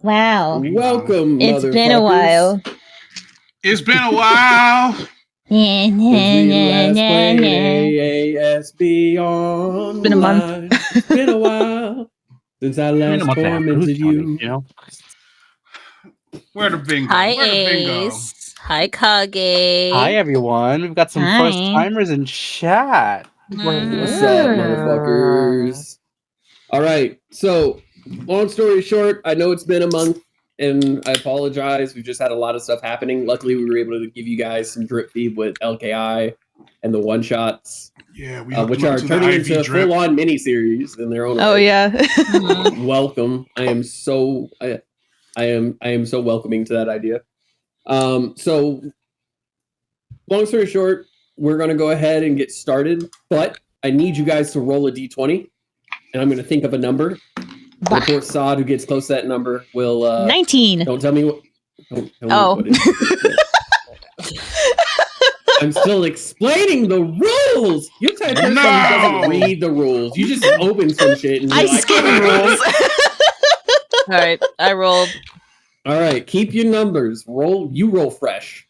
Wow. Welcome, It's been a while. It's been a while. We last played AASB online. It's been a month. It's been a while since I last tormented you. You know? Where the bingo? Hi, Where the bingo? Ace. Hi, Kage. Hi, everyone. We've got some Hi. first timers in chat. What's up, motherfuckers? All right. So, long story short, I know it's been a month, and I apologize. We've just had a lot of stuff happening. Luckily, we were able to give you guys some drip feed with LKI and the one shots, Yeah, we which are turning into a full-on mini-series in their own Oh way. yeah. Welcome. I am so welcoming to that idea. So long story short, we're gonna go ahead and get started, but I need you guys to roll a d20, and I'm gonna think of a number. The poor Sod who gets close to that number will 19. Don't tell me what. Don't tell me Oh. what it is. I'm still explaining the rules. You're the type of person who doesn't read the rules. You just open some shit and I skim rules. All right, I rolled. All right, keep your numbers. You roll fresh.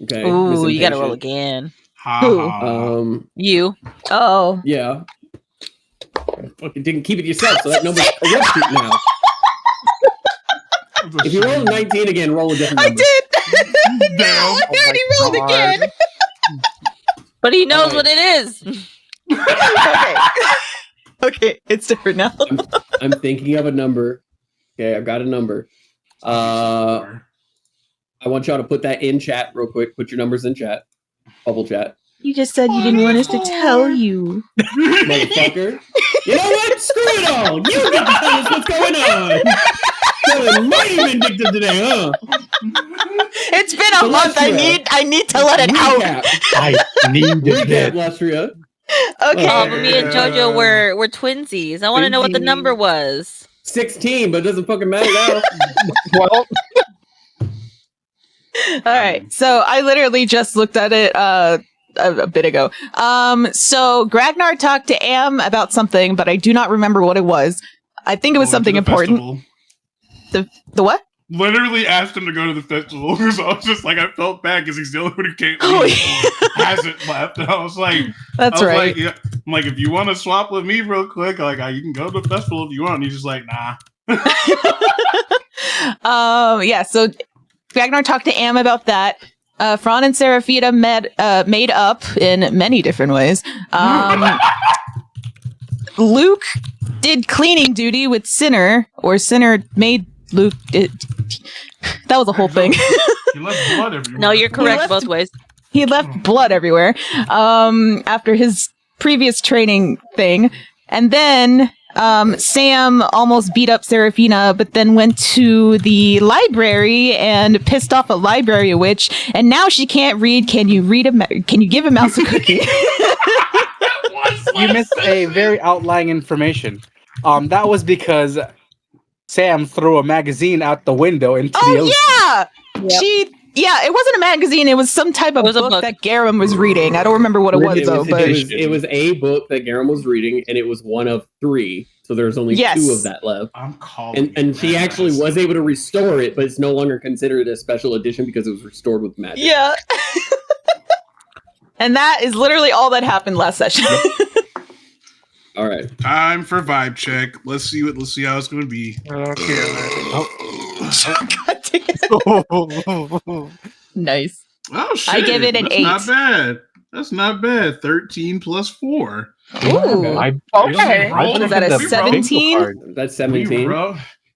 Okay. Ooh, Miss you gotta roll Impatient. again. Ha. You. Oh. Yeah. Fucking didn't keep it yourself, so that number's corrupted now. If you roll 19 again, roll a different number. I did. Damn. I already rolled again. But he knows Alright. what it is. Okay. Okay, it's different now. I'm thinking of a number. Okay, I've got a number. I want y'all to put that in chat real quick. Put your numbers in chat. Bubble chat. You just said you didn't want us to tell you. Motherfucker. You know what? Screw it all. You get to tell us what's going on. Feeling mighty vindictive today, huh? It's been a month. I need to let it out. Recap. I need Recap, it. Lustria. Okay. Oh, but me and JoJo were twinsies. I want to know what the number was. 16, but it doesn't fucking matter now. Well, All right. So I literally just looked at it a bit ago. So Gragnar talked to Am about something, but I do not remember what it was. I think it was something important. The what? Literally asked him to go to the festival, so I was just like, I felt bad because he's the only one who can't Oh, leave, yeah. hasn't left. And I was like, That's right. Like, yeah. I'm like, if you want to swap with me real quick, like, you can go to the festival if you want. And he's just like, nah. Yeah. So Ragnar talked to Am about that. Fran and Seraphita made up in many different ways. Luke did cleaning duty with Sinner, or Sinner made Luke. That was a whole thing. He left blood everywhere. No, you're correct both ways. He left blood everywhere after his previous training thing. And then Sam almost beat up Seraphina, but then went to the library and pissed off a library witch. And now she can't read. Can you give a mouse a cookie? you missed a very outlying information. That was because Sam threw a magazine out the window into the ocean. Yeah! Yep. It wasn't a magazine. It was some type of book that Garam was reading. I don't remember what it was, though. But it was a book that Garam was reading, and it was one of 3. So there's only 2 of that left. I'm calling. And she actually was able to restore it, but it's no longer considered a special edition because it was restored with magic. Yeah. And that is literally all that happened last session. All right. Time for vibe check. Let's see how it's going to be. Nice. Oh shit! I give it an 8. Not bad. That's not bad. 13 plus 4. Ooh. Okay. What is that, a 17? That's 17.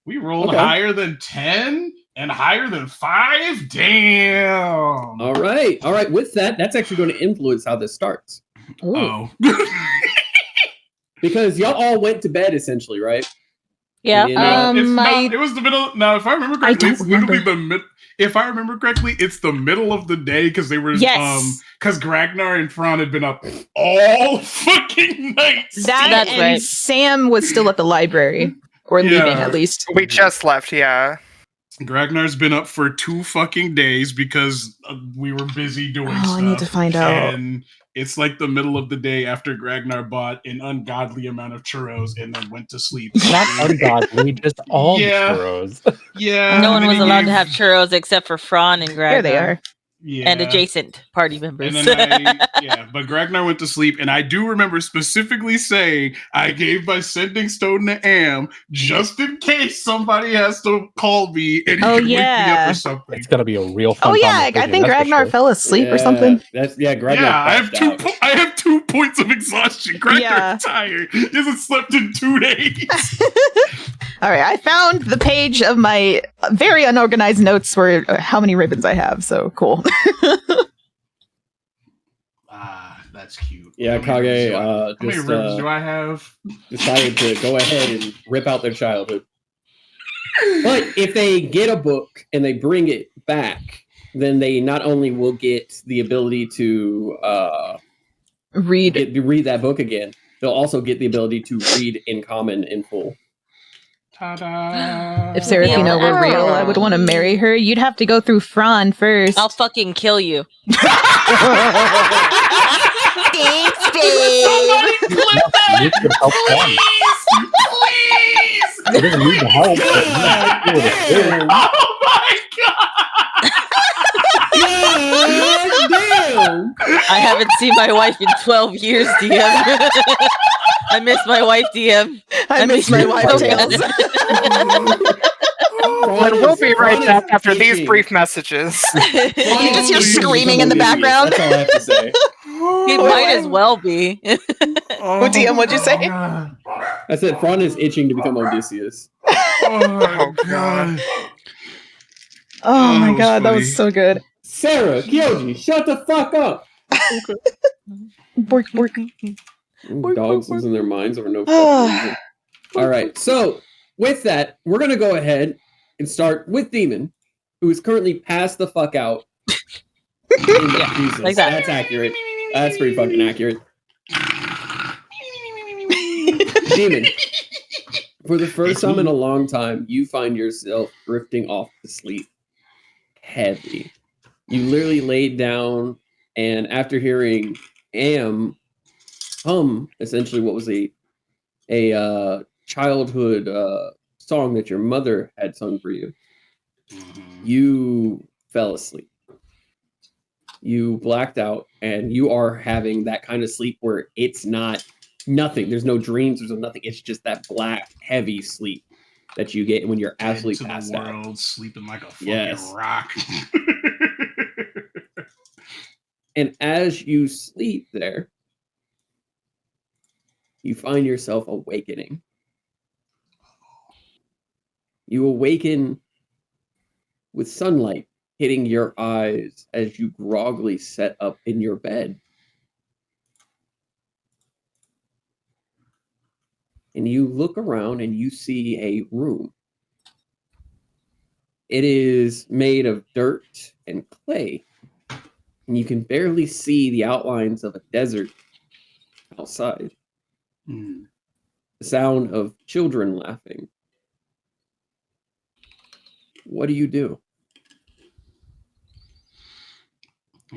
We rolled higher than 10 and higher than 5. Damn. All right. With that, that's actually going to influence how this starts. Oh. Because y'all all went to bed essentially, right? Yeah. It was the middle. Now, if I remember correctly, it's literally the mid. If I remember correctly, it's the middle of the day because they were because Gragnar and Fran had been up all fucking night. That's right. Sam was still at the library, or leaving at least. We just left, yeah. Gragnar's been up for 2 fucking days because we were busy doing stuff. I need to find out. And it's like the middle of the day after Gragnar bought an ungodly amount of churros and then went to sleep. Not ungodly, just all churros. Yeah. No one and was then he allowed to gave- have churros except for Fran and Greg. There they are. Yeah. And adjacent party members. And then but Ragnar went to sleep, and I do remember specifically saying I gave my sending stone to Am just in case somebody has to call me and he can wake me up or something. It's gonna be a real fun. Oh yeah, I conversation, think that's for Ragnar sure. fell asleep or something. Ragnar. I have passed two. out. I have 2 points of exhaustion. Ragnar's tired. He hasn't slept in 2 days. All right, I found the page of my very unorganized notes where how many ribbons I have. So cool. That's cute. Yeah, How many Kage ribbons how many ribbons do I have? decided to go ahead and rip out their childhood. But if they get a book and they bring it back, then they not only will get the ability to read that book again, they'll also get the ability to read in common in full. Ta-da! If Serafina were real, I would want to marry her. You'd have to go through Fran first. I'll fucking kill you. Thanks, babe. You could help them. Please! You didn't need the help. But you Oh my god! Damn! I haven't seen my wife in 12 years, DM. I miss my wife, DM. I miss my wife, so Tails. bad. But we'll be right Ron back is after these itching. brief messages. You just hear Holy screaming in the shit, background. That's all I have to say. He might as well be. Oh, DM, what'd you say? God. I said Fran is itching to become Odysseus. Oh god. Oh my that was god, that funny. was so good. Sarah, Kyoji, shut the fuck up! Bork, bork. Dogs losing their minds over no fucking reason. All right, so with that, we're gonna go ahead and start with Demon, who is currently passed the fuck out. Jesus, like that. That's accurate. That's pretty fucking accurate. Demon, for the first time in a long time, you find yourself drifting off to sleep heavy. You literally laid down, and after hearing Am hum essentially what was a childhood song that your mother had sung for you, you fell asleep. You blacked out, and you are having that kind of sleep where it's not nothing. There's no dreams. There's no nothing. It's just that black, heavy sleep that you get when you're absolutely Into passed the out. world, sleeping like a fucking Yes. rock. And as you sleep there, you find yourself awakening. You awaken with sunlight hitting your eyes as you groggily set up in your bed. And you look around and you see a room. It is made of dirt and clay. And you can barely see the outlines of a desert outside. The sound of children laughing. What do you do?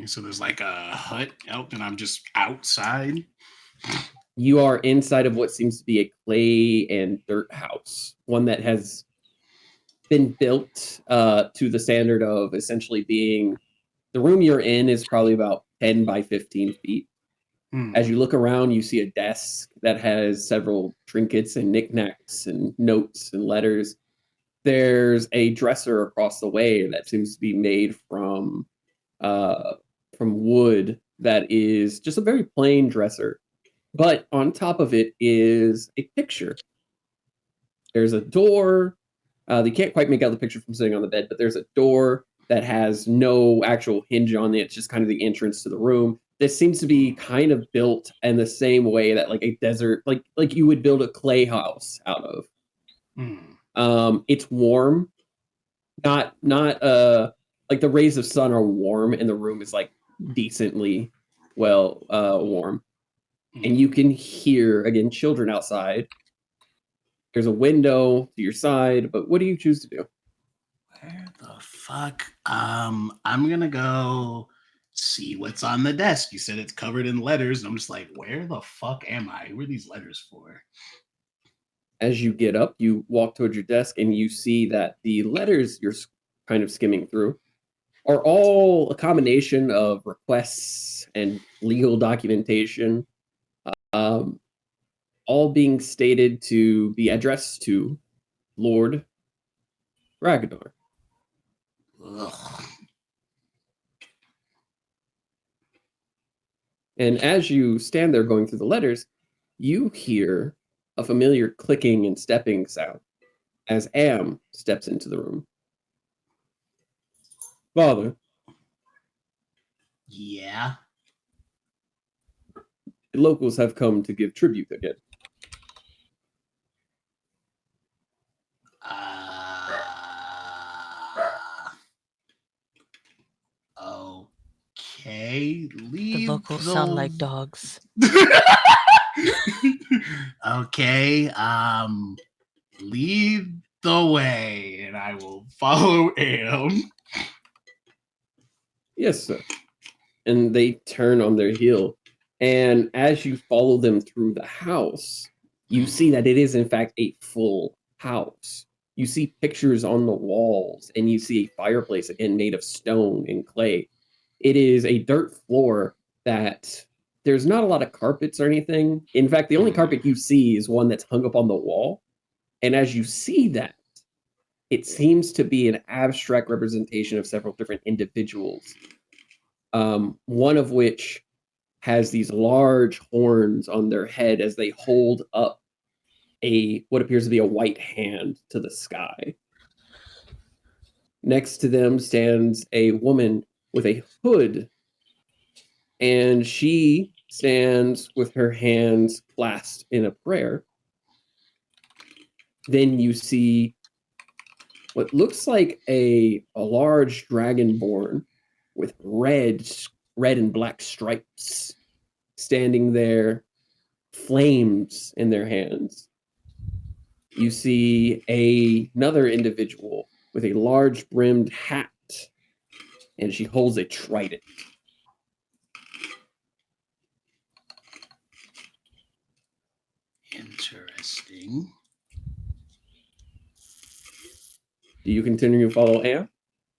So there's like a hut out, and I'm just outside. You are inside of what seems to be a clay and dirt house, one that has been built to the standard of essentially being, the room you're in is probably about 10 by 15 feet. As you look around, you see a desk that has several trinkets and knickknacks and notes and letters. There's a dresser across the way that seems to be made from wood that is just a very plain dresser. But on top of it is a picture. There's a door. You can't quite make out the picture from sitting on the bed, but there's a door that has no actual hinge on it. It's just kind of the entrance to the room. This seems to be kind of built in the same way that like a desert, like you would build a clay house out of. It's warm, not like the rays of sun are warm, and the room is like decently warm. And you can hear, again, children outside. There's a window to your side, but what do you choose to do? Where the fuck? I'm gonna go see what's on the desk. You said it's covered in letters, and I'm just like, where the fuck am I? Who are these letters for? As you get up, you walk towards your desk and you see that the letters you're kind of skimming through are all a combination of requests and legal documentation, um, all being stated to be addressed to Lord Ragnar. Ugh. And as you stand there going through the letters, you hear a familiar clicking and stepping sound as Am steps into the room. Father, Yeah. the locals have come to give tribute again. Okay. The Leave locals sound like dogs. Okay. Lead the way, and I will follow Am. Yes, sir. And they turn on their heel. And as you follow them through the house, you see that it is, in fact, a full house. You see pictures on the walls, and you see a fireplace, again, made of stone and clay. It is a dirt floor that there's not a lot of carpets or anything. In fact, the only carpet you see is one that's hung up on the wall. And as you see that, it seems to be an abstract representation of several different individuals. One of which has these large horns on their head as they hold up what appears to be a white hand to the sky. Next to them stands a woman with a hood, and she stands with her hands clasped in a prayer. Then you see what looks like a large dragonborn with red and black stripes standing there, flames in their hands. You see another individual with a large brimmed hat, and she holds a trident. Interesting. Do you continue to follow Am?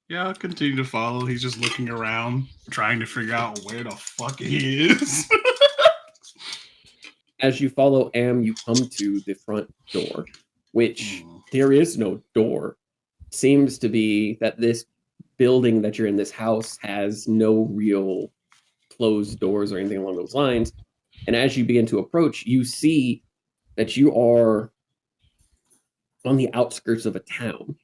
Yeah, I'll continue to follow. He's just looking around, trying to figure out where the fuck he is. As you follow Am, you come to the front door, which there is no door. Seems to be that this building that you're in, this house, has no real closed doors or anything along those lines. And as you begin to approach, you see that you are on the outskirts of a town.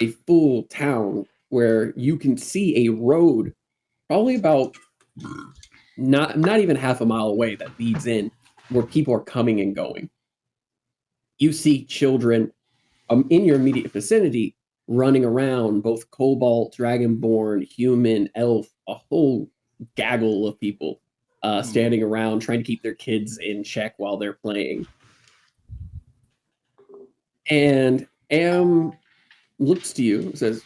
A full town where you can see a road probably about not even half a mile away that leads in, where people are coming and going. You see children in your immediate vicinity running around, both kobold, dragonborn, human, elf, a whole gaggle of people standing around trying to keep their kids in check while they're playing. And Am looks to you and says,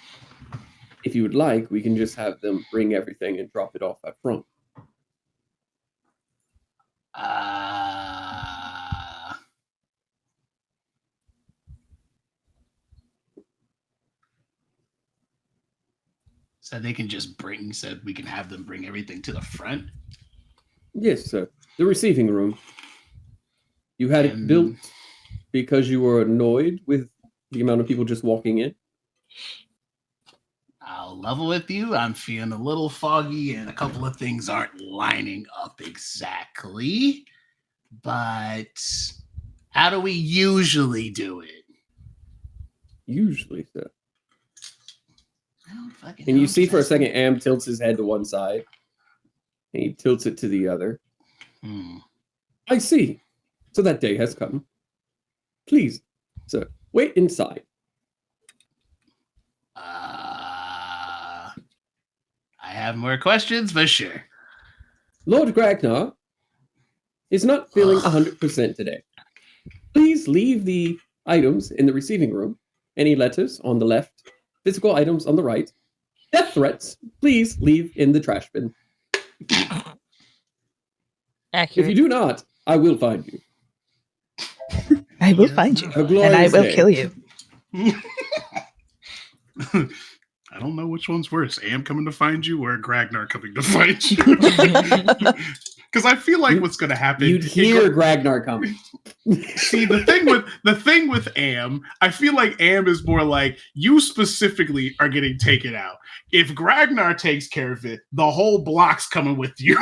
if you would like, we can just have them bring everything and drop it off up front. So they can just said we can have them bring everything to the front? Yes, sir. The receiving room. You had it built because you were annoyed with the amount of people just walking in? I'll level with you. I'm feeling a little foggy and a couple of things aren't lining up exactly. But how do we usually do it? Usually, sir. And you see for a second, Am tilts his head to one side. And he tilts it to the other. I see. So that day has come. Please, sir, wait inside. I have more questions, but sure. Lord Ragnar is not feeling 100% today. Please leave the items in the receiving room. Any letters on the left, physical items on the right. Death threats, please leave in the trash bin. Accurate. If you do not, I will find you. I will find you, Have a and glorious I will day. kill you. I don't know which one's worse, Am coming to find you or Gragnar coming to find you. Because I feel like what's going to happen. You'd hear Gragnar coming. See, the thing with Am, I feel like Am is more like you specifically are getting taken out. If Gragnar takes care of it, the whole block's coming with you.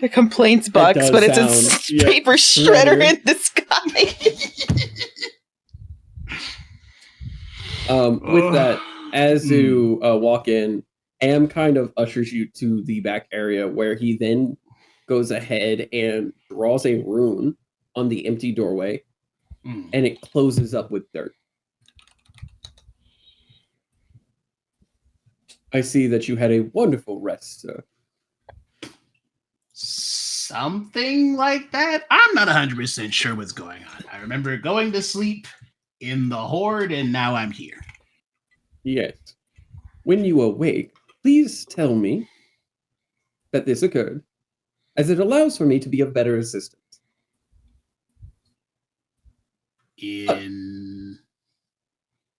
The complaints That box, does but it's a sound- paper shredder in disguise. With that, as you walk in, Am kind of ushers you to the back area where he then goes ahead and draws a rune on the empty doorway, and it closes up with dirt. I see that you had a wonderful rest, sir. Something like that. I'm not 100% sure what's going on. I remember going to sleep in the Horde, and now I'm here. Yes. When you awake, please tell me that this occurred, as it allows for me to be of better assistance. In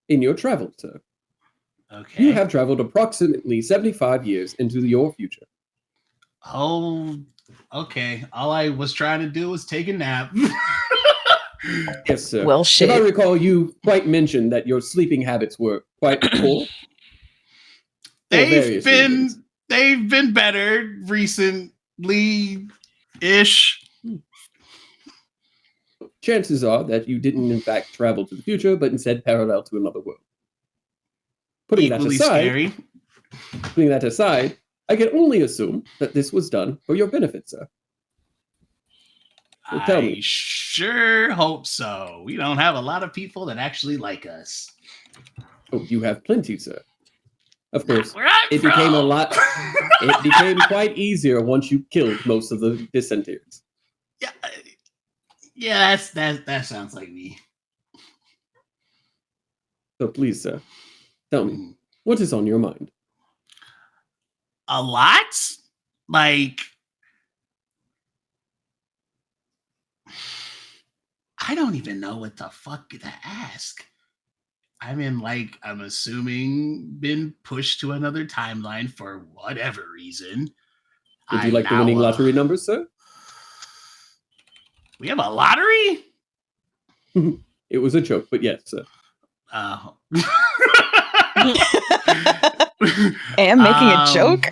your travels, sir. Okay. You have traveled approximately 75 years into your future. Oh, okay. All I was trying to do was take a nap. Yes, sir. Well, shit. If I recall, you quite mentioned that your sleeping habits were quite poor. They've been better recently-ish. Chances are that you didn't, in fact, travel to the future, but instead parallel to another world. Putting that aside, I can only assume that this was done for your benefit, sir. So tell me. I sure hope so. We don't have a lot of people that actually like us. Oh, you have plenty, sir. Of course, Where I'm it from. became a lot. It became quite easier once you killed most of the dissenters. Yeah, that sounds like me. So please, sir, tell me, what is on your mind? A lot? Like, I don't even know what the fuck to ask. I mean, like, I'm assuming been pushed to another timeline for whatever reason. Would you like the winning lottery numbers, sir? We have a lottery? It was a joke, but yes, sir. Am making a joke?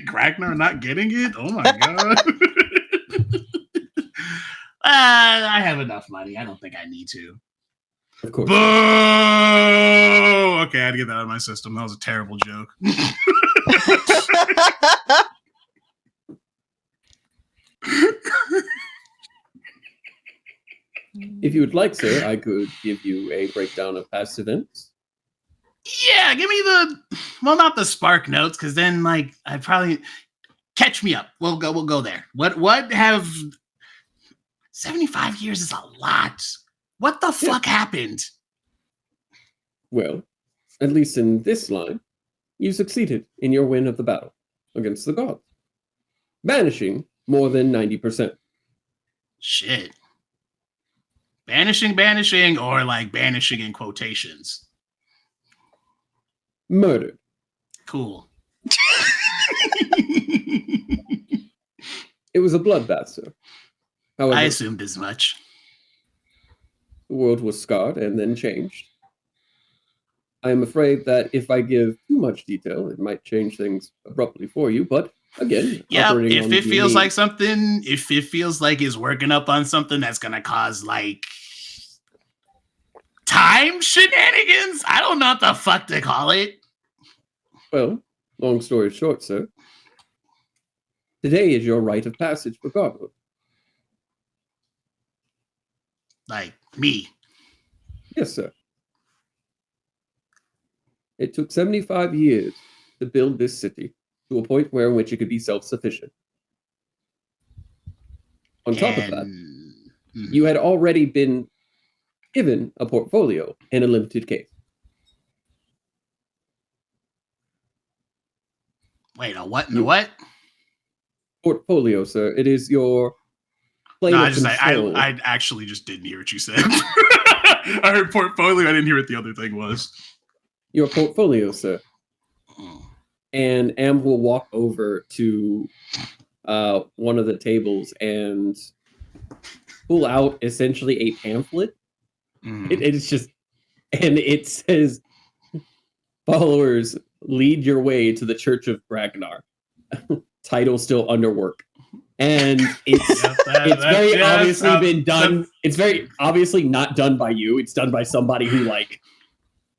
Gragnar not getting it? Oh my god. I have enough money. I don't think I need to. Of course. Boo! Okay, I had to get that out of my system. That was a terrible joke. If you would like, sir, I could give you a breakdown of past events. Yeah, give me not the spark notes, because then like I'd probably catch me up. We'll go there. What have 75 years is a lot. What the fuck happened? Well, at least in this line, you succeeded in your win of the battle against the gods, banishing more than 90%. Shit. Banishing, or like banishing in quotations? Murdered. Cool. It was a bloodbath, sir. However, I assumed as much. the world was scarred and then changed. I am afraid that if I give too much detail, it might change things abruptly for you, but again, yeah, if it feels like something, if it feels like it's working up on something that's gonna cause like time shenanigans, I don't know what the fuck to call it. Well, long story short, sir, today is your rite of passage for godhood. Like me. Yes, sir. It took 75 years to build this city to a point in which it could be self-sufficient. On top of that, you had already been given a portfolio in a limited case. Wait, a what and a what? Portfolio, sir. It is your plane No, of control. I actually just didn't hear what you said. I heard portfolio. I didn't hear what the other thing was. Your portfolio, sir. And Am will walk over to one of the tables and pull out essentially a pamphlet. It's just, and it says, "Followers, lead your way to the Church of Ragnar." Title still under work. And it's very obviously been done. It's very obviously not done by you. It's done by somebody who like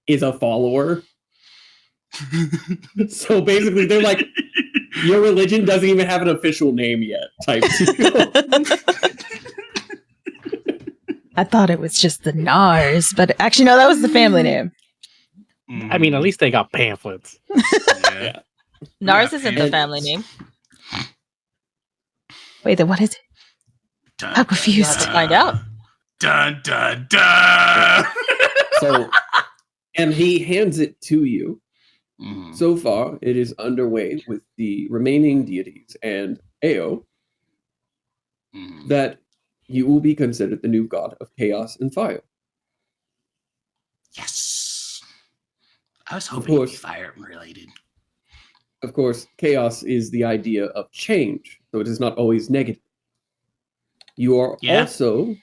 is a follower. So basically, they're like, your religion doesn't even have an official name yet. Type deal. I thought it was just the Nars, but actually, no, that was the family name. I mean, at least they got pamphlets. Yeah. Nars isn't the family name. Wait, then what is it? I'm confused. To find out. Dun dun dun. So, and he hands it to you. So far, it is underway with the remaining deities and Ao that you will be considered the new god of chaos and fire. Yes. I was hoping it would be fire related. Of course, chaos is the idea of change, so it is not always negative. You are also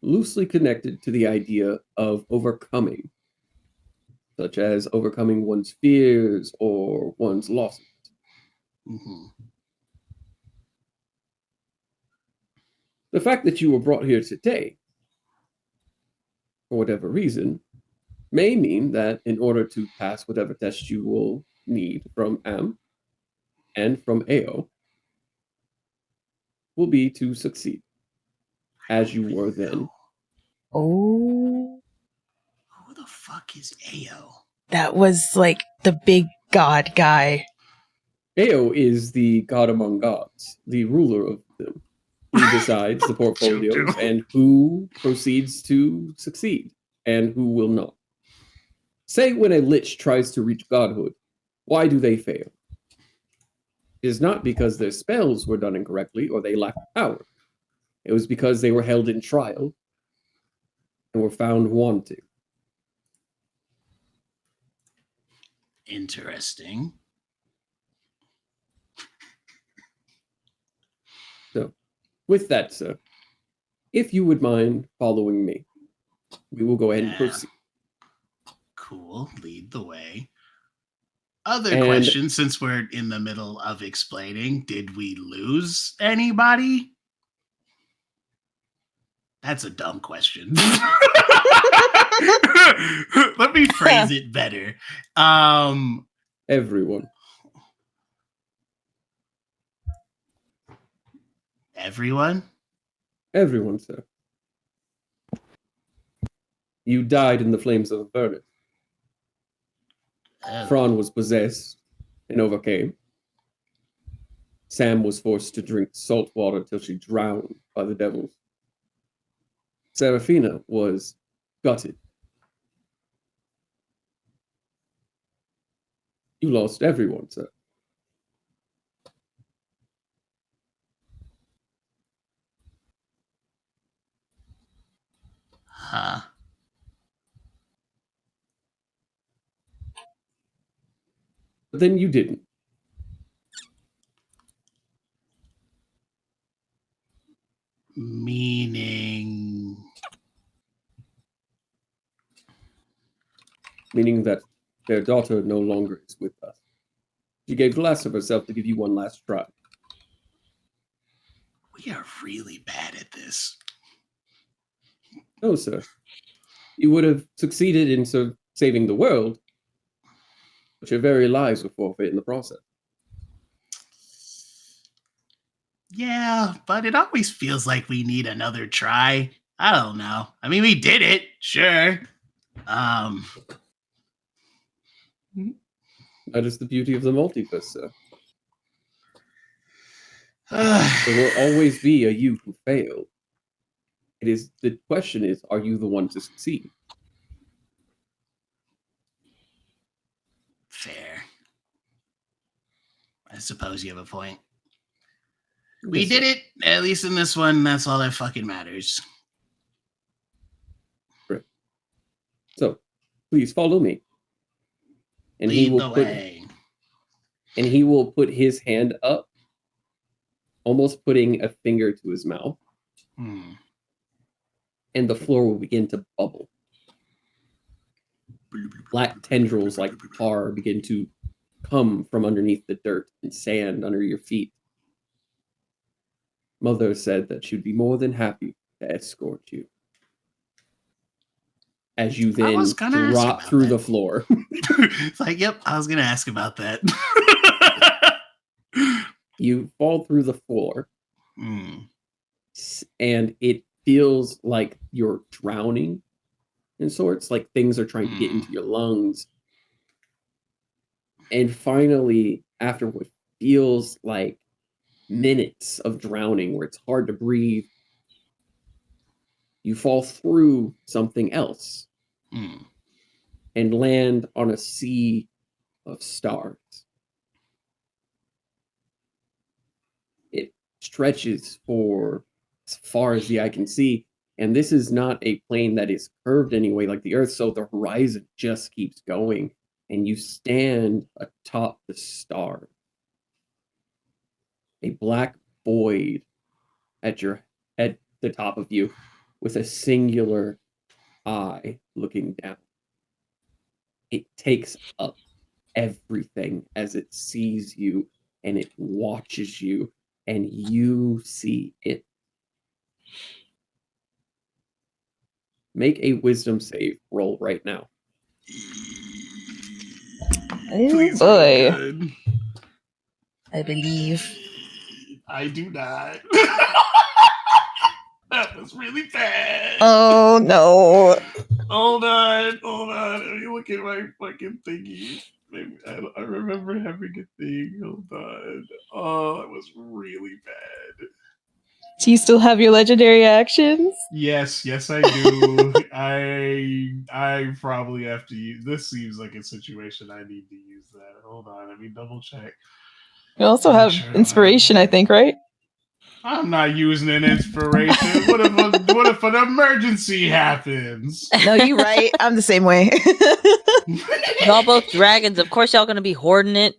loosely connected to the idea of overcoming, such as overcoming one's fears or one's losses. The fact that you were brought here today, for whatever reason, may mean that in order to pass whatever test you will need from Am and from Ao, will be to succeed, as you were then. Oh. Who the fuck is Ao? That was like the big god guy. Ao is the god among gods, the ruler of them. He decides the portfolios and who proceeds to succeed and who will not. Say when a lich tries to reach godhood, why do they fail? It is not because their spells were done incorrectly or they lacked power. It was because they were held in trial and were found wanting. Interesting. So, with that, sir, if you would mind following me, we will go ahead and proceed. Cool. Lead the way. Other question, since we're in the middle of explaining, did we lose anybody? That's a dumb question. Let me phrase it better. Everyone. Everyone? Everyone, sir. You died in the flames of a furnace. Fran was possessed and overcame. Sam was forced to drink salt water until she drowned by the devils. Serafina was gutted. You lost everyone, sir. Huh. But then you didn't. Meaning that their daughter no longer is with us. She gave the last of herself to give you one last try. We are really bad at this. No, sir. You would have succeeded in saving the world, but your very lives were forfeit in the process. Yeah, but it always feels like we need another try. I don't know. I mean, we did it, sure. That is the beauty of the multiverse, sir. There will always be a you who failed. The question is, are you the one to succeed? Fair. suppose you have a point. We did it, at least in this one. That's all that fucking matters. Right. So, please follow me. And Lead the way. And he will put his hand up, almost putting a finger to his mouth. And the floor will begin to bubble. Black tendrils like tar begin to come from underneath the dirt and sand under your feet. Mother said that she'd be more than happy to escort you. As you then drop through the floor. It's like, yep, I was going to ask about that. You fall through the floor. And it feels like you're drowning in sorts, like things are trying to get into your lungs. And finally, after what feels like minutes of drowning where it's hard to breathe, you fall through something else and land on a sea of stars. It stretches for as far as the eye can see, and this is not a plane that is curved anyway like the Earth, so the horizon just keeps going, and you stand atop the stars. A black void at the top of you with a singular eye looking down. It takes up everything as it sees you and it watches you and you see it. Make a wisdom save roll right now. Oh boy. Good. I believe. I do not. That was really bad. Oh no. Hold on. Let me look at my fucking thingy. Maybe I remember having a thing. Hold on. Oh, that was really bad. Do you still have your legendary actions? Yes, I do. I probably have to use. This seems like a situation I need to use that. Hold on, let me double check. You also have inspiration, I think, right? I'm not using an inspiration. What if an emergency happens? No, you're right. I'm the same way. Y'all both dragons. Of course, y'all gonna be hoarding it.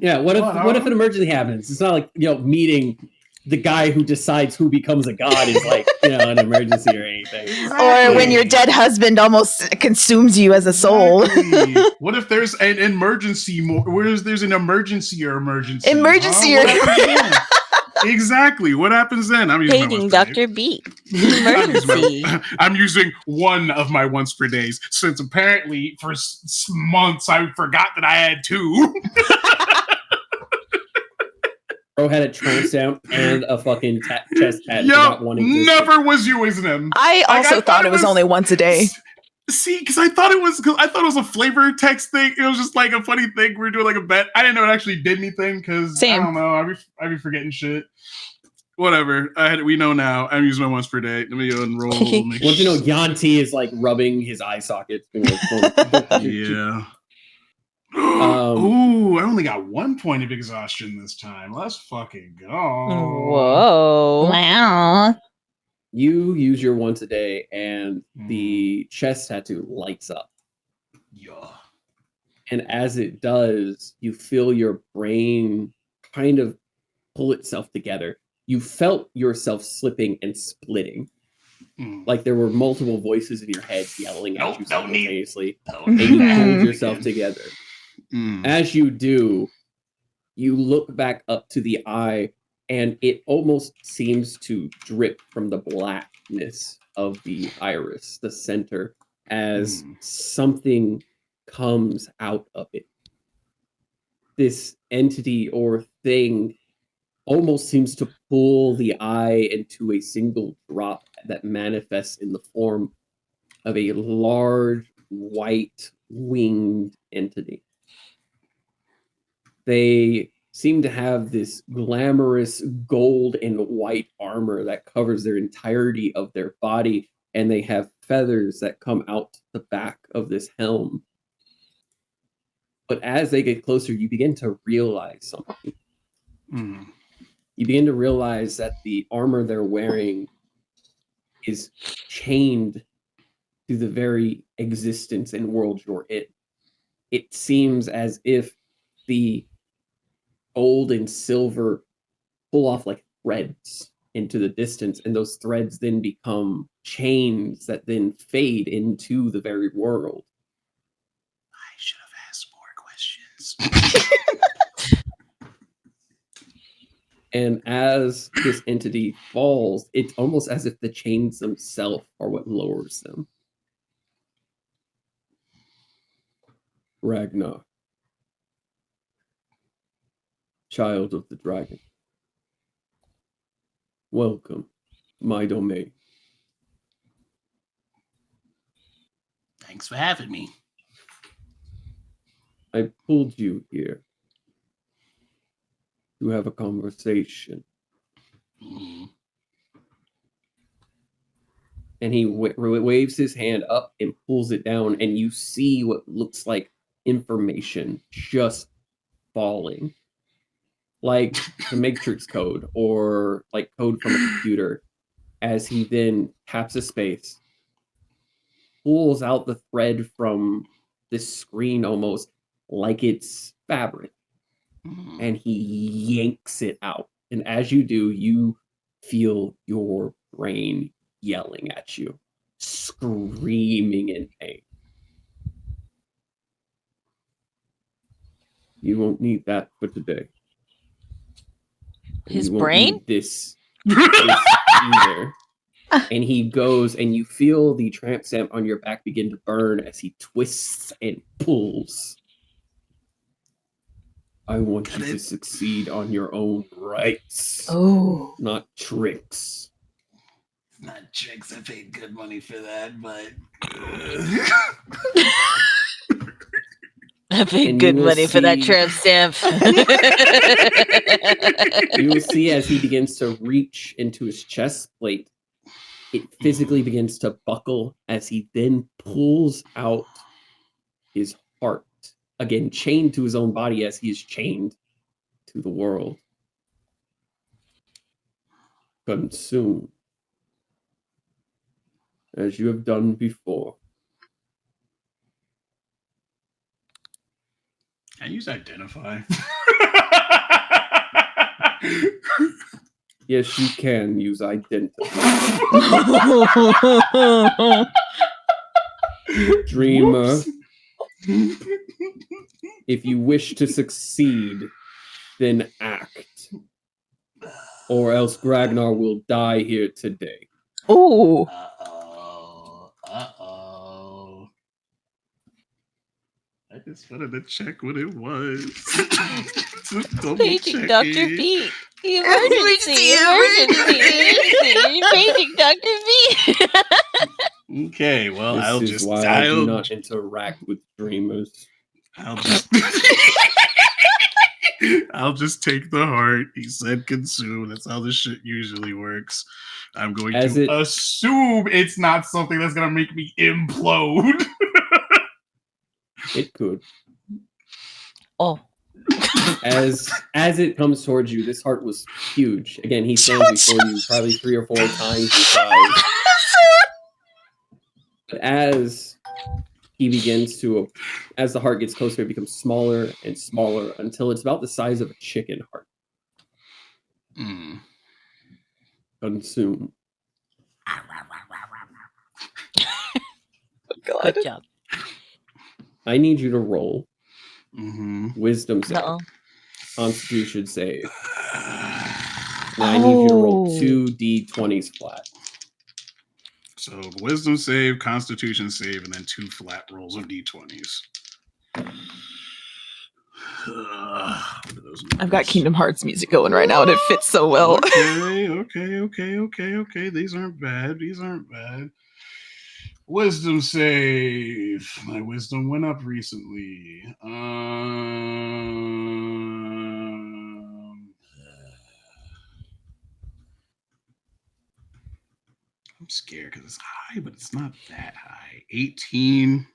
Yeah. What if an emergency happens? It's not like meeting the guy who decides who becomes a god is like an emergency or anything. Exactly. Or when your dead husband almost consumes you as a soul. Exactly. What if there's an emergency? There's an emergency or emergency? Emergency Huh? or What happens then? Exactly. What happens then? I'm using Hating Dr. B. Emergency. I'm using one of my once per days since apparently for months I forgot that I had two. Bro had a tramp stamp and a fucking chest tat. Never was using them. I also thought it was only once a day. See, because I thought it was a flavor text thing. It was just like a funny thing. We were doing like a bet. I didn't know it actually did anything because I don't know. I'd be forgetting shit. Whatever. We know now. I'm using my once per day. Let me go and roll. Well, Yanti is like rubbing his eye sockets. Yeah. Ooh, I only got 1 point of exhaustion this time. Let's fucking go. Whoa. Wow. You use your once a day and the chest tattoo lights up. Yeah. And as it does, you feel your brain kind of pull itself together. You felt yourself slipping and splitting. Like there were multiple voices in your head yelling at you simultaneously. And you pulled yourself together. As you do, you look back up to the eye and it almost seems to drip from the blackness of the iris, the center, as something comes out of it. This entity or thing almost seems to pull the eye into a single drop that manifests in the form of a large white winged entity. They seem to have this glamorous gold and white armor that covers their entirety of their body, and they have feathers that come out the back of this helm. But as they get closer, you begin to realize something. Mm. You begin to realize that the armor they're wearing is chained to the very existence and world you're in. It seems as if the gold and silver pull off like threads into the distance, and those threads then become chains that then fade into the very world. I should have asked more questions. And as this entity falls, it's almost as if the chains themselves are what lowers them. Ragnar, child of the dragon, welcome to my domain. Thanks for having me. I pulled you here to have a conversation. Mm. And he waves his hand up and pulls it down, and you see what looks like information just falling. Like the Matrix code or like code from a computer, as he then taps a space, pulls out the thread from this screen almost like it's fabric, and he yanks it out. And as you do, you feel your brain yelling at you, screaming in pain. You won't need that for today. And His you won't brain? need this either. And he goes, and you feel the tramp stamp on your back begin to burn as he twists and pulls. I want you to succeed on your own rights. Oh. Not tricks. Not tricks. I paid good money for that, but I paid And good you will money for that see- tramp stamp. You will see as he begins to reach into his chest plate, it physically begins to buckle as he then pulls out his heart. Again, chained to his own body as he is chained to the world. Consume. As you have done before. Can I use identify? Yes, you can use identity. Dreamer, if you wish to succeed, then act. Or else Ragnar will die here today. Oh. Uh-oh. I just wanted to check what it was. Just double Paging Dr. checking. B. Emergency! Paging Dr. B. Okay, well, I'll This is just why I do not interact with dreamers. I'll just I'll just take the heart. He said consume. That's how this shit usually works. I'm going to assume it's not something that's gonna make me implode. It could. Oh. As it comes towards you, this heart was huge. Again, he stands before you probably 3 or 4 times the size. But as he begins to, as the heart gets closer, it becomes smaller and smaller until it's about the size of a chicken heart. Consume. Good job. I need you to roll wisdom save, Uh-oh. constitution save. And I need you to roll 2 d20s flat. So wisdom save, constitution save, and then 2 flat rolls of d20s. I've got Kingdom Hearts music going right now, and it fits so well. Okay. These aren't bad. Wisdom save. My wisdom went up recently. I'm scared because it's high, but it's not that high. 18.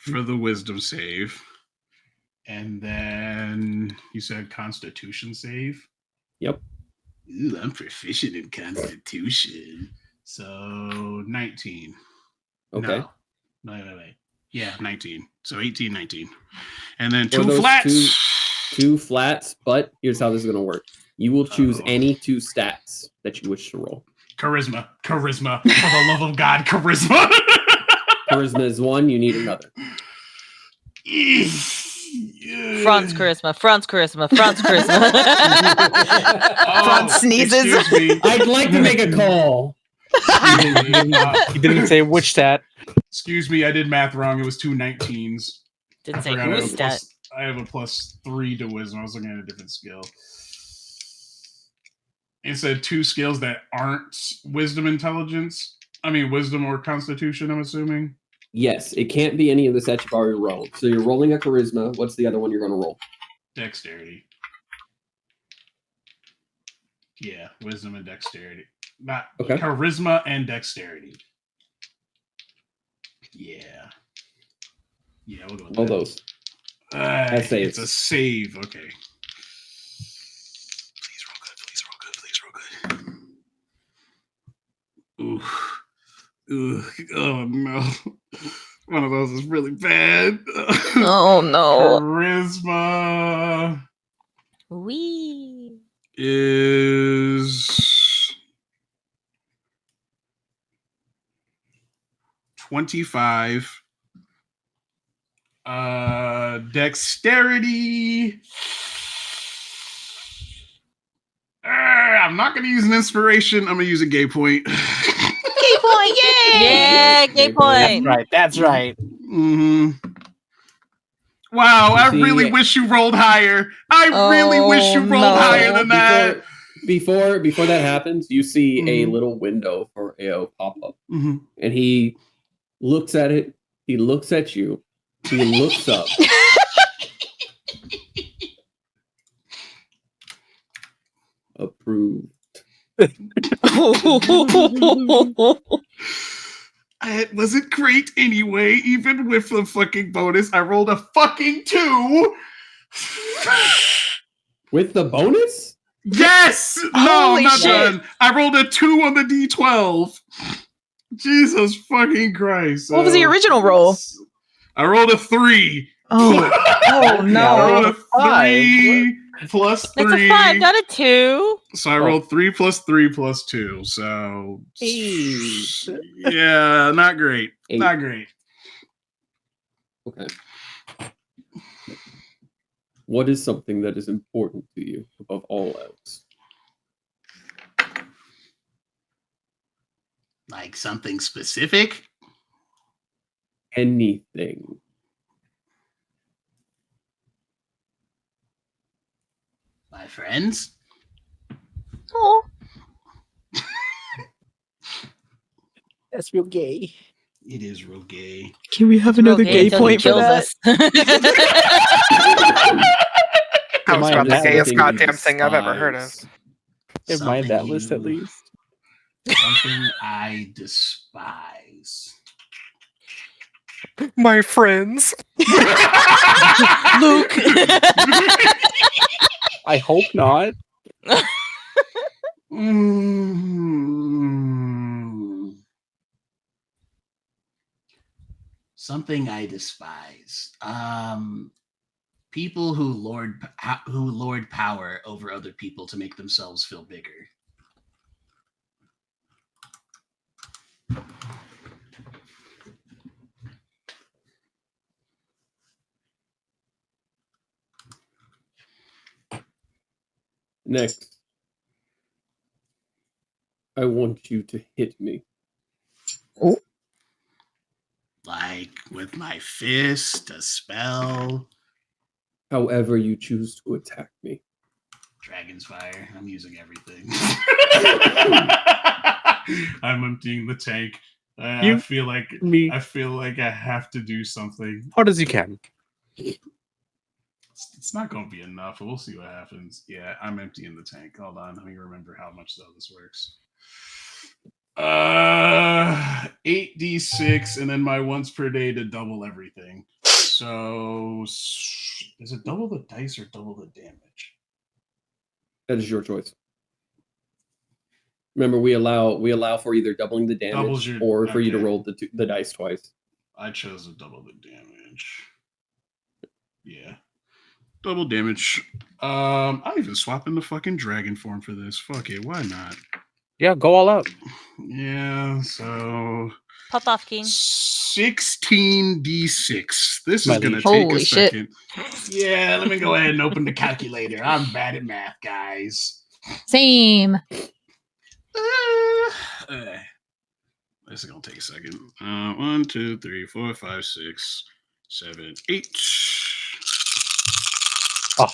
for the wisdom save. And then you said constitution save? Yep. Ooh, I'm proficient in constitution. So 19. Okay. No, wait. Yeah, 19. So 18, 19. And then For two those flats. Two flats, but here's how this is going to work. You will choose Uh-oh. any 2 stats that you wish to roll. Charisma. For the love of God, charisma. Charisma is 1, you need another. Franz charisma. Franz Franz sneezes. Excuse me. I'd like to make a call. He didn't say which stat. Excuse me, I did math wrong. It was 2 19s. Didn't say forgot I who's have, a stat. I have a +3 to wisdom. I was looking at a different skill. It said 2 skills that aren't wisdom or constitution, I'm assuming. Yes, it can't be any of the sets you've already rolled. So you're rolling a charisma. What's the other one you're going to roll? Dexterity. Yeah, wisdom and dexterity. Not Okay. Charisma and dexterity. Yeah. Yeah, we'll go with All that. those. It's saves. a save. Okay. Please roll good. Ooh. Oh no. One of those is really bad. Oh no. Charisma Wee. is 25. Dexterity. I'm not going to use an inspiration. I'm going to use a gay point. Gay point, yay! Yeah, gay Gay point. point. That's right. Mm-hmm. Wow, You I see- really wish you rolled higher. I really wish you rolled no. higher than that. Before that happens, you see a little window for AO pop up. Mm-hmm. And he looks at it. He looks at you. He looks up. Approved. It wasn't great anyway, even with the fucking bonus. I rolled a fucking 2. With the bonus? Yes! No, Holy not shit. done. I rolled a 2 on the D12. Jesus fucking Christ. What was the original roll? I rolled a 3. Oh, I rolled a 3 plus 3. That's a 5, not a 2. So I rolled 3 plus 3 plus 2. So yeah, not great. 8. Not great. Okay. What is something that is important to you above all else? Like something specific? Anything. My friends? Oh. That's real gay. It is real gay. can we have another gay point for that? That was Am I about the that gayest thing you goddamn thing I've ever heard of. despise? Am I that Something list at you- least? Something I despise. My friends. Luke. I hope not. Something I despise. People who lord power over other people to make themselves feel bigger. Next. I want you to hit me. Like with my fist, a spell, However you choose to attack me. dragon's fire. I'm using everything. I'm emptying the tank. I You- feel like Me. I have to do something. Hard as you can. It's not going to be enough. We'll see what happens. Yeah, I'm emptying the tank. Hold on. Let me remember how much though this works. 8d6, and then my once per day to double everything. So, is it double the dice or double the damage? That is your choice. Remember, we allow for either doubling the damage or for you to roll the dice twice. I chose to double the damage. Yeah. Double damage. I'm even swapping the fucking dragon form for this. Fuck it, why not? Yeah, go all out. Yeah, so Pop off, King. 16d6. This is gonna take a second. Yeah, let me go ahead and open the calculator. I'm bad at math, guys. Same. This is gonna take a second. 1, 2, 3, 4, 5, 6, 7, 8. Oh,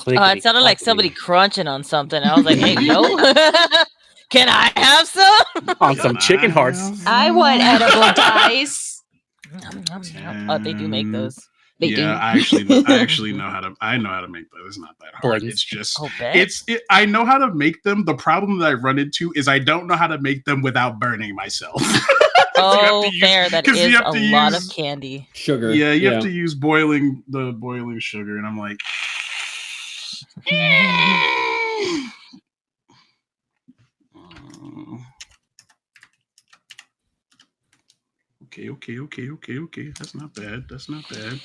It sounded like somebody crunching on something. I was like, hey, yo, can I have some? On some chicken hearts. I want edible dice. Oh, they do make those. They do. I actually know how to. I know how to make those. It's not that hard. It's just. I know how to make them. The problem that I run into is I don't know how to make them without burning myself. Oh, fair. That is a lot of candy. Sugar. Yeah, you have to use boiling sugar, and I'm like. Okay. That's not bad. That's not bad.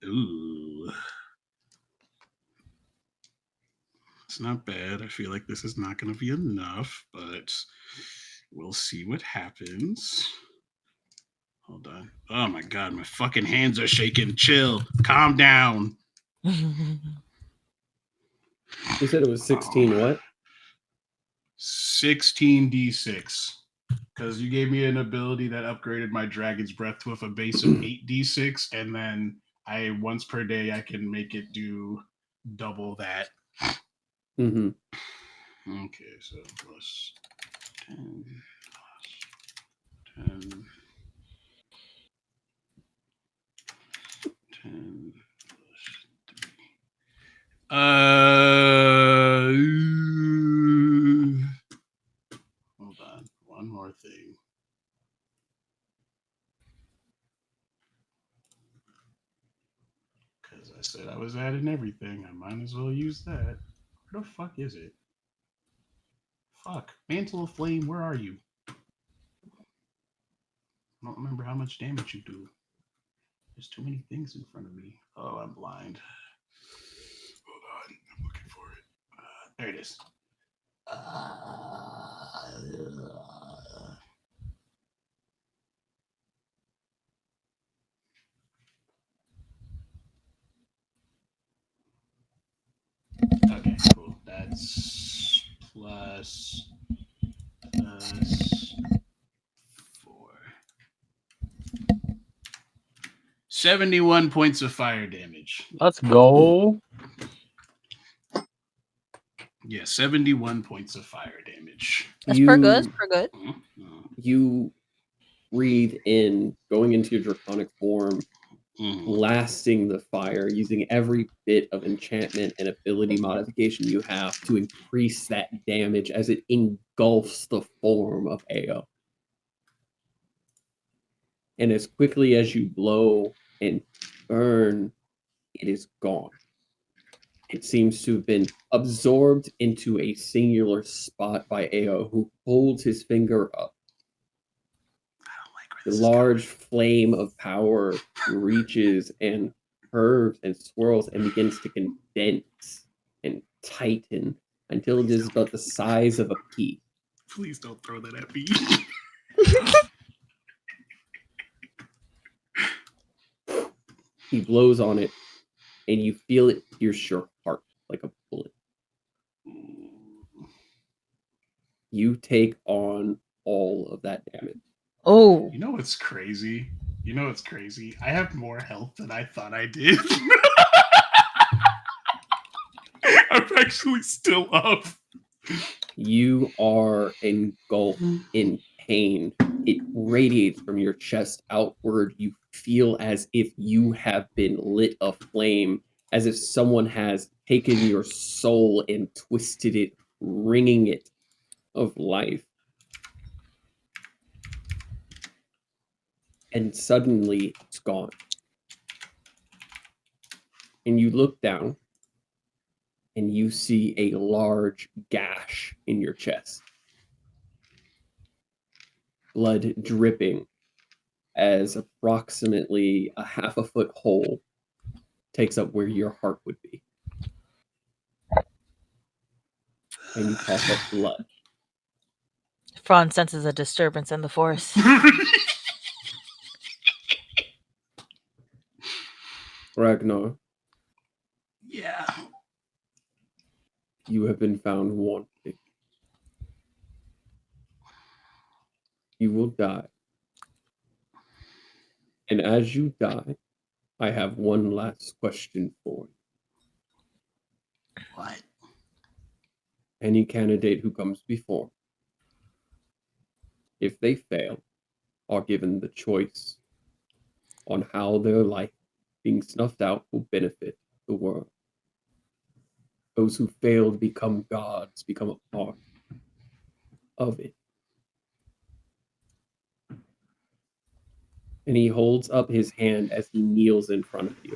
Ooh. It's not bad. I feel like this is not going to be enough, but we'll see what happens. Hold on. Oh my god, my fucking hands are shaking. Chill. Calm down. You said it was 16 what? 16d6. Because you gave me an ability that upgraded my Dragon's Breath with a base of 8d6, and then once per day I can make it do double that. Mm-hmm. Okay, so plus 10 plus 10. 10 plus 3. Hold on. One more thing. Because I said I was adding everything. I might as well use that. Where the fuck is it? Fuck. Mantle of Flame, where are you? I don't remember how much damage you do. There's too many things in front of me. Oh, I'm blind. Hold on. I'm looking for it. There it is. Okay, cool. That's plus 4. 71 points of fire damage. Let's go. Yeah, 71 points of fire damage. That's per good. You breathe in, going into your draconic form, blasting the fire, using every bit of enchantment and ability modification you have to increase that damage as it engulfs the form of Ao. And as quickly as you blow and burn, it is gone. It seems to have been absorbed into a singular spot by Ao, who holds his finger up. The large flame of power reaches and curves and swirls and begins to condense and tighten until it is about the size of a pea. Please don't throw that at me. He blows on it, and you feel it pierce your heart like a bullet. You take on all of that damage. Oh. You know what's crazy? I have more health than I thought I did. I'm actually still up. You are engulfed in pain. It radiates from your chest outward. You feel as if you have been lit aflame, as if someone has taken your soul and twisted it, wringing it of life. And suddenly it's gone. And you look down and you see a large gash in your chest. Blood dripping as approximately a half a foot hole takes up where your heart would be. And you cough up blood. Franz senses a disturbance in the force. Ragnar. Yeah. You have been found wanting. You will die. And as you die, I have one last question for you. What? Any candidate who comes before, if they fail, are given the choice on how their life being snuffed out will benefit the world. Those who fail to become gods become a part of it. And he holds up his hand as he kneels in front of you,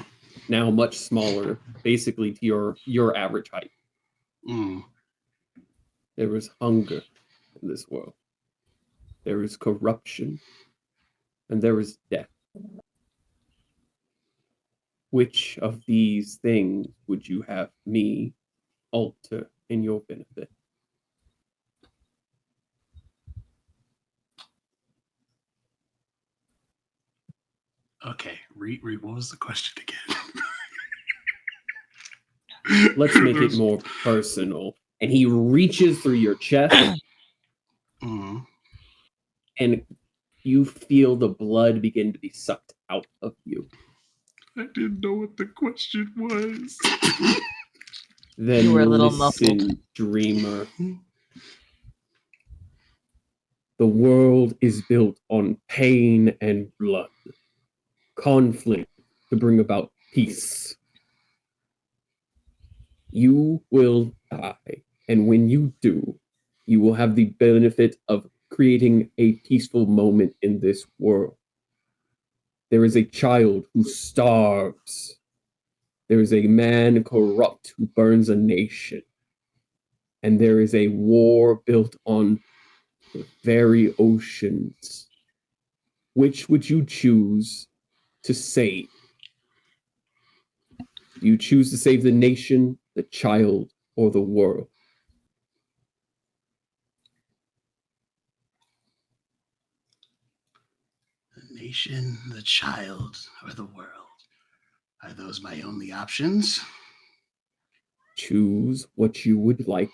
now much smaller, basically to your average height. There is hunger in this world. There is corruption, and there is death. Which of these things would you have me alter in your benefit? Okay, read. What was the question again? Let's make it more personal. And he reaches through your chest, and you feel the blood begin to be sucked out of you. I didn't know what the question was. Then You were a little listen, muffled. dreamer. The world is built on pain and blood, conflict to bring about peace. You will die, and when you do, you will have the benefit of creating a peaceful moment in this world. There is a child who starves. There is a man corrupt who burns a nation. And there is a war built on the very oceans. Which would you choose to save? Do you choose to save the nation, the child, or the world? The nation, the child, or the world? Are those my only options? Choose what you would like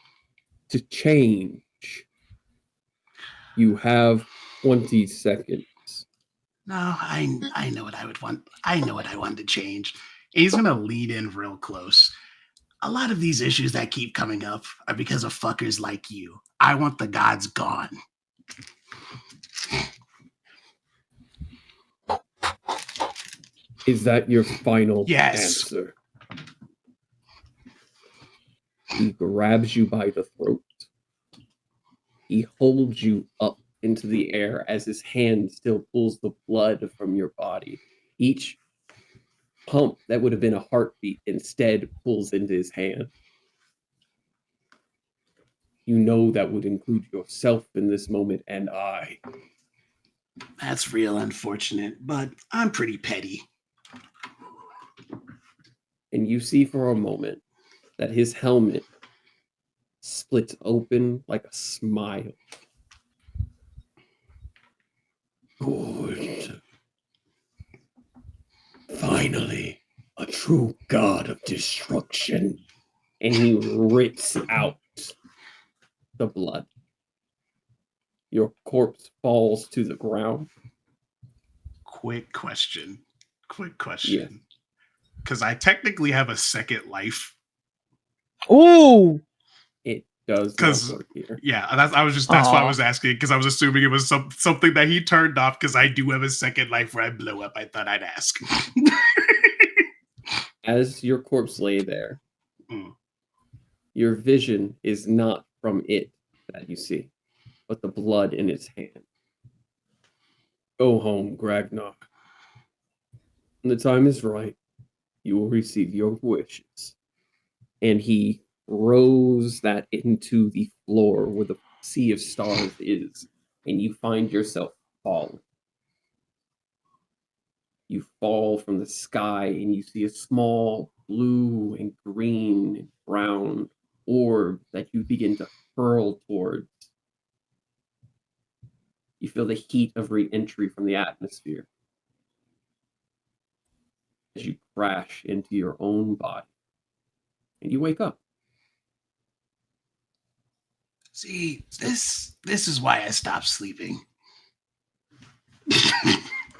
to change. You have 20 seconds. No, I know what I would want. I know what I want to change. He's gonna lead in real close. A lot of these issues that keep coming up are because of fuckers like you. I want the gods gone. Is that your final Yes. answer? He grabs you by the throat. He holds you up into the air as his hand still pulls the blood from your body. Each pump that would have been a heartbeat instead pulls into his hand. You know that would include yourself in this moment and I. That's real unfortunate, but I'm pretty petty. And you see for a moment that his helmet splits open like a smile. Good. Finally, a true god of destruction. And he rips out the blood. Your corpse falls to the ground. Quick question. Yeah. Because I technically have a second life. Ooh. It does not work here. Yeah, that's why I was asking, because I was assuming it was something that he turned off, because I do have a second life where I blow up. I thought I'd ask. As your corpse lay there, Mm. your vision is not from it that you see, but the blood in its hand. Go home, Gragnar. When the time is right, you will receive your wishes. And he throws that into the floor where the sea of stars is, and you find yourself falling. You fall from the sky, and you see a small blue and green and brown orb that you begin to hurl towards. You feel the heat of re-entry from the atmosphere as you crash into your own body. And you wake up. See, this is why I stopped sleeping.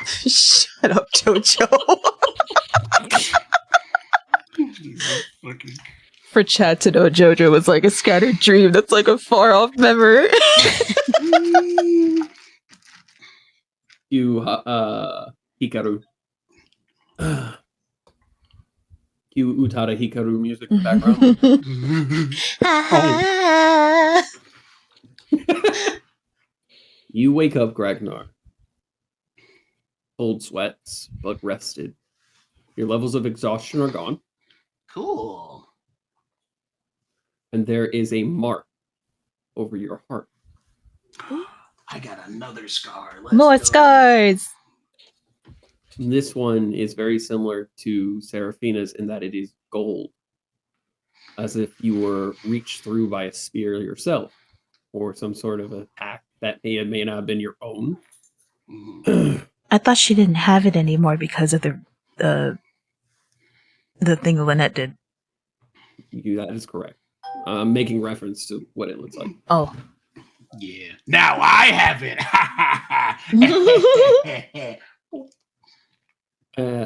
Shut up, Jojo. Jesus fucking. For Chad to know Jojo was like a scattered dream that's like a far off memory. You, Hikaru. Cue Utada Hikaru music in the background. You wake up, Gragnar. Cold sweats, but rested. Your levels of exhaustion are gone. Cool. And there is a mark over your heart. I got another scar. Let's More go. scars. This one is very similar to Seraphina's in that it is gold, as if you were reached through by a spear yourself, or some sort of attack that may or may not have been your own. I thought she didn't have it anymore because of the thing Lynette did. That is correct. I'm making reference to what it looks like. Oh. Yeah. Now I have it.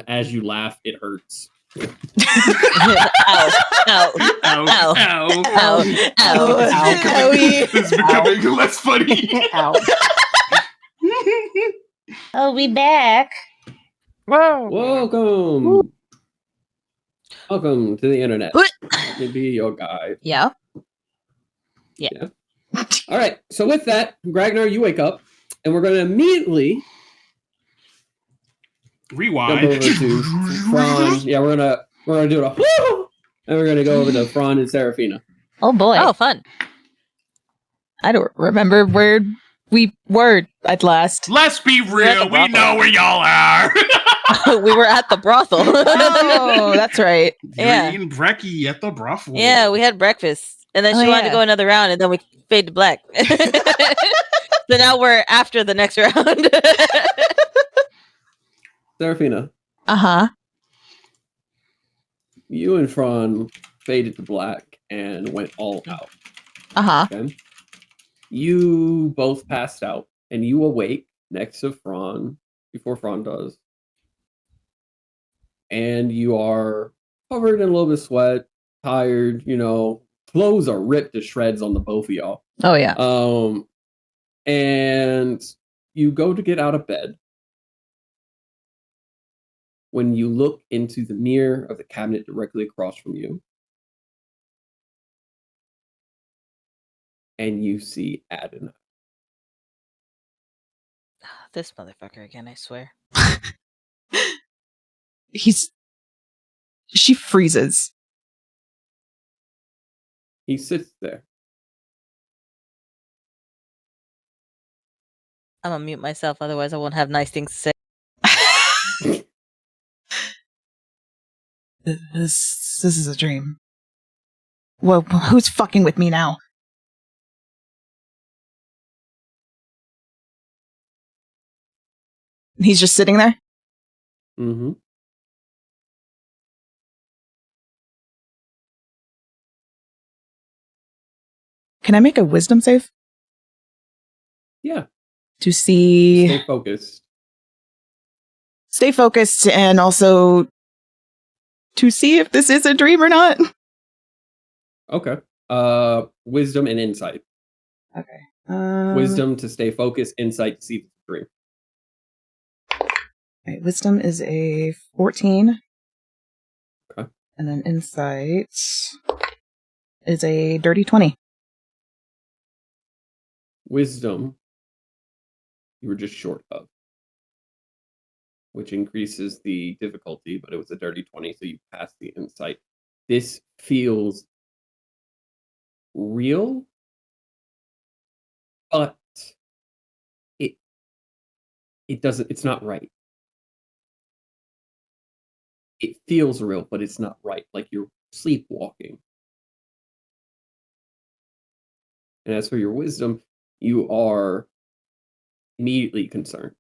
As you laugh, it hurts. Ow. Ow. Ow. Ow. Ow. Ow. Ow. This is becoming less funny. Oh, we back. Whoa. Welcome. Welcome to the internet. Let me be your guide. Yeah. Yeah. All right. So with that, Gragnar, you wake up, and we're going to immediately Rewind. jump over to Fran. Yeah, we're gonna do it a whoo, and we're gonna go over to Fran and Seraphina. Oh boy. Oh, fun. I don't remember where we were at last. Let's be at the real. We brothel. know where y'all are. We were at the brothel. Oh, that's right. Yeah. Green Brecky at the brothel. Yeah, we had breakfast. And then Oh, she wanted yeah. to go another round, and then we fade to black. So now we're after the next round. Seraphina, Uh-huh. you and Fran faded to black and went all out. Uh-huh. Okay? You both passed out, and you awake next to Fran before Fran does. And you are covered in a little bit of sweat, tired, clothes are ripped to shreds on the both of y'all. Oh yeah. And you go to get out of bed. When you look into the mirror of the cabinet directly across from you, and you see Adonai. This motherfucker again, I swear. She freezes. He sits there. I'm gonna mute myself, otherwise I won't have nice things to say. This is a dream. Well, who's fucking with me now? He's just sitting there? Mm-hmm. Can I make a wisdom save? Yeah. To see... Stay focused. Stay focused and also to see if this is a dream or not. Okay. Wisdom and insight. Okay. Wisdom to stay focused, insight to see the dream. Right, wisdom is a 14. Okay. And then insight is a dirty 20. Wisdom, you were just short of, which increases the difficulty, but it was a dirty 20, so you passed the insight. This feels real, but it doesn't, it's not right. It feels real, but it's not right, like you're sleepwalking. And as for your wisdom, you are immediately concerned.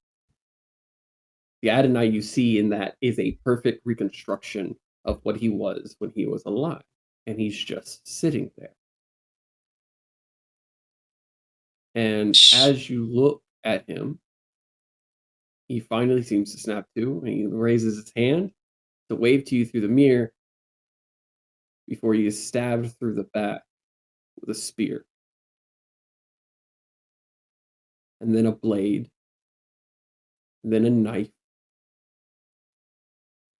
The Adonai you see in that is a perfect reconstruction of what he was when he was alive. And he's just sitting there. And as you look at him, he finally seems to snap to, and he raises his hand to wave to you through the mirror before he is stabbed through the back with a spear. And then a blade, and then a knife,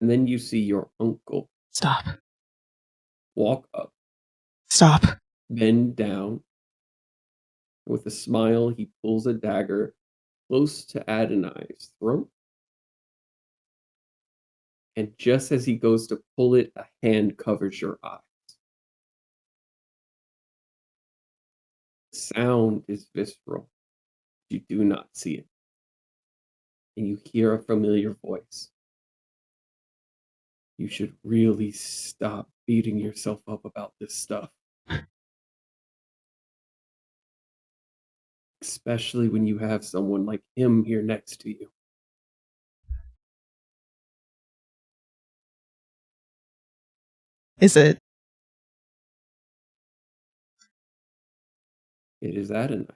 and then you see your uncle Stop. walk up, Stop. bend down. With a smile, he pulls a dagger close to Adonai's throat. And just as he goes to pull it, a hand covers your eyes. The sound is visceral. You do not see it. And you hear a familiar voice. You should really stop beating yourself up about this stuff. Especially when you have someone like him here next to you. Is it? It is Adonai.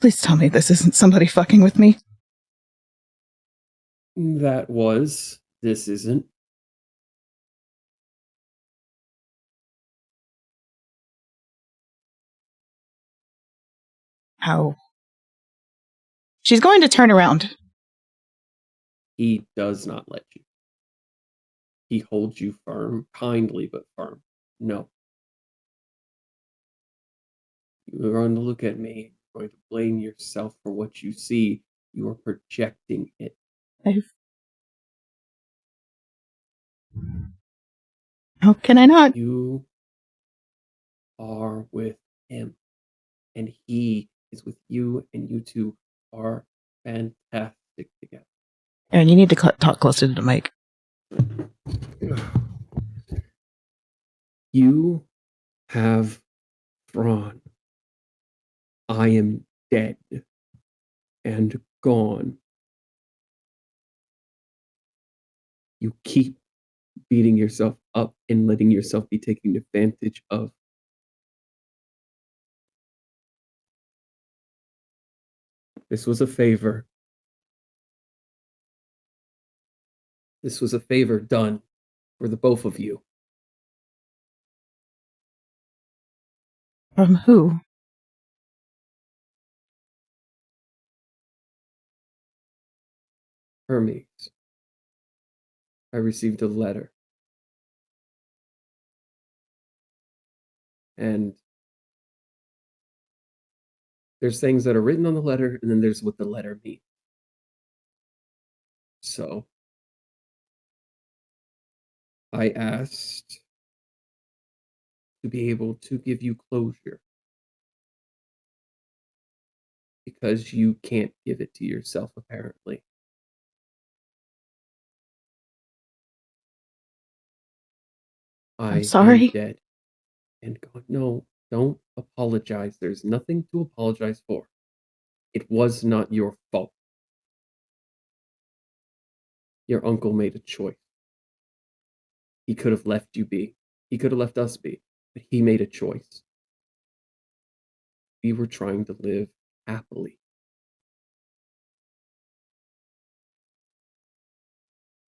Please tell me this isn't somebody fucking with me. This isn't. How? She's going to turn around. He does not let you. He holds you firm, kindly but firm. No. You are going to look at me, you're going to blame yourself for what you see. You are projecting it. How can I not? You are with him, and he is with you, and you two are fantastic together. Aaron, you need to talk closer to the mic. You have Thrawn. I am dead and gone. You keep beating yourself up and letting yourself be taken advantage of. This was a favor. This was a favor done for the both of you. From who? Hermes. I received a letter. And there's things that are written on the letter, and then there's what the letter means. So I asked to be able to give you closure because you can't give it to yourself, apparently. I'm sorry. am dead and gone. No, don't apologize. There's nothing to apologize for. It was not your fault. Your uncle made a choice. He could have left you be. He could have left us be. But he made a choice. We were trying to live happily.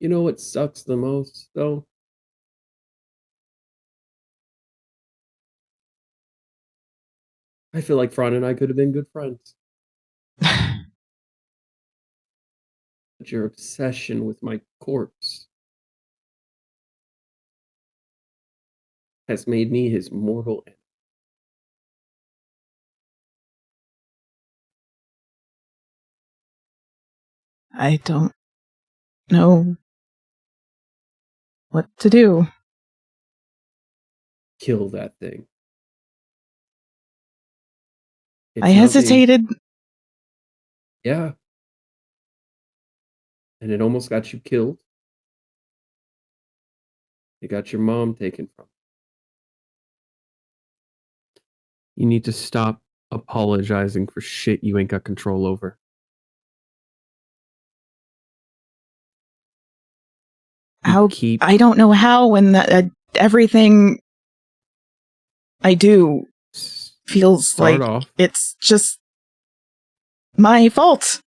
You know what sucks the most, though? I feel like Fran and I could have been good friends. But your obsession with my corpse has made me his mortal enemy. I don't know what to do. Kill that thing. I hesitated. Yeah. And it almost got you killed. It got your mom taken from you. You need to stop apologizing for shit you ain't got control over. I don't know how when everything I do feels like it's just my fault.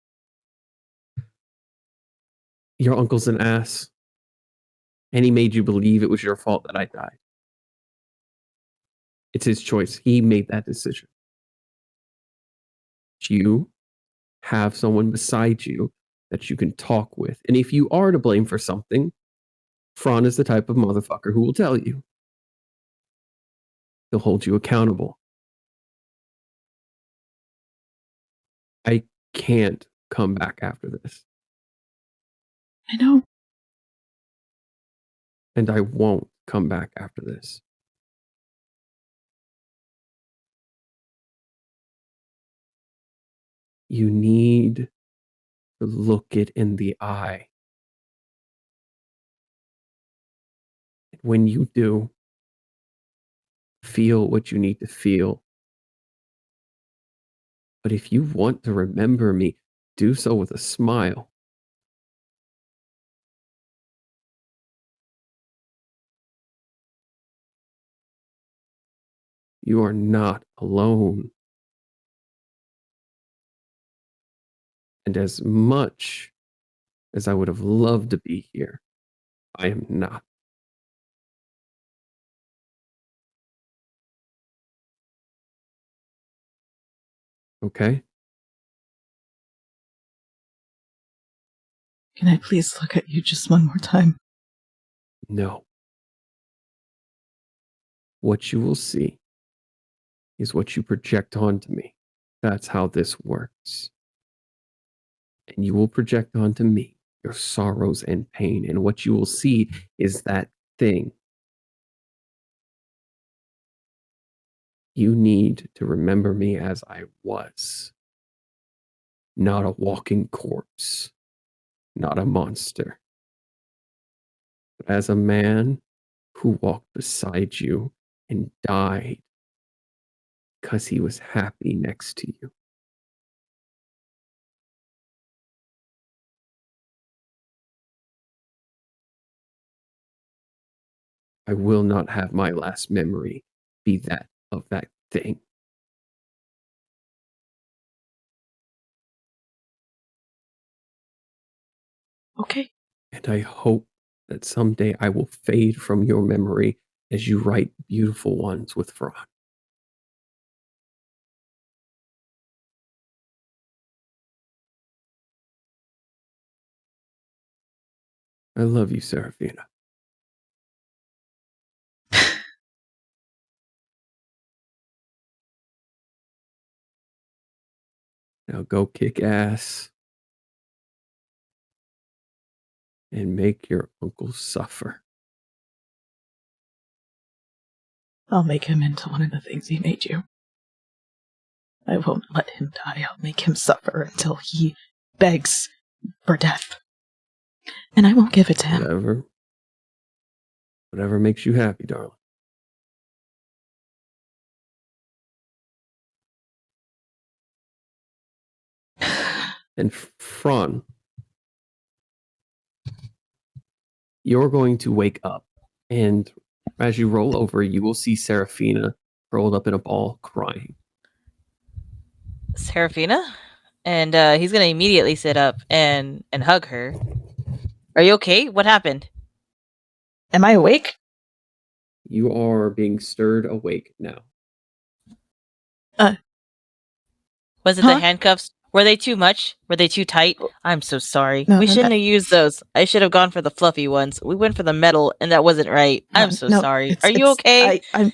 Your uncle's an ass. And he made you believe it was your fault that I died. It's his choice. He made that decision. You have someone beside you that you can talk with. And if you are to blame for something, Fran is the type of motherfucker who will tell you. He'll hold you accountable. I can't come back after this. I know. And I won't come back after this. You need to look it in the eye. And when you do, feel what you need to feel. But if you want to remember me, do so with a smile. You are not alone. And as much as I would have loved to be here, I am not. Okay? Can I please look at you just one more time? No. What you will see is what you project onto me. That's how this works. And you will project onto me your sorrows and pain. And what you will see is that thing. You need to remember me as I was. Not a walking corpse. Not a monster. But as a man who walked beside you and died because he was happy next to you. I will not have my last memory be that of that thing. Okay. And I hope that someday I will fade from your memory as you write beautiful ones with Fran. I love you, Serafina. Now go kick ass and make your uncle suffer. I'll make him into one of the things he made you. I won't let him die. I'll make him suffer until he begs for death. And I won't give it to him. Whatever makes you happy, darling. And Fran, you're going to wake up, and as you roll over, you will see Serafina rolled up in a ball, crying. Serafina? And he's gonna immediately sit up and hug her. Are you okay? What happened? Am I awake? You are being stirred awake now. Was it the handcuffs? Were they too much? Were they too tight? I'm so sorry. No, we no, shouldn't have used those. I should have gone for the fluffy ones. We went for the metal, and that wasn't right. I'm so sorry. Are you okay? I'm.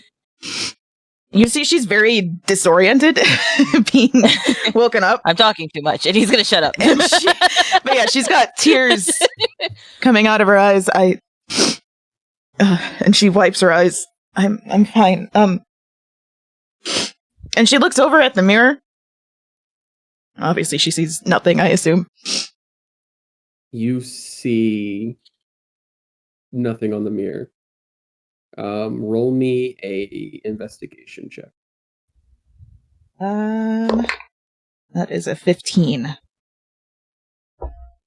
You see, she's very disoriented, being woken up. I'm talking too much, and he's gonna shut up. But yeah, she's got tears coming out of her eyes. And she wipes her eyes. I'm fine. And she looks over at the mirror. Obviously, she sees nothing, I assume. You see nothing on the mirror. Roll me a investigation check. That is a 15.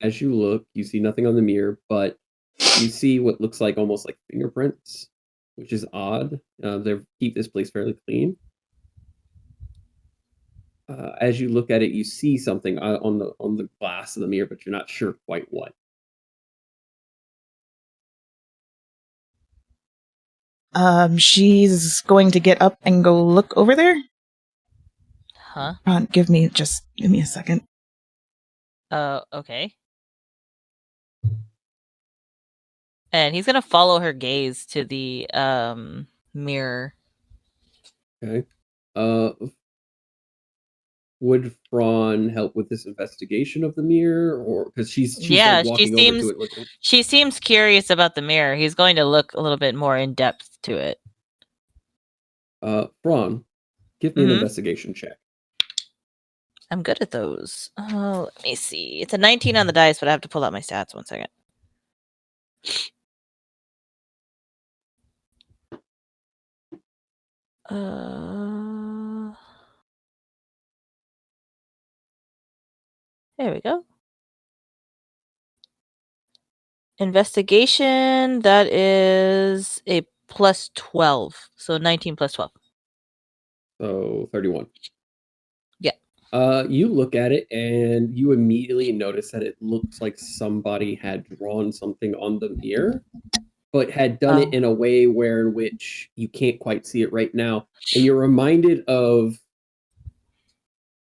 As you look, you see nothing on the mirror, but you see what looks like almost like fingerprints, which is odd. They keep this place fairly clean. As you look at it, you see something on the glass of the mirror, but you're not sure quite what. She's going to get up and go look over there. Huh? Give me a second. Okay. And he's gonna follow her gaze to the mirror. Okay. Would Fran help with this investigation of the mirror, or because she's like walking over to it looking? She seems curious about the mirror. He's going to look a little bit more in depth to it. Fran, give me an investigation check. I'm good at those. Oh, let me see. It's a 19 on the dice, but I have to pull out my stats. 1 second. There we go. Investigation, that is a plus 12. So 19 plus 12. So 31. Yeah. You look at it and you immediately notice that it looks like somebody had drawn something on the mirror, but had done it in a way in which you can't quite see it right now. And you're reminded of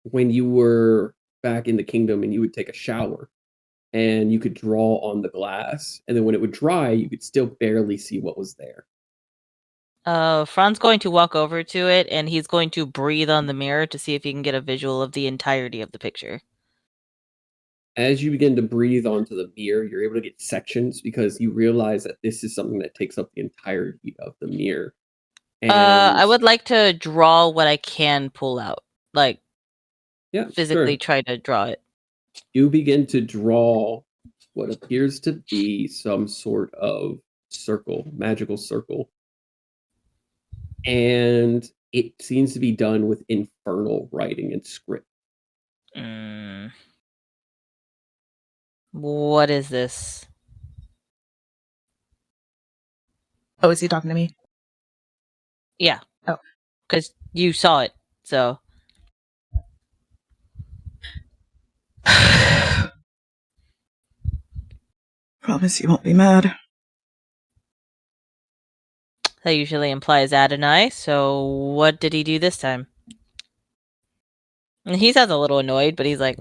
when you were back in the kingdom and you would take a shower and you could draw on the glass, and then when it would dry, you could still barely see what was there. Fran's going to walk over to it, and he's going to breathe on the mirror to see if he can get a visual of the entirety of the picture. As you begin to breathe onto the mirror, you're able to get sections because you realize that this is something that takes up the entirety of the mirror. And I would like to draw what I can pull out. Like, physically try to draw it. You begin to draw what appears to be some sort of circle, magical circle. And it seems to be done with infernal writing and script. What is this? Oh, is he talking to me? Yeah. Oh. Because you saw it, so. Promise you won't be mad. That usually implies Adonai, so what did he do this time? And he sounds a little annoyed, but he's like,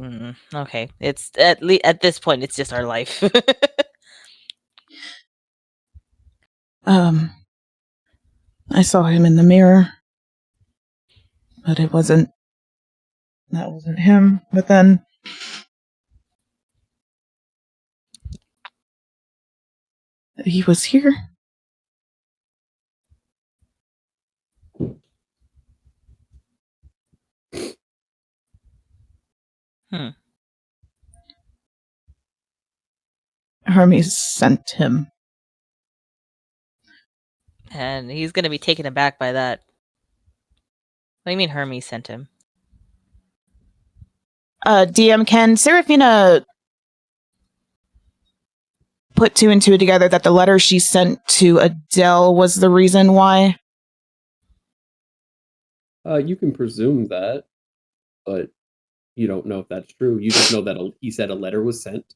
okay. It's at this point, it's just our life. I saw him in the mirror, but that wasn't him. But then he was here. Hermes sent him. And he's going to be taken aback by that. What do you mean Hermes sent him? DM, can Seraphina put two and two together that the letter she sent to Adele was the reason why? You can presume that, but you don't know if that's true. You just know that he said a letter was sent,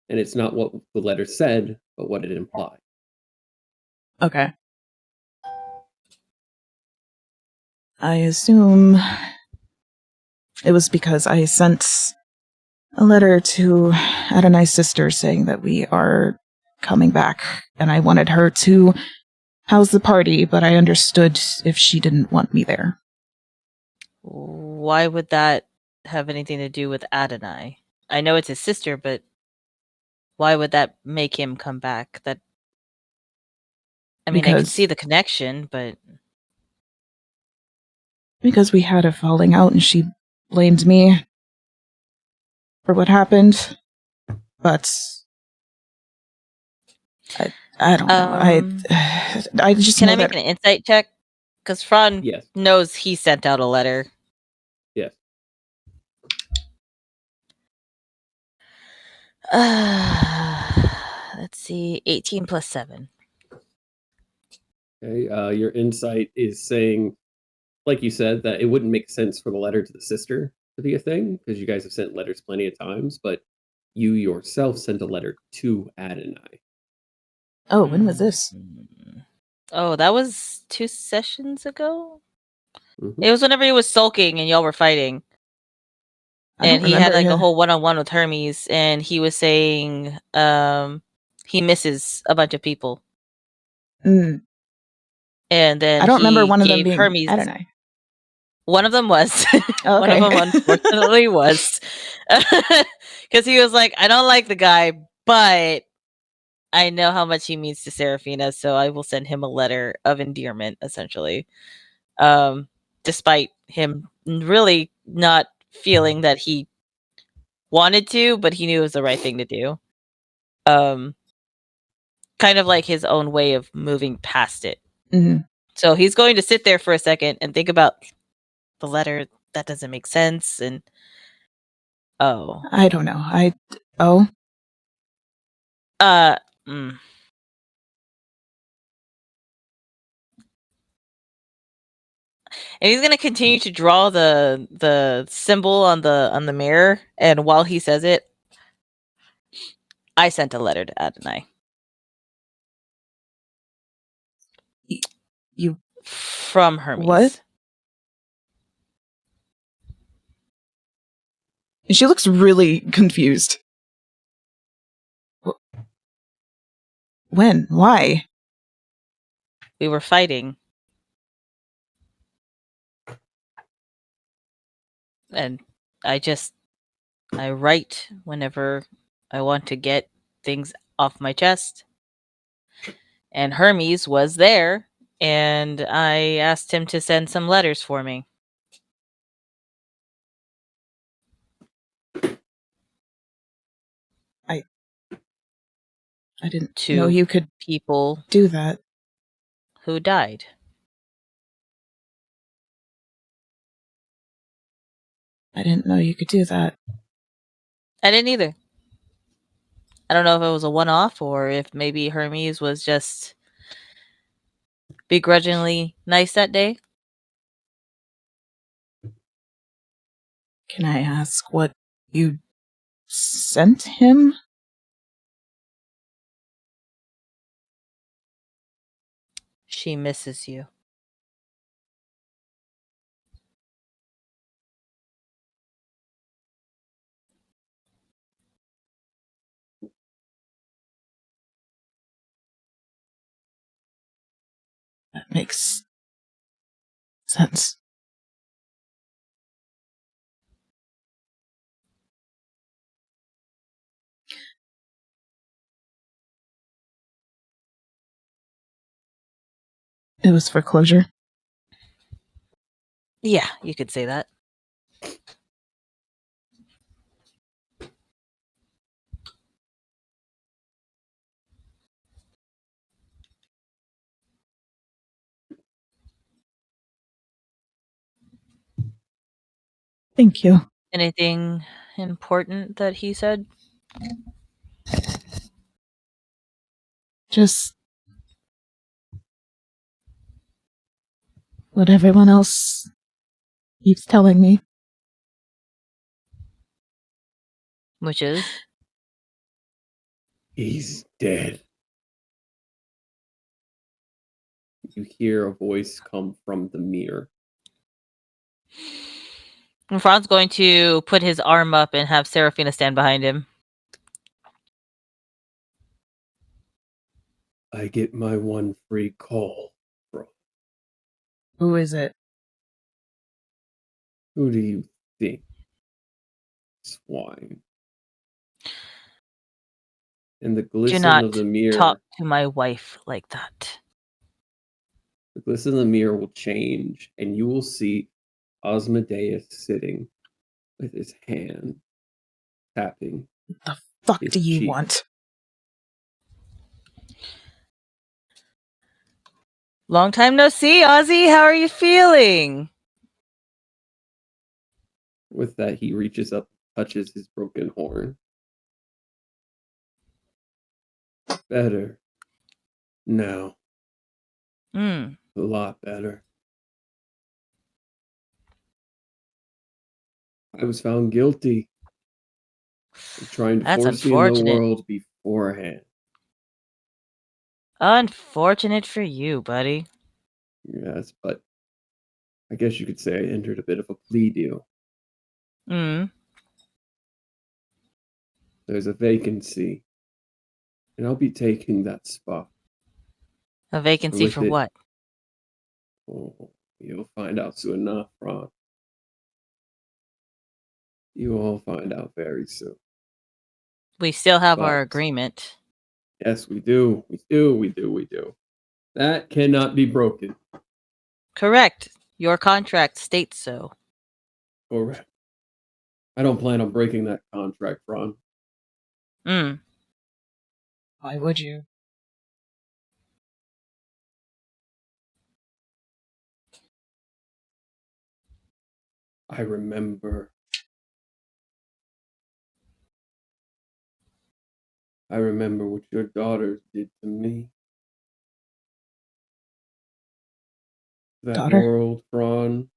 and it's not what the letter said, but what it implied. Okay. I assume It was because I sent a letter to Adonai's sister saying that we are coming back, and I wanted her to house the party, but I understood if she didn't want me there. Why would that have anything to do with Adonai? I know it's his sister, but why would that make him come back? I can Because- see the connection, but Because we had a falling out and she blamed me for what happened. But I don't know. I just can know I make that an insight check? Because Fran Yes. knows he sent out a letter. Yes. Let's see, 18 plus 7. Okay. Your insight is saying, like you said, that it wouldn't make sense for the letter to the sister to be a thing because you guys have sent letters plenty of times, but you yourself sent a letter to Adonai. Oh, when was this? Oh, that was 2 sessions ago? Mhm. It was whenever he was sulking and y'all were fighting. I And don't he had remember like a him. whole one-on-one with Hermes, and he was saying he misses a bunch of people. Mm, And then I don't remember he one of them gave being Hermes. Adonai. One of them was. Oh, One of okay. them unfortunately was. Because he was like, I don't like the guy, but I know how much he means to Seraphina, so I will send him a letter of endearment, essentially. Despite him really not feeling that he wanted to, but he knew it was the right thing to do. Kind of like his own way of moving past it. Mhm. So he's going to sit there for a second and think about the letter that doesn't make sense, and I don't know. mm. And he's gonna continue to draw the symbol on the mirror, and while he says it, I sent a letter to Adonai. You From Hermes. What? She looks really confused. When? Why? We were fighting. And I write whenever I want to get things off my chest. And Hermes was there, and I asked him to send some letters for me. I didn't To know you could people do that. who died. I didn't know you could do that. I didn't either. I don't know if it was a one-off or if maybe Hermes was just begrudgingly nice that day. Can I ask what you sent him? She misses you. That makes sense. It was for closure. Yeah, you could say that. Thank you. Anything important that he said? Just what everyone else keeps telling me. Which is? He's dead. You hear a voice come from the mirror. And Fran's going to put his arm up and have Seraphina stand behind him. I get my one free call, bro. Who is it? Who do you think? Swine. And the Do glisten not of the mirror. talk to my wife like that. The glisten of the mirror will change, and you will see Osmodeus sitting with his hand tapping. The fuck his do you cheek. want? Long time no see, Ozzy. How are you feeling? With that, he reaches up, touches his broken horn. Better. Now. Hmm. A lot better. I was found guilty of trying to That's force you in the unfortunate. world beforehand. Unfortunate for you, buddy. Yes, but I guess you could say I entered a bit of a plea deal. Hmm. There's a vacancy, and I'll be taking that spot. A vacancy With for it- what? Oh, you'll find out soon enough, Ron. You will all find out very soon. We still have our But- agreement. Yes, we do. We do. That cannot be broken. Correct. Your contract states so. Correct. I don't plan on breaking that contract, Ron. Hmm. Why would you? I remember. I remember what your daughters did to me. That Daughter? world, Ron.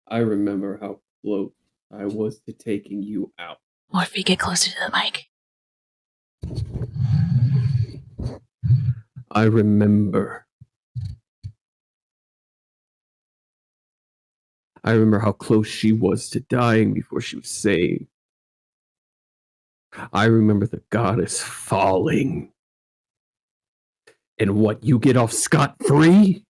I remember how close I was to taking you out. Morphe, get closer to the mic. I remember. I remember how close she was to dying before she was saved. I remember the goddess falling. And what, you get off scot-free?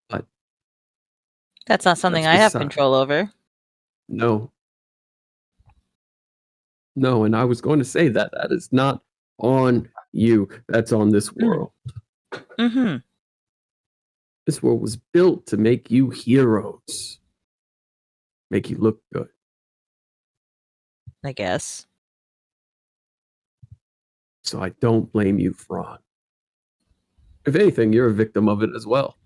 But That's not something That's I have beside- control over. no. No, and I was going to say that. That is not on you. That's on this world. Mm-hmm. This world was built to make you heroes. Make you look good. I guess. So I don't blame you, Fraud. If anything, you're a victim of it as well.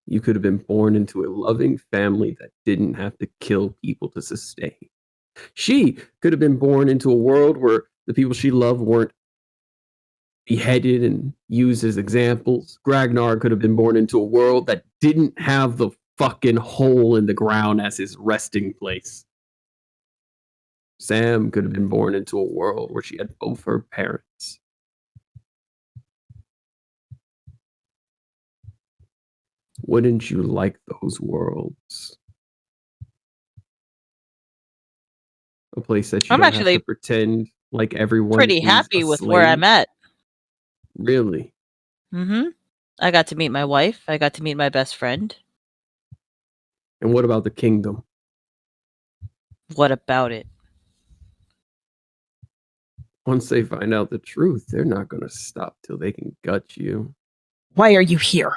You could have been born into a loving family that didn't have to kill people to sustain. She could have been born into a world where the people she loved weren't beheaded and used as examples. Gragnar could have been born into a world that didn't have the fucking hole in the ground as his resting place. Sam could have been born into a world where she had both her parents. Wouldn't you like those worlds? A place that you I'm don't actually have to pretend like everyone Pretty is happy a with where slave? I'm at. Really? Mm-hmm. I got to meet my wife. I got to meet my best friend. And what about the kingdom? What about it? Once they find out the truth, they're not going to stop till they can gut you. Why are you here?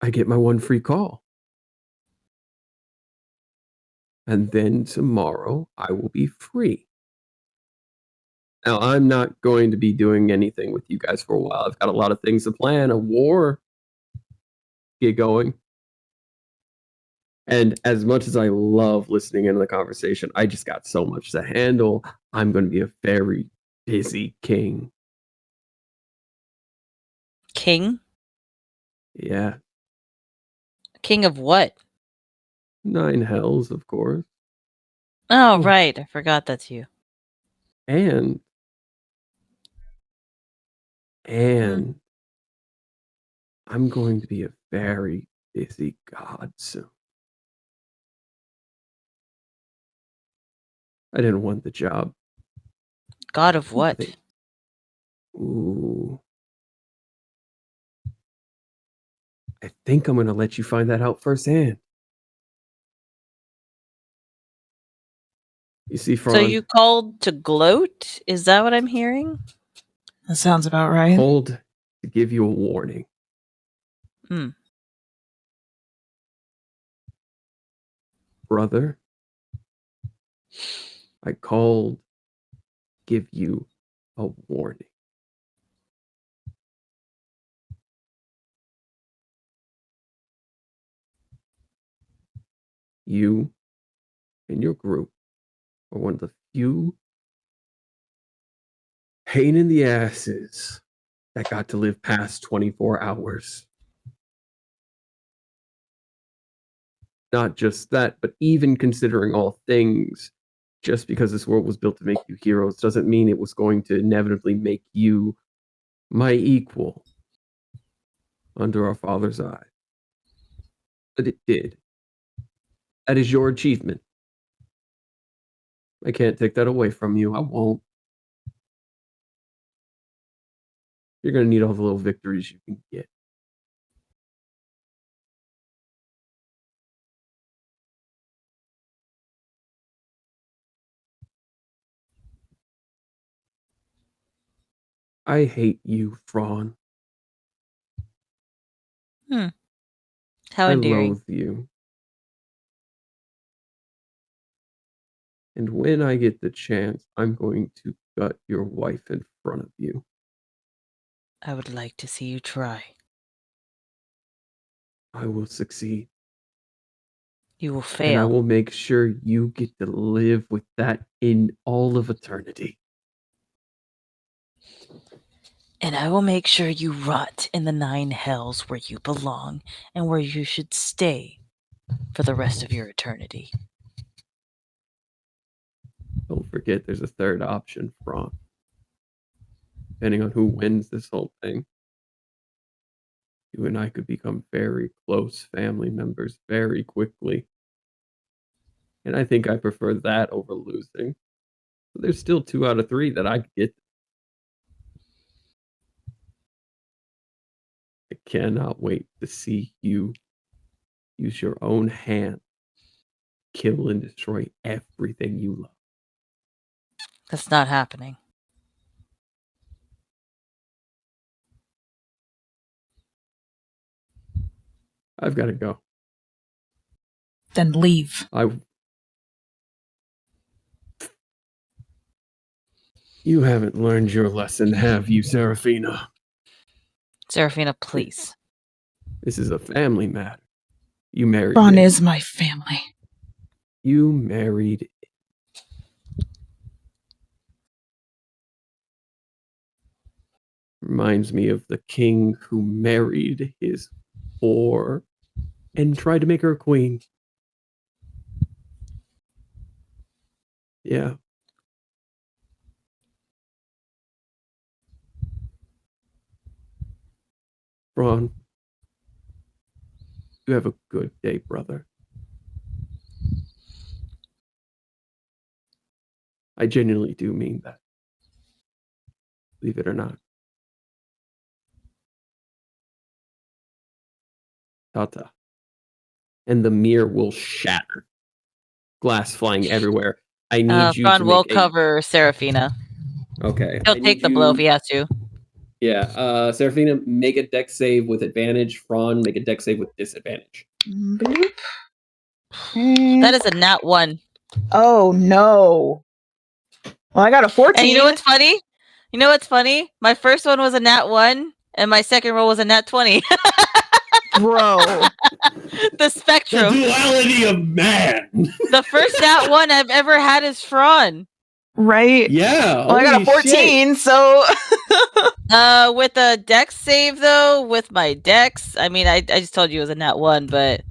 I get my one free call. And then tomorrow I will be free. Now, I'm not going to be doing anything with you guys for a while. I've got a lot of things to plan. A war get going. And as much as I love listening into the conversation, I just got so much to handle. I'm going to be a very busy king. King? Yeah. King of what? 9 hells, of course. Oh, right. I forgot that's you. And I'm going to be a very busy god soon. I didn't want the job. God of what? Ooh. I think I'm going to let you find that out firsthand. You see, Fran, So you called to gloat? Is that what I'm hearing? That sounds about right. called to give you a warning. Brother, I called to give you a warning. You and your group are one of the few pain in the asses that got to live past 24 hours. Not just that, but even considering all things, just because this world was built to make you heroes doesn't mean it was going to inevitably make you my equal under our Father's eye. But it did. That is your achievement. I can't take that away from you. I won't. You're going to need all the little victories you can get. I hate you, Fran. How I endearing. loathe you. And when I get the chance, I'm going to gut your wife in front of you. I would like to see you try. I will succeed. You will And I fail. will make sure you get to live with that in all of eternity. And I will make sure you rot in the 9 hells where you belong and where you should stay for the rest of your eternity. Don't forget there's a third option, Fran. Depending on who wins this whole thing, you and I could become very close family members very quickly. And I think I prefer that over losing. But there's still 2 out of 3 that I get. I cannot wait to see you use your own hand, kill and destroy everything you love. That's not happening. I've got to go. Then leave. You haven't learned your lesson, have you, Serafina? Serafina, please. This is a family matter. You married Ron it. is my family. You married it. Reminds me of the king who married his whore and tried to make her a queen. Yeah. Ron, you have a good day, brother. I genuinely do mean that. Believe it or not. Ta-ta. And the mirror will shatter. Glass flying everywhere. I need you to Fran will make cover Serafina. Okay. He'll take the blow if he has to. Yeah. Serafina, make a dex save with advantage. Fran, make a dex save with disadvantage. Bloop. That is a nat 1. Oh no. Well, I got a 14. And you know what's funny? My first one was a nat 1, and my second roll was a nat 20. Bro. The spectrum. The duality of man. The first nat 1 I've ever had is Fran. Right? Yeah. Well, I got a 14, so With a dex save though, with my dex, I mean I just told you it was a nat 1, but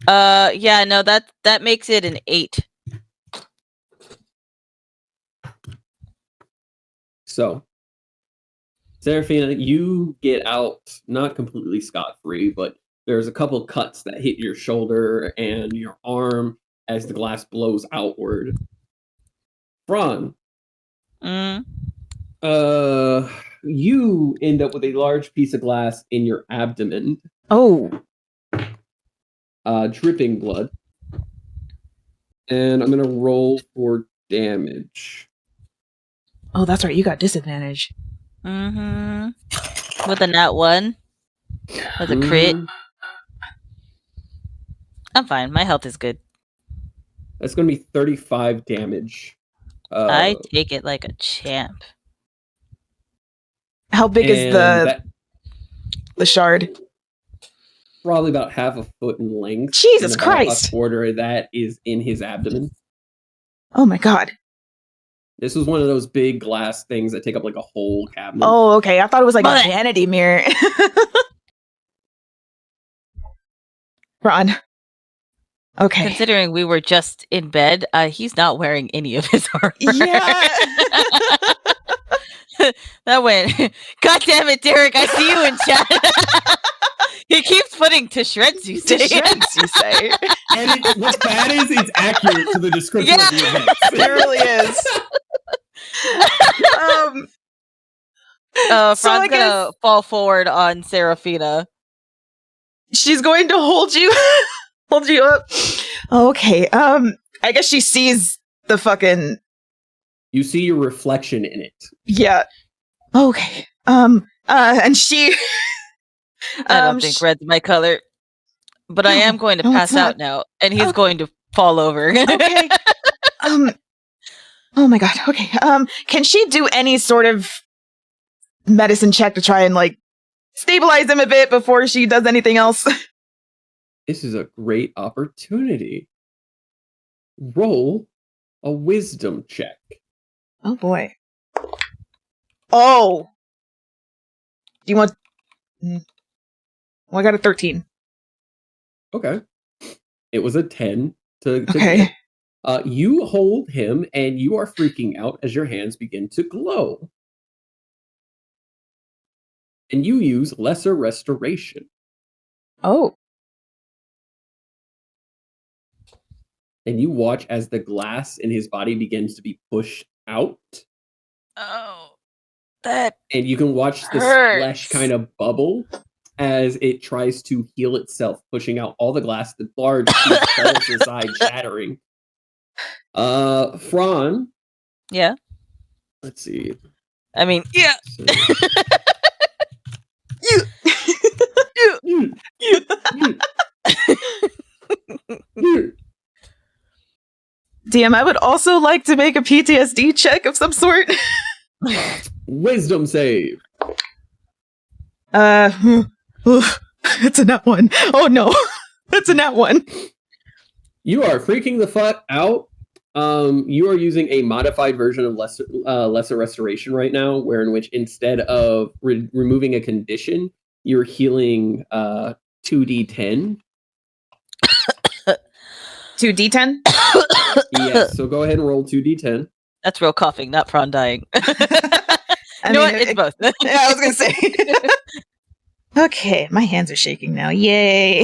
yeah, no, that makes it an 8. So, Seraphina, you get out not completely scot-free, but there's a couple cuts that hit your shoulder and your arm as the glass blows outward. Fran, you end up with a large piece of glass in your abdomen. Oh. Dripping blood. And I'm going to roll for damage. Oh, that's right. You got disadvantage. With a nat 1. With a crit. I'm fine. My health is good. That's going to be 35 damage. I take it like a champ. How big is the shard? Probably about half a foot in length. Jesus and about Christ! A quarter of that is in his abdomen. Oh my god. This was one of those big glass things that take up like a whole cabinet. Oh, okay. I thought it was like a vanity mirror. Ron. Okay. Considering we were just in bed, he's not wearing any of his armor. Yeah. That went. God damn it, Derek! I see you in chat. He keeps putting to shreds. You say. To shreds, you say. And what's bad is it's accurate to the description of the event. It really is. Fran's gonna fall forward on Seraphina. She's going to hold you up. Okay. I guess she sees the fucking. You see your reflection in it. Yeah. Okay. And she. I don't think red's my color, but I am going to pass out now, and he's going to fall over. Okay. Oh my god. Okay. Can she do any sort of medicine check to try and like stabilize him a bit before she does anything else? This is a great opportunity. Roll a wisdom check. Oh boy. Oh. Do you want? Well, I got a 13. Okay. It was a 10 to okay. Get. You hold him and you are freaking out as your hands begin to glow. And you use lesser restoration. Oh. And you watch as the glass in his body begins to be pushed out. Oh. That and you can watch this flesh kind of bubble as it tries to heal itself, pushing out all the glass. The large piece falls to the side, shattering. Fran. Yeah. Let's see. I mean, yeah. DM, I would also like to make a PTSD check of some sort. Wisdom save. It's a nat 1. Oh no, it's a nat 1. You are freaking the fuck out. You are using a modified version of lesser restoration right now, where in which instead of removing a condition, you're healing 2d10. 2d10? Yes, so go ahead and roll 2d10. That's real coughing, not Fran dying. I know mean, what? It's both. Yeah, I was gonna say. Okay, my hands are shaking now. Yay!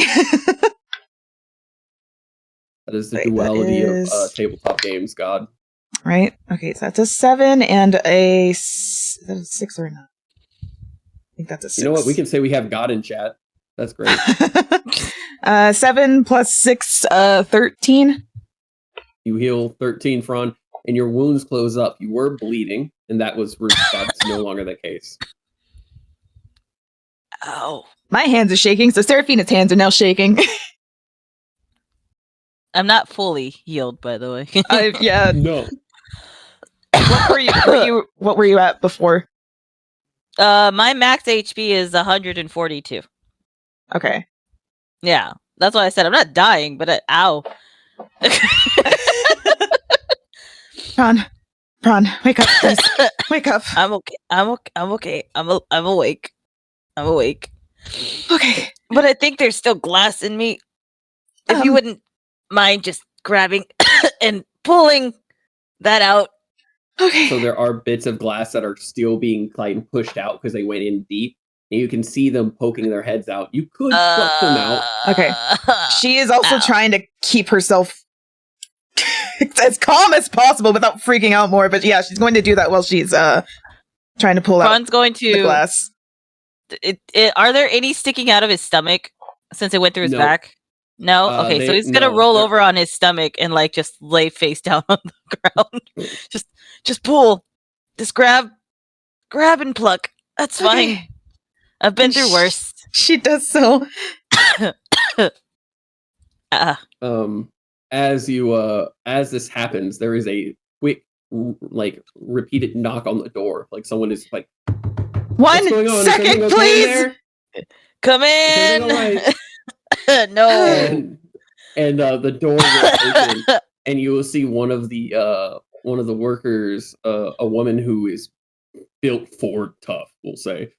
That is the duality of tabletop games, God. Right? Okay, so that's a 7 and a... Is that a 6 or not? I think that's a 6. You know what? We can say we have God in chat. That's great. 7 plus 6, 13. You heal 13, Fran, and your wounds close up. You were bleeding, and that's no longer the case. Ow. My hands are shaking, so Seraphina's hands are now shaking. I'm not fully healed, by the way. Yeah. No. What were you at before? My max HP is 142. Okay. Yeah, that's why I said I'm not dying, but ow. Ron, wake up, please. Wake up. I'm okay. I'm okay. I'm awake. I'm awake. Okay. But I think there's still glass in me. If you wouldn't mind just grabbing and pulling that out. Okay. So there are bits of glass that are still being like pushed out because they went in deep. And you can see them poking their heads out. You could pluck them out. Okay. She is also trying to keep herself as calm as possible without freaking out more. But yeah, she's going to do that while she's trying to pull Ron's out going to the glass. Are there any sticking out of his stomach since it went through his No. back? No. Okay, so he's gonna roll over on his stomach and like just lay face down on the ground. just pull. Just grab and pluck. That's fine. Okay. I've been through worse. She does so. As this happens, there is a quick like repeated knock on the door. Like someone is like, One going on? second, Okay please. Come in. Right? No. And the door will open, and you will see one of the workers, a woman who is built for tough, we'll say.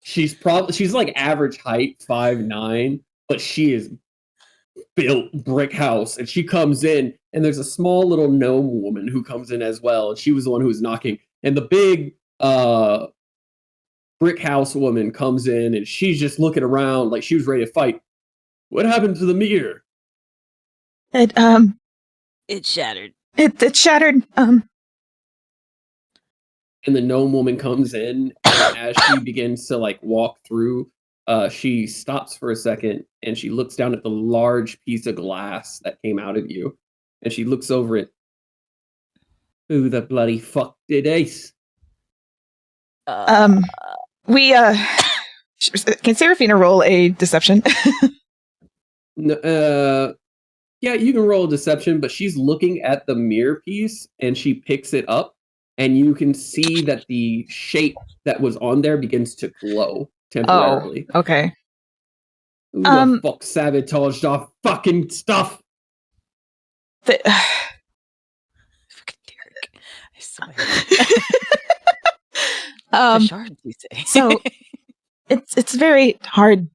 She's like average height, 5'9", but she is built brick house. And she comes in, and there's a small little gnome woman who comes in as well. And she was the one who was knocking. And the big brick house woman comes in, and she's just looking around like she was ready to fight. What happened to the mirror? It shattered. It shattered. And the gnome woman comes in, and as she begins to like walk through, she stops for a second, and she looks down at the large piece of glass that came out of you, and she looks over it. Who the bloody fuck did Ace? We can Seraphina roll a deception? Yeah, you can roll a deception, but she's looking at the mirror piece, and she picks it up, and you can see that the shape that was on there begins to glow temporarily. Oh, okay. Who the fuck sabotaged our fucking stuff? Fucking Derek. I swear. Shard, you say. So it's very hard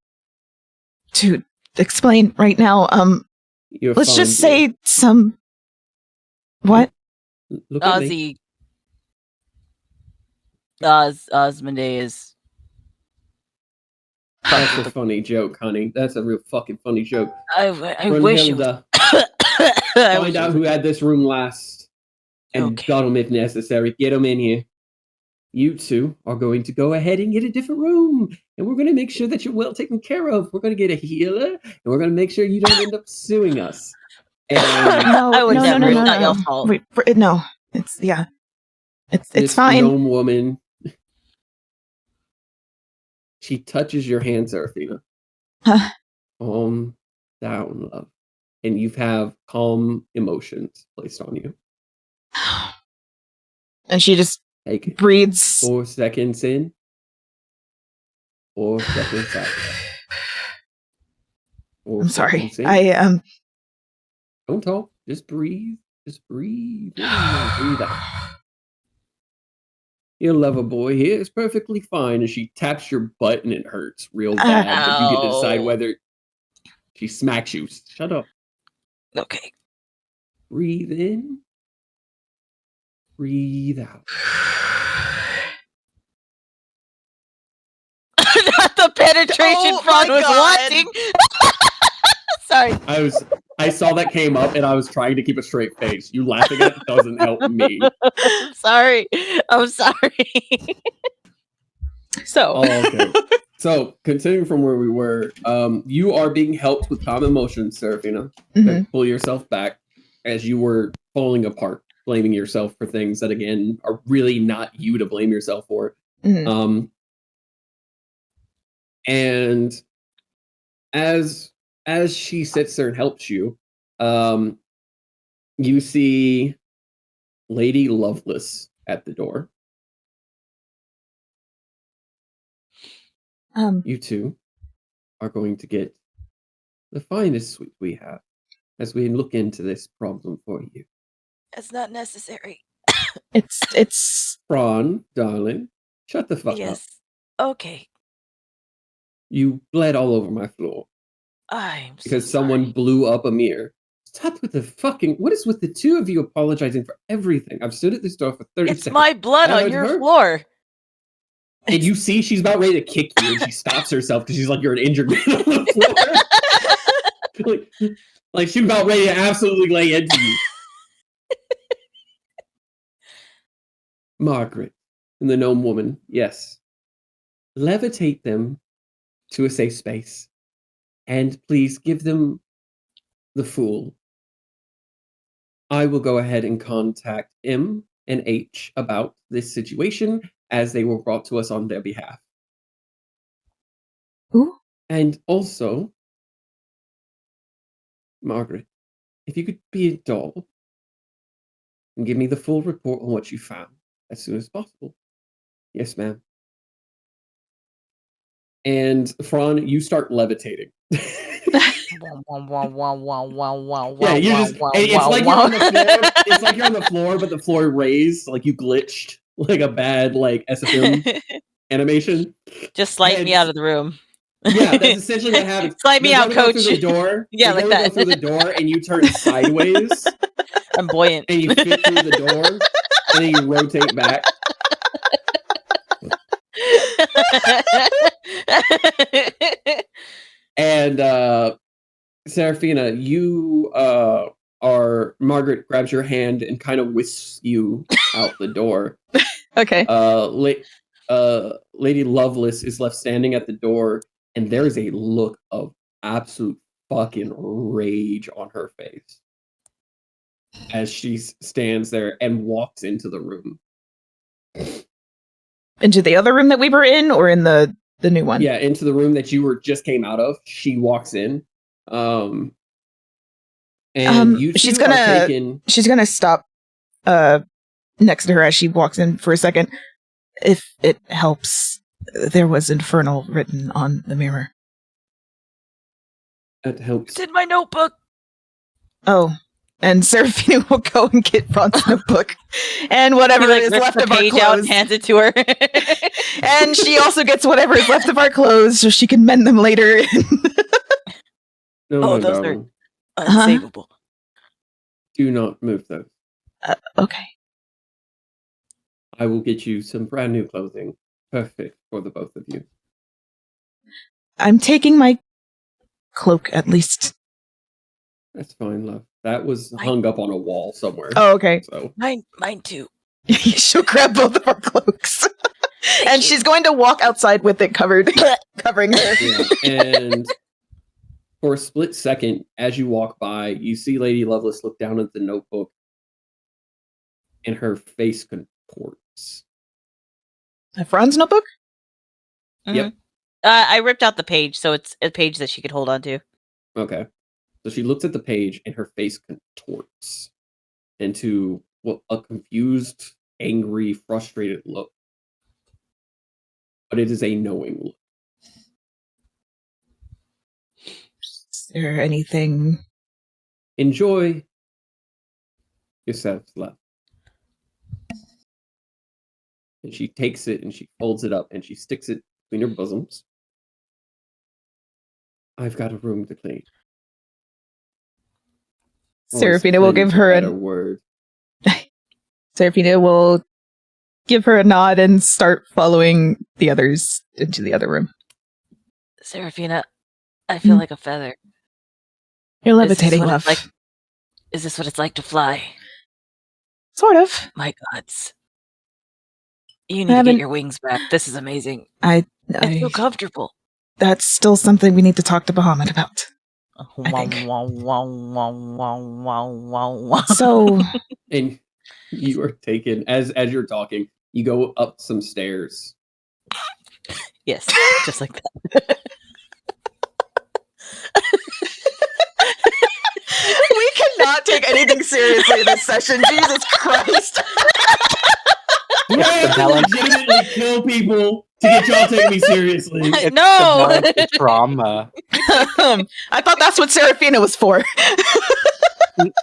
to explain right now. Let's just say some. What? Look at me. Osmondeus. That's a funny joke, honey. That's a real fucking funny joke. I wish it was. Find out who had this room last, and got them if necessary. Get them in here. You two are going to go ahead and get a different room, and we're going to make sure that you're well taken care of. We're going to get a healer, and we're going to make sure you don't end up suing us. And No, I would no, never. no, It's not no. your fault. Wait, no. It's It's this fine. gnome woman, she touches your hand, Seraphina. Huh. Calm down, love. And you have calm emotions placed on you. And she just Take it. breathes. 4 seconds in. 4 seconds out. 4 I'm sorry. seconds in. Don't talk. Just breathe. Just breathe. Breathe out. Your lover boy here is perfectly fine, and she taps your butt and it hurts real bad. But you get to decide whether she smacks you. Shut up. Okay. Breathe in. Breathe out. Not the penetration Fran was wanting. Sorry. I saw that came up, and I was trying to keep a straight face. You laughing at it doesn't help me. I'm sorry. So. Okay. So, continuing from where we were, you are being helped with calm emotions, Seraphina. Mm-hmm. Pull yourself back as you were falling apart, blaming yourself for things that, again, are really not you to blame yourself for. Mm-hmm. And as she sits there and helps you, you see Lady Loveless at the door. You two are going to get the finest suite we have as we look into this problem for you. It's not necessary. It's Fran, darling, shut the fuck up. Yes. Okay. You bled all over my floor I'm because so someone sorry. blew up a mirror. Stop with the fucking. What is with the two of you apologizing for everything? I've stood at this door for 30 It's seconds. my blood That on would your hurt. floor. And you see she's about ready to kick you, and she stops herself because she's like, you're an injured man on the floor. like she's about ready to absolutely lay into you. Margaret and the gnome woman, yes. Levitate them to a safe space. And please give them the fool. I will go ahead and contact M and H about this situation as they were brought to us on their behalf. Ooh. And also, Margaret, if you could be a doll and give me the full report on what you found as soon as possible. Yes, ma'am. And Fran, you start levitating. Yeah, you just it's like you're on the floor. It's like you're on the floor, but the floor raised, like you glitched, like a bad like SFM animation. Just slide me out of the room. Yeah, that's essentially what happens. Slide me out, coach. Go through the door. Yeah, like that. Go through the door, and you turn sideways. I'm buoyant. And you fit through the door, and then you rotate back. And Seraphina, you are Margaret grabs your hand and kind of whisks you out the door. Okay. Lady Lovelace is left standing at the door, and there is a look of absolute fucking rage on her face as she stands there and walks into the room. Into the other room that we were in, or in the new one? Yeah, into the room that you just came out of. She walks in. And she's gonna stop next to her as she walks in for a second. If it helps, there was infernal written on the mirror. That helps. It's in my notebook. Oh, and Seraphina will go and get Ron's notebook and whatever is left of our clothes. Out and hands it to her. And she also gets whatever is left of our clothes so she can mend them later. No, those are unsavable. Do not move those. Okay. I will get you some brand new clothing. Perfect for the both of you. I'm taking my cloak, at least. That's fine, love. That was hung up on a wall somewhere. Oh, okay. So Mine too. She'll grab both of our cloaks. And she's going to walk outside with it covering her. Yeah, and for a split second, as you walk by, you see Lady Lovelace look down at the notebook, and her face contorts. Fran's notebook? Mm-hmm. Yep. I ripped out the page, so it's a page that she could hold on to. Okay. So she looks at the page, and her face contorts into a confused, angry, frustrated look. But it is a knowing look. Is there anything? Enjoy yourselves, love. And she takes it and she folds it up and she sticks it between her bosoms. I've got a room to clean. Seraphina will give her a word. Seraphina will give her a nod and start following the others into the other room. Seraphina, I feel like a feather. You're levitating, love. Is this what it's like to fly? Sort of. My gods. You need to get your wings back. This is amazing. I feel comfortable. That's still something we need to talk to Bahamut about. So, and you are taken as you're talking. You go up some stairs. Yes, just like that. We cannot take anything seriously this session. Jesus Christ! I have to legitimately kill people to get y'all taking me seriously. No! It's trauma. I thought that's what Seraphina was for.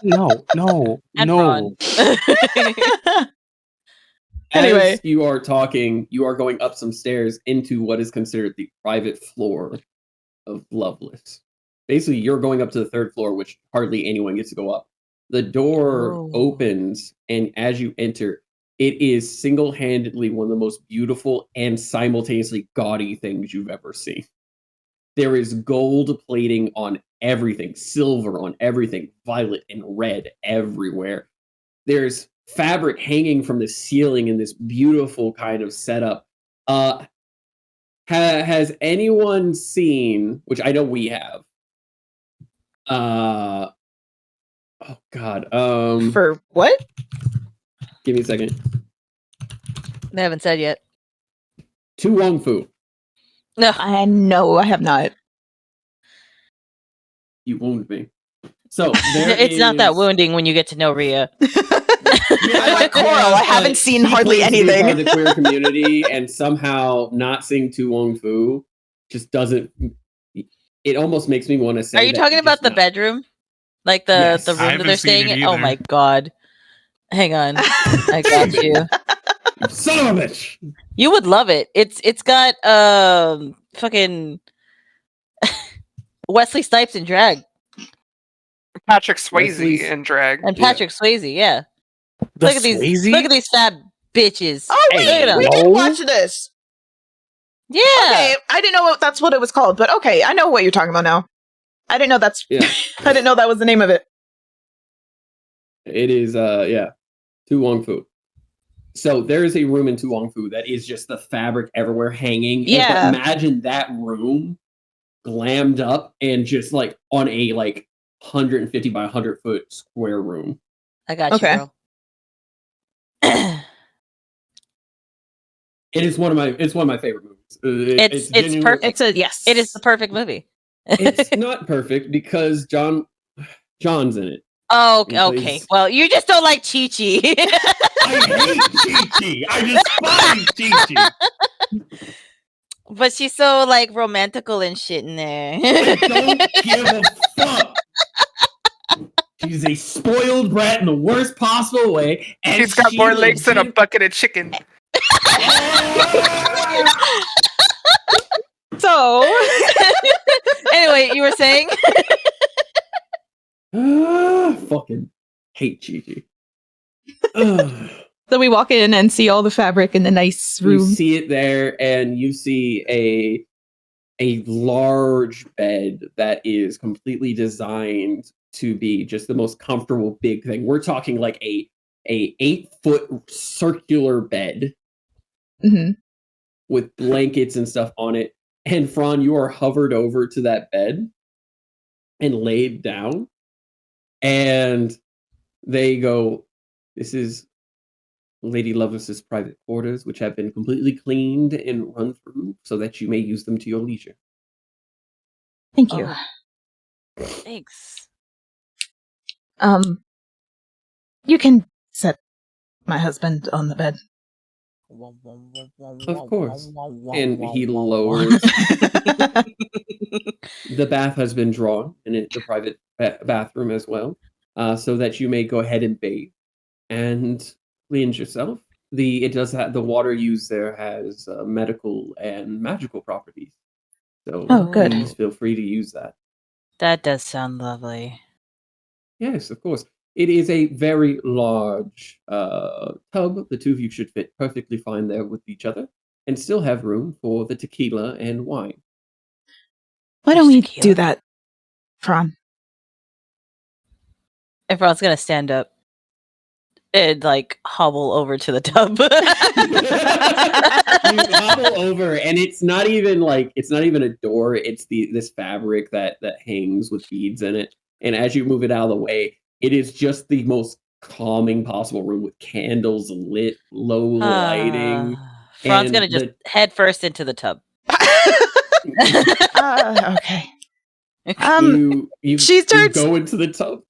No. Anyway. As you are talking, you are going up some stairs into what is considered the private floor of Lovelace. basically you're going up to the third floor, which hardly anyone gets to go up. The door opens, and as you enter, it is single-handedly one of the most beautiful and simultaneously gaudy things you've ever seen. There is gold plating on everything, silver on everything, violet and red everywhere. There's fabric hanging from the ceiling in this beautiful kind of setup. Has anyone seen, which I know we have, oh god, For what? give me a second. They haven't said yet. Tu Wong Fu. No. No, I have not. You wound me. So It's not that wounding when you get to know Rhea. I like Coral. I haven't seen hardly anything. Part of the queer community, and somehow not seeing Tu Wong Fu just doesn't. It almost makes me want to say. Are you talking about the bedroom? Like the room that they're staying in? Oh my god. Hang on. I got you. Son of a bitch! You would love it. It's got fucking Wesley Snipes in drag. Patrick Swayze in drag. And Patrick Swayze, yeah. Look at these fat bitches. Oh wait, we did watch this. Yeah. Okay, I didn't know that's what it was called, but okay, I know what you're talking about now. I didn't know that's Yeah. I didn't know that was the name of it. It is Tu Wong Fu. So there is a room in Tu Wong Fu that is just the fabric everywhere hanging. Yeah. And, imagine that room glammed up and just like on a 150 by 100 foot square room. I got you, bro. It is one of my favorite movies. It's perfect. It is the perfect movie. It's not perfect because John's in it. Oh, okay. Well, you just don't like Chi-Chi. I hate Chi-Chi. I despise Chi-Chi. But she's so romantical and shit in there. I don't give a fuck. She's a spoiled brat in the worst possible way. And she's got more legs than a bucket of chicken. So, anyway, you were saying? Fucking hate Chi-Chi. So we walk in and see all the fabric in the nice room. You see it there, and you see a large bed that is completely designed to be just the most comfortable big thing. We're talking like a 8-foot circular bed with blankets and stuff on it. And Fran, you are hovered over to that bed and laid down. And they go, "This is Lady Lovelace's private quarters, which have been completely cleaned and run through so that you may use them to your leisure." Thank you. Thanks. You can set my husband on the bed. Of course. And he lowers. The bath has been drawn in the private bathroom as well, so that you may go ahead and bathe and cleanse yourself. The water used there has medical and magical properties. So good. Please feel free to use that. That does sound lovely. Yes, of course. It is a very large tub. The two of you should fit perfectly fine there with each other and still have room for the tequila and wine. Why don't we do that, Fran? And Fran's gonna stand up and hobble over to the tub. You hobble over, and it's not even a door. It's this fabric that hangs with beads in it. And as you move it out of the way, it is just the most calming possible room with candles lit, low lighting. Fran's gonna just head first into the tub. Okay. She turns. You go into the tub.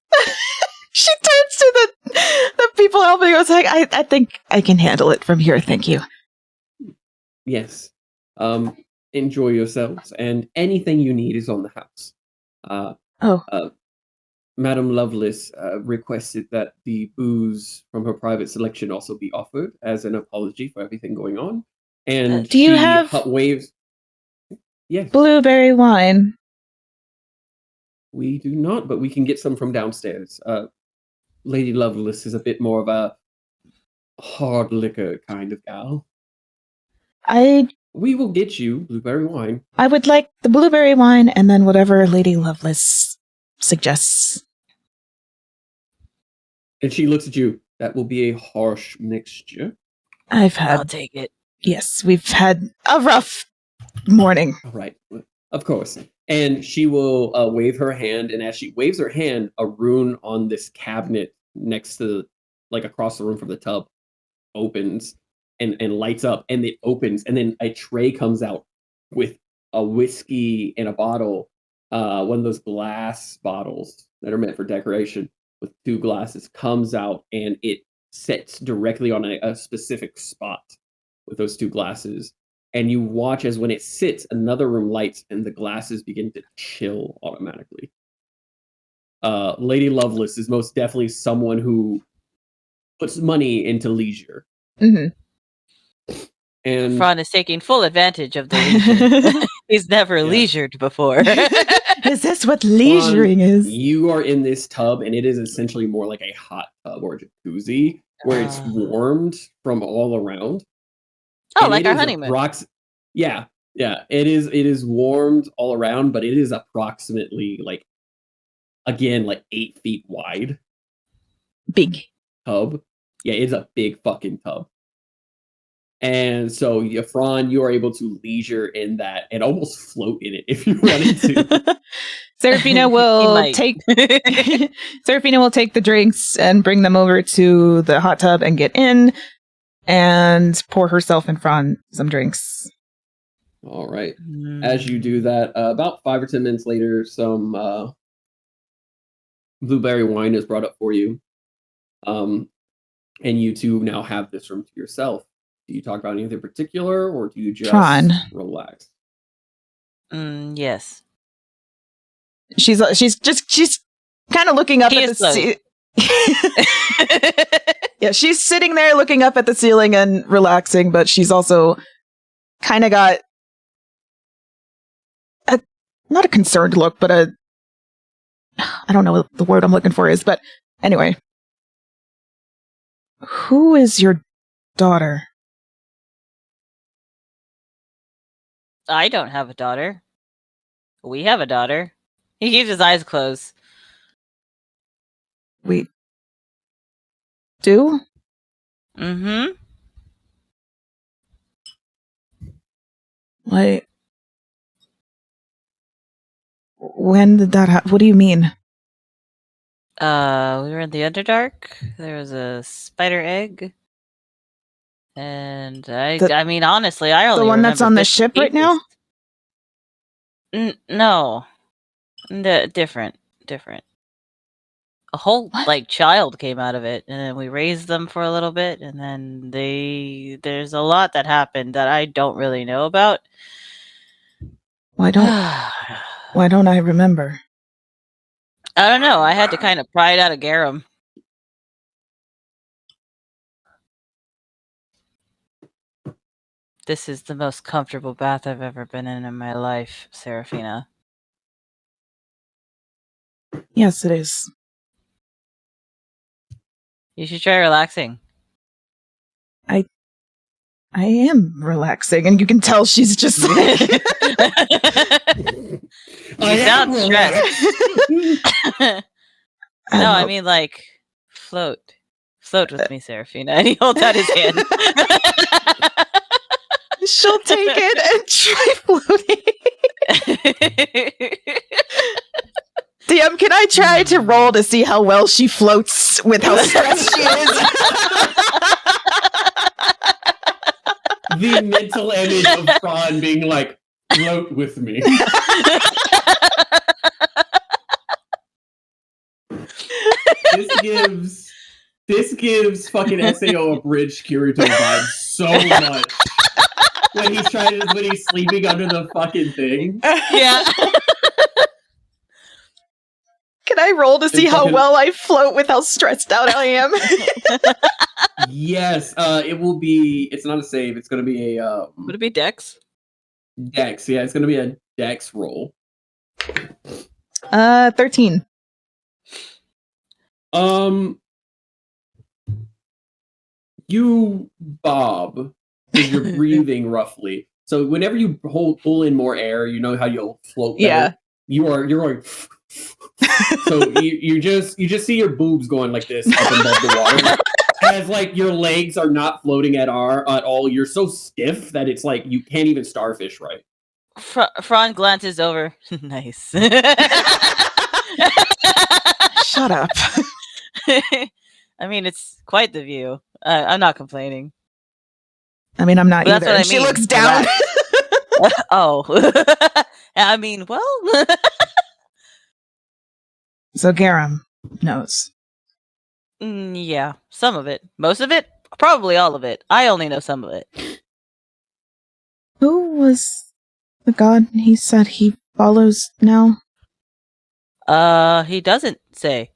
She turns to the people helping. I was like, I think I can handle it from here. Thank you. Yes. Enjoy yourselves, and anything you need is on the house. Madam Lovelace requested that the booze from her private selection also be offered as an apology for everything going on. And do you have waves? Yes. Blueberry wine. We do not, but we can get some from downstairs. Lady Lovelace is a bit more of a hard liquor kind of gal. We will get you blueberry wine. I would like the blueberry wine and then whatever Lady Lovelace suggests. And she looks at you. That will be a harsh mixture. I'll take it. Yes, we've had a rough morning. All right. Of course. And she will wave her hand. And as she waves her hand, a rune on this cabinet next to, like across the room from the tub, opens and lights up. And it opens. And then a tray comes out with a whiskey in a bottle, one of those glass bottles that are meant for decoration with 2 glasses, comes out and it sits directly on a specific spot with those 2 glasses. And you watch as when it sits, another room lights and the glasses begin to chill automatically. Lady Lovelace is most definitely someone who puts money into leisure. Mm-hmm. And Fran is taking full advantage of the leisure. He's never leisured before. Is this what leisuring is? You are in this tub, and it is essentially more like a hot tub or a jacuzzi, where it's warmed from all around. Oh, And like it our is honeymoon. Yeah. It is warmed all around, but it is approximately like 8 feet wide. Big Tub. Yeah, it's a big fucking tub. And so, Fran, you are able to leisure in that and almost float in it if you wanted to. Seraphina will take Seraphina will take the drinks and bring them over to the hot tub and get in and pour herself and Fran some drinks. All right. As you do that, about 5 or 10 minutes later, some blueberry wine is brought up for you. And you two now have this room to yourself. Do you talk about anything particular, or do you just relax? Yes. She's kind of looking up at the ceiling. Yeah, she's sitting there looking up at the ceiling and relaxing, but she's also kind of got not a concerned look, but I don't know what the word I'm looking for is, but anyway. Who is your daughter? I don't have a daughter. We have a daughter. He keeps his eyes closed. We do? Mm-hmm. Like, when did that happen? What do you mean? We were in the Underdark. There was a spider egg. And I mean, honestly, I only the one that's on the ship right now? No. Different. A whole child came out of it, and then we raised them for a little bit, and then there's a lot that happened that I don't really know about. Why don't I remember? I don't know. I had to kind of pry it out of Garum. This is the most comfortable bath I've ever been in my life, Seraphina. Yes, it is. You should try relaxing. I am relaxing, and you can tell she's just like... You sound stressed. No, I mean, like, float. Float with me, Seraphina. And he holds out his hand. She'll take it and try floating. DM, can I try to roll to see how well she floats with how stressed she is? The mental image of Fran being like, float with me. This gives fucking SAO Abridged Kirito vibes so much. When he's sleeping under the fucking thing. Yeah. Can I roll to see how well I float with how stressed out I am? Yes, it will be. It's not a save. It's going to be a. Would it be Dex? Dex, yeah, it's going to be a Dex roll. 13. You bob because you're breathing roughly. So whenever you pull in more air, you know how you'll float better. Yeah. You're going. So you just see your boobs going like this up above the water. As like your legs are not floating at all. You're so stiff that it's like you can't even starfish right. Fran glances over. Nice. Shut up. I mean, it's quite the view. I'm not complaining. I mean, I'm not But that's either. what I She mean. looks down. Oh. I mean, well. So Garam knows. Yeah, some of it. Most of it? Probably all of it. I only know some of it. Who was the god he said he follows now? He doesn't say.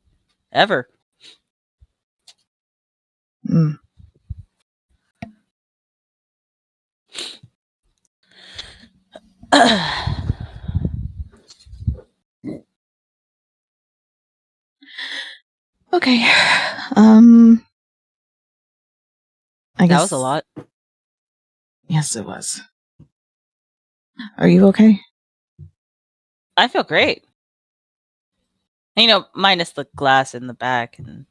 Ever. Hmm. Okay. I guess That was a lot. Yes, it was. Are you okay? I feel great. You know, minus the glass in the back and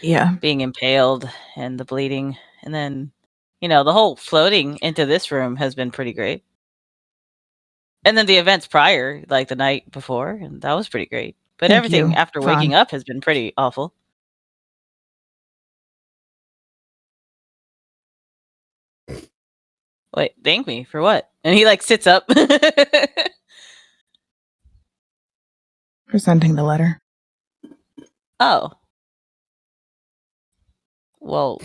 Yeah. being impaled and the bleeding. And then, you know, the whole floating into this room has been pretty great. And then the events prior, like the night before, and that was pretty great. But Thank everything you, after Fran. waking up has been pretty awful. Wait, thank me for what? And he like sits up. Presenting the letter. Oh. Well,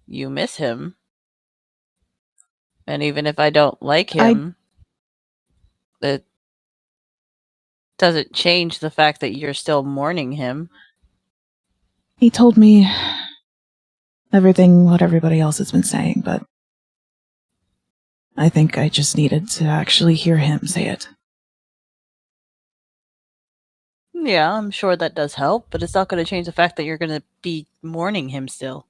you miss him. And even if I don't like him, it doesn't change the fact that you're still mourning him. He told me everything what everybody else has been saying, but I think I just needed to actually hear him say it. Yeah, I'm sure that does help, but it's not going to change the fact that you're going to be mourning him still.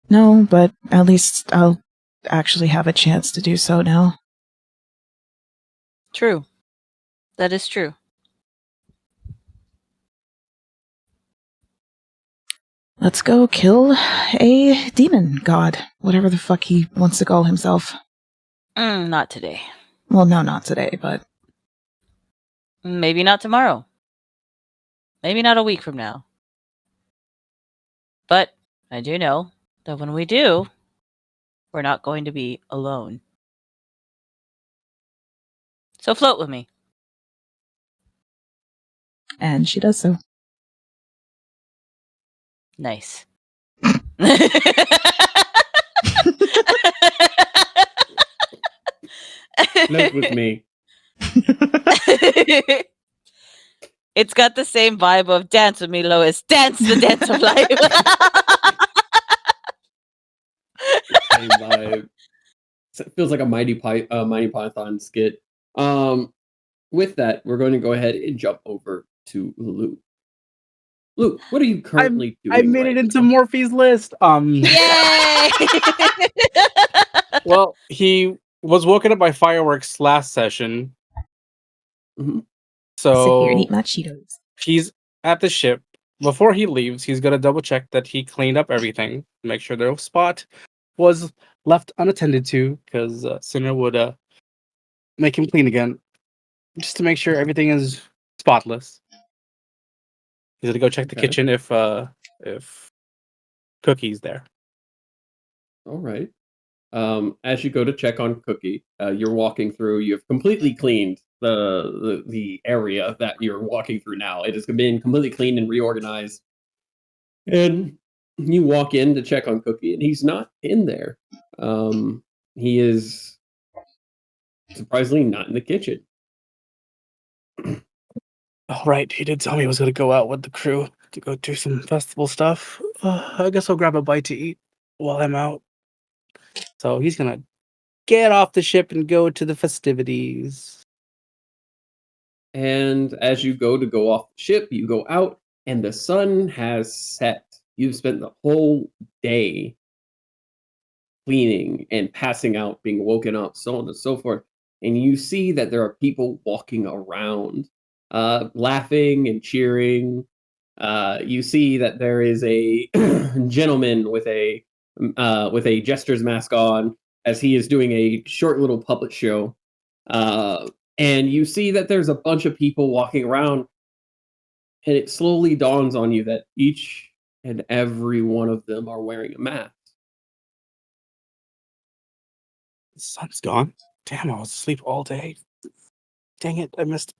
No, but at least I'll actually have a chance to do so now. True. That is true. Let's go kill a demon god, whatever the fuck he wants to call himself. Not today. Well, no, not today, but... Maybe not tomorrow. Maybe not a week from now. But I do know that when we do, we're not going to be alone. So float with me. And she does so. Nice. Float with me. It's got the same vibe of dance with me, Lois. Dance the dance of life. Same vibe. It feels like a Mighty Python skit. With that, we're going to go ahead and jump over to Luke. Luke, what are you currently doing? I made it into Morphe's list. Yay! Well, he was woken up by fireworks last session. Mm-hmm. So sit here and eat my Cheetos. He's at the ship. Before he leaves, he's gonna double check that he cleaned up everything, make sure no spot was left unattended to, because Sinner would make him clean again, just to make sure everything is spotless. He's gonna go check the kitchen if Cookie's there. All right. As you go to check on Cookie, you're walking through. You've completely cleaned the area that you're walking through now. It has been completely cleaned and reorganized. And you walk in to check on Cookie, and he's not in there. He is surprisingly not in the kitchen. All right, he did tell me he was gonna go out with the crew to go do some festival stuff. I guess I'll grab a bite to eat while I'm out. So he's gonna get off the ship and go to the festivities. And as you go off the ship, you go out, and the sun has set. You've spent the whole day cleaning and passing out, being woken up, so on and so forth. And you see that there are people walking around, laughing and cheering. You see that there is a gentleman with a jester's mask on, as he is doing a short little puppet show. And you see that there's a bunch of people walking around, and it slowly dawns on you that each and every one of them are wearing a mask. The sun's gone. Damn, I was asleep all day. Dang it, I missed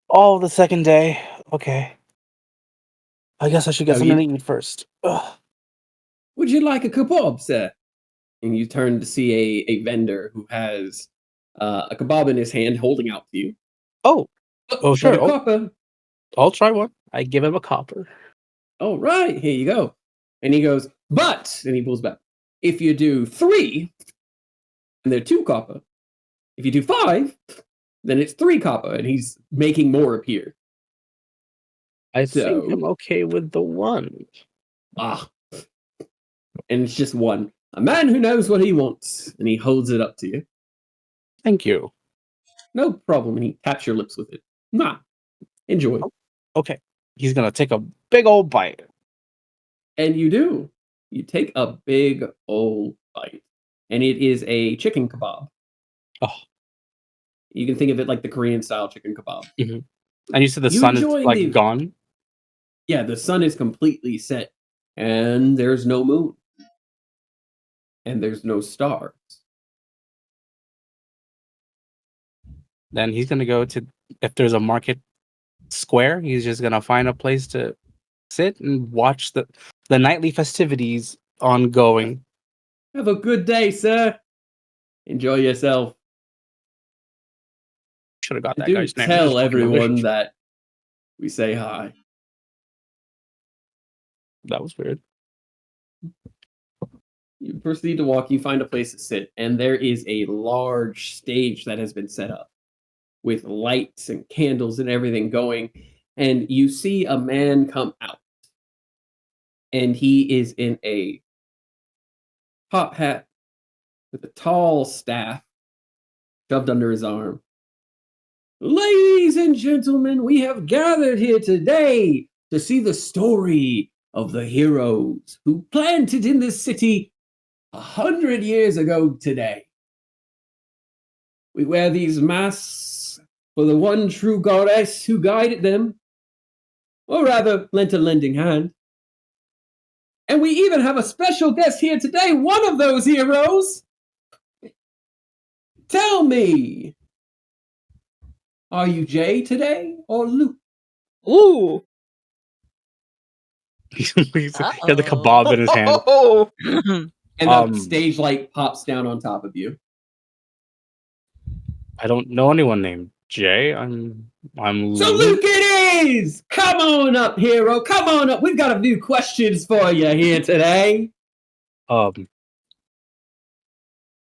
all the second day. Okay. I guess I should get something to eat first. Ugh. Would you like a kebab, sir? And you turn to see a vendor who has a kebab in his hand, holding out to you. Oh, sure. Got a copper. I'll try one. I give him a copper. All right, here you go. And he goes, but, and he pulls back. If you do 3, and they're 2 copper. If you do 5, then it's 3 copper, and he's making more appear. I think I'm okay with the 1. And it's just 1. A man who knows what he wants, and he holds it up to you. Thank you. No problem, and he taps your lips with it. Nah, enjoy. Okay, he's gonna take a big old bite. And you do. You take a big old bite, and it is a chicken kebab. Oh. You can think of it like the Korean style chicken kebab. Mm-hmm. And you said the sun is like gone? Yeah, the sun is completely set, and there's no moon. And there's no stars. Then he's gonna go to, if there's a market square, he's just gonna find a place to sit and watch the nightly festivities ongoing. Have a good day, sir. Enjoy yourself. Should have got that do guy's name. Tell everyone that we say hi. That was weird. You proceed to walk, you find a place to sit, and there is a large stage that has been set up with lights and candles and everything going. And you see a man come out. And he is in a top hat with a tall staff shoved under his arm. Ladies and gentlemen, we have gathered here today to see the story of the heroes who planted in this city 100 years ago today. We wear these masks for the one true goddess who guided them, or rather lent a lending hand. And we even have a special guest here today, one of those heroes. Tell me, are you Jay today or Luke? Ooh. He has the kebab in his hand. And the stage light pops down on top of you. I don't know anyone named Jay. I'm So Luke it is! Come on up, hero. Come on up. We've got a few questions for you here today.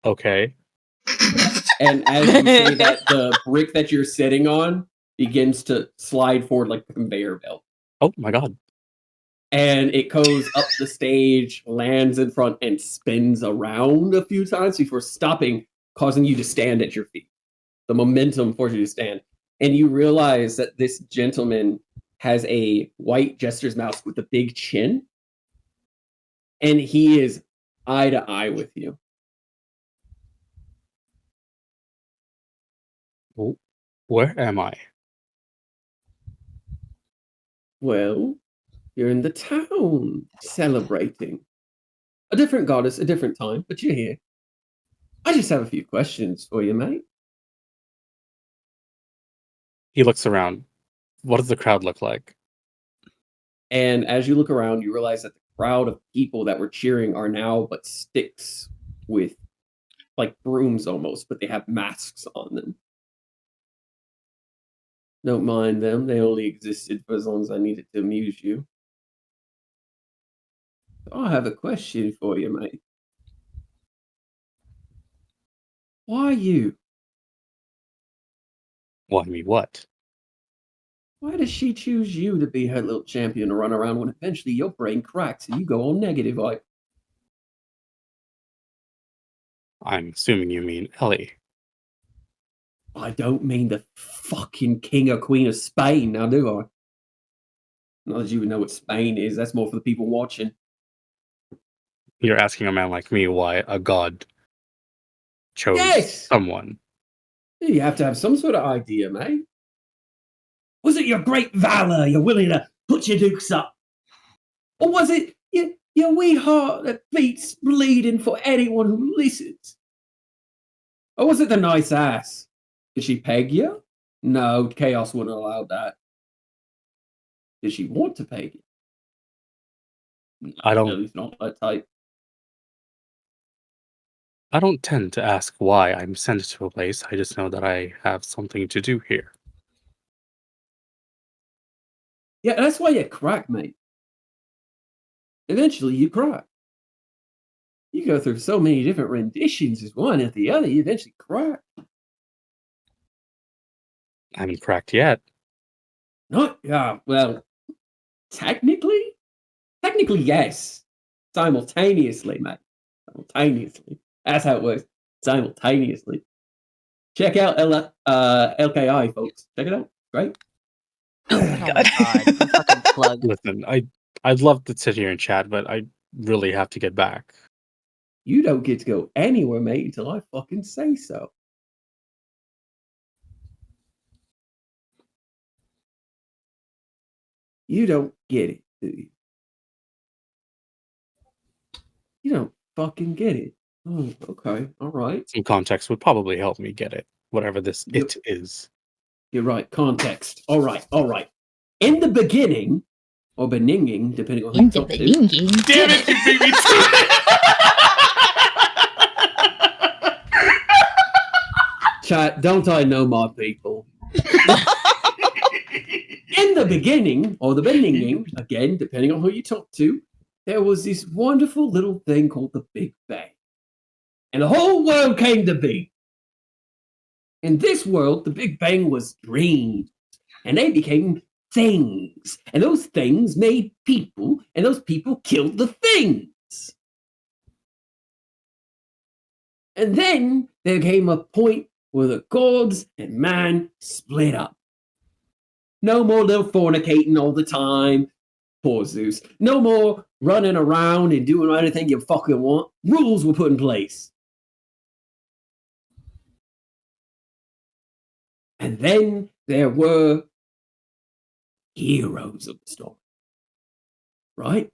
Okay. And as you say that, the brick that you're sitting on begins to slide forward like a conveyor belt. Oh my god. And it goes up the stage, lands in front, and spins around a few times before stopping, causing you to stand at your feet. The momentum forces you to stand. And you realize that this gentleman has a white jester's mask with a big chin. And he is eye to eye with you. Where am I? Well, you're in the town celebrating. A different goddess, a different time, but you're here. I just have a few questions for you, mate. He looks around. What does the crowd look like? And as you look around, you realize that the crowd of people that were cheering are now but sticks with like brooms almost, but they have masks on them. Don't mind them. They only existed for as long as I needed to amuse you. I have a question for you, mate. Why you? Why me what? Why does she choose you to be her little champion to run around when eventually your brain cracks and you go all negative? I'm assuming you mean Ellie. I don't mean the fucking king or queen of Spain, now do I? Not that you would know what Spain is. That's more for the people watching. You're asking a man like me why a god chose someone. You have to have some sort of idea, mate. Was it your great valor you're willing to put your dukes up? Or was it your wee heart that beats bleeding for anyone who listens? Or was it the nice ass? Did she peg you? No, Chaos wouldn't allow that. Did she want to peg you? I don't. No, he's not that type. I don't tend to ask why I'm sent to a place. I just know that I have something to do here. Yeah, that's why you crack, mate. Eventually, you crack. You go through so many different renditions as one after the other, you eventually crack. I haven't cracked yet. Not, well, technically, yes. Simultaneously, mate. Simultaneously. That's how it works. Simultaneously. Check out LKI, folks. Check it out. Right? Oh my god. Fucking plug. Listen, I'd love to sit here and chat, but I really have to get back. You don't get to go anywhere, mate, until I fucking say so. You don't get it, do you? You don't fucking get it. Oh, okay. All right. Some context would probably help me get it, whatever this it is. You're right. Context. All right. In the beginning, or beninging, depending on who you talk to. Damn it, you beat me to it! Chat, don't I know my people? In the beginning, or the beninging, again, depending on who you talk to, there was this wonderful little thing called the Big Bang. And the whole world came to be. In this world, the Big Bang was dreams. And they became things. And those things made people. And those people killed the things. And then there came a point where the gods and man split up. No more little fornicating all the time. Poor Zeus. No more running around and doing anything you fucking want. Rules were put in place. And then there were heroes of the story. Right?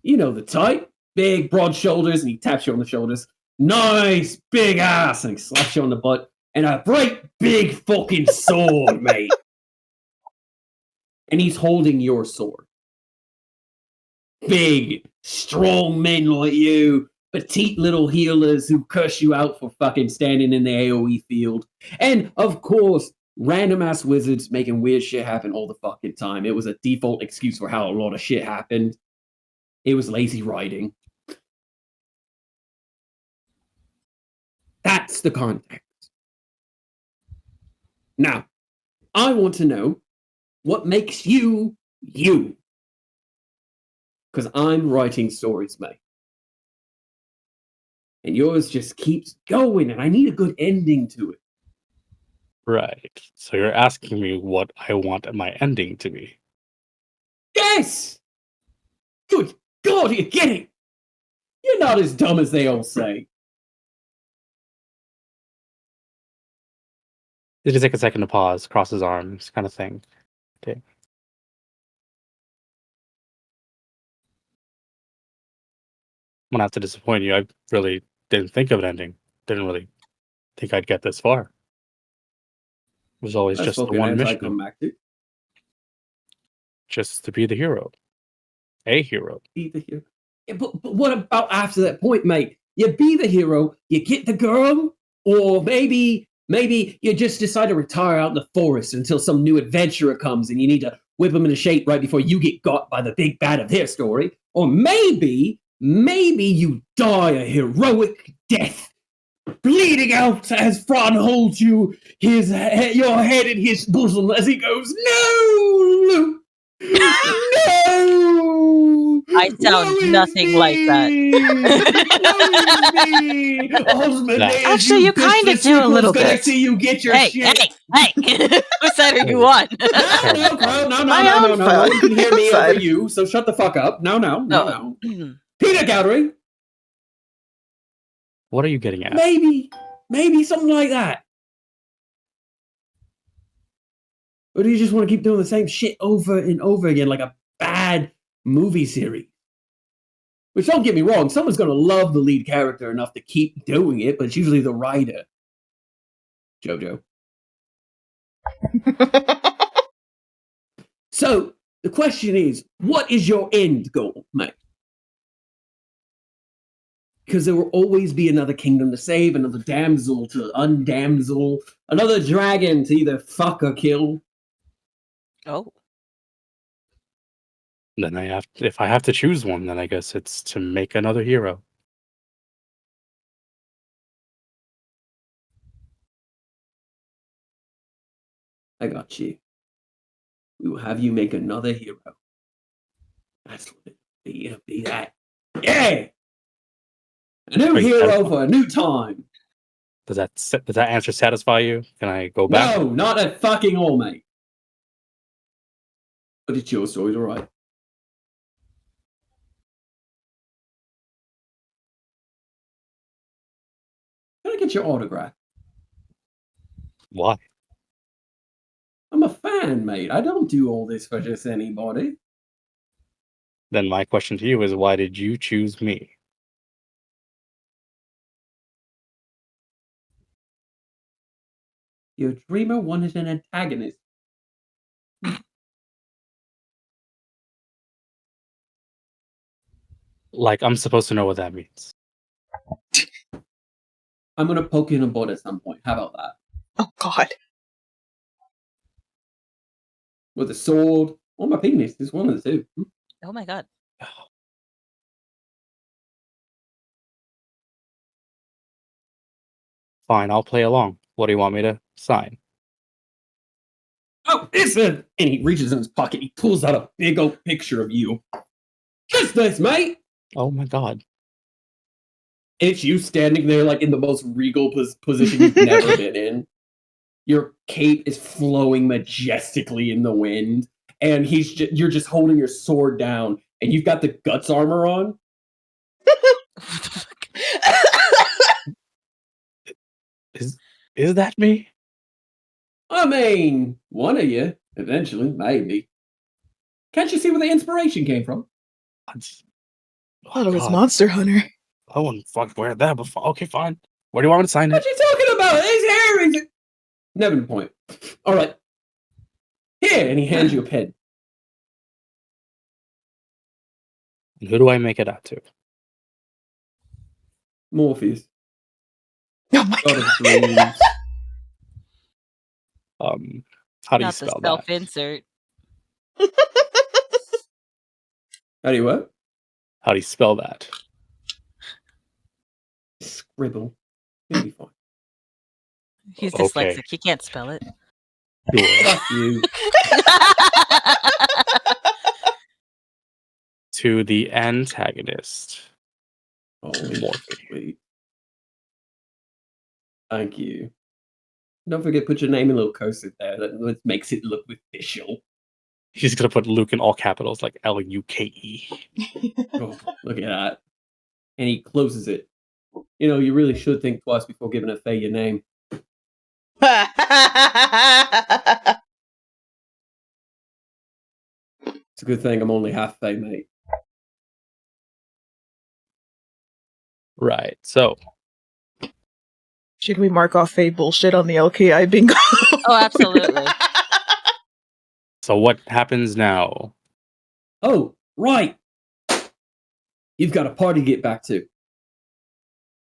You know the type. Big, broad shoulders, and he taps you on the shoulders. Nice, big ass, and he slaps you on the butt. And a bright, big fucking sword, mate. And he's holding your sword. Big, strong men like you, petite little healers who curse you out for fucking standing in the AoE field. And, of course, random-ass wizards making weird shit happen all the fucking time. It was a default excuse for how a lot of shit happened. It was lazy writing. That's the context. Now, I want to know what makes you, you. Because I'm writing stories, mate. And yours just keeps going, and I need a good ending to it. Right. So you're asking me what I want my ending to be. Yes! Good God, you get it! You're not as dumb as they all say. Did you take a second to pause, cross his arms, kind of thing? Okay. I'm gonna have to disappoint you. I really didn't think of an ending. Didn't really think I'd get this far. It was always That's just the fucking one ends I mission. come back to. Just to be the hero. A hero. Be the hero. Yeah, but what about after that point, mate? You be the hero, you get the girl, or maybe you just decide to retire out in the forest until some new adventurer comes and you need to whip them into shape right before you get got by the big bad of their story. Or maybe you die a heroic death bleeding out as Fran holds your head in his bosom as he goes, "No! No! I sound nothing like that. Actually, you kind of do a little bit. See you get your Hey, shit. hey! Whose side are you on? No, My no, own no, no, no one can hear me side. over you, so shut the fuck up. No. Peanut gallery, What are you getting at? maybe something like that. Or do you just want to keep doing the same shit over and over again like a bad movie series? Which, don't get me wrong, someone's going to love the lead character enough to keep doing it, but it's usually the writer. Jojo. So, the question is, what is your end goal, mate? Because there will always be another kingdom to save, another damsel to undamsel, another dragon to either fuck or kill. Oh. Then if I have to choose one, then I guess it's to make another hero. I got you. We will have you make another hero. That's what it'll be that. Yeah! A new Wait, hero for a new time. Does that answer satisfy you? Can I go back? No, not at fucking all, mate. But it's your story to write. Can I get your autograph? Why? I'm a fan, mate. I don't do all this for just anybody. Then my question to you is, why did you choose me? Your dreamer wanted an antagonist. Like, I'm supposed to know what that means. I'm gonna poke you in the butt at some point. How about that? Oh God. With a sword or my penis. It's one of the two. Oh my god. Fine, I'll play along. What do you want me to sign? Oh, it's a... And he reaches in his pocket. He pulls out a big old picture of you. Just this, mate. Oh my god. It's you standing there like in the most regal position you've never been in. Your cape is flowing majestically in the wind, and you're just holding your sword down, and you've got the guts armor on. Is that me? I mean, one of you, eventually, maybe. Can't you see where the inspiration came from? Thought it was Monster Hunter. I wouldn't fuck wear that before. Okay, fine. Where do you want me to sign What it? you talking about? His hair is... Never point. All right. Here, and he hands you a pen. And who do I make it out to? Morpheus. Oh my God of God. dreams. How do you Not the spell that? self-insert. How do you what? How do you spell that? Scribble. It'll be fine. He's Okay. dyslexic. He can't spell it. Sure. Fuck you. To the antagonist. Oh, Morphe. sweet. Thank you. Don't forget, put your name in a little cursive there. That makes it look official. He's gonna put Luke in all capitals, like Luke. Oh, look at that. And he closes it. You know, you really should think twice before giving a Faye your name. It's a good thing I'm only half Faye, mate. Right. So Should we mark off Faye bullshit on the LKI bingo? Oh, absolutely. So what happens now? Oh, right. You've got a party to get back to.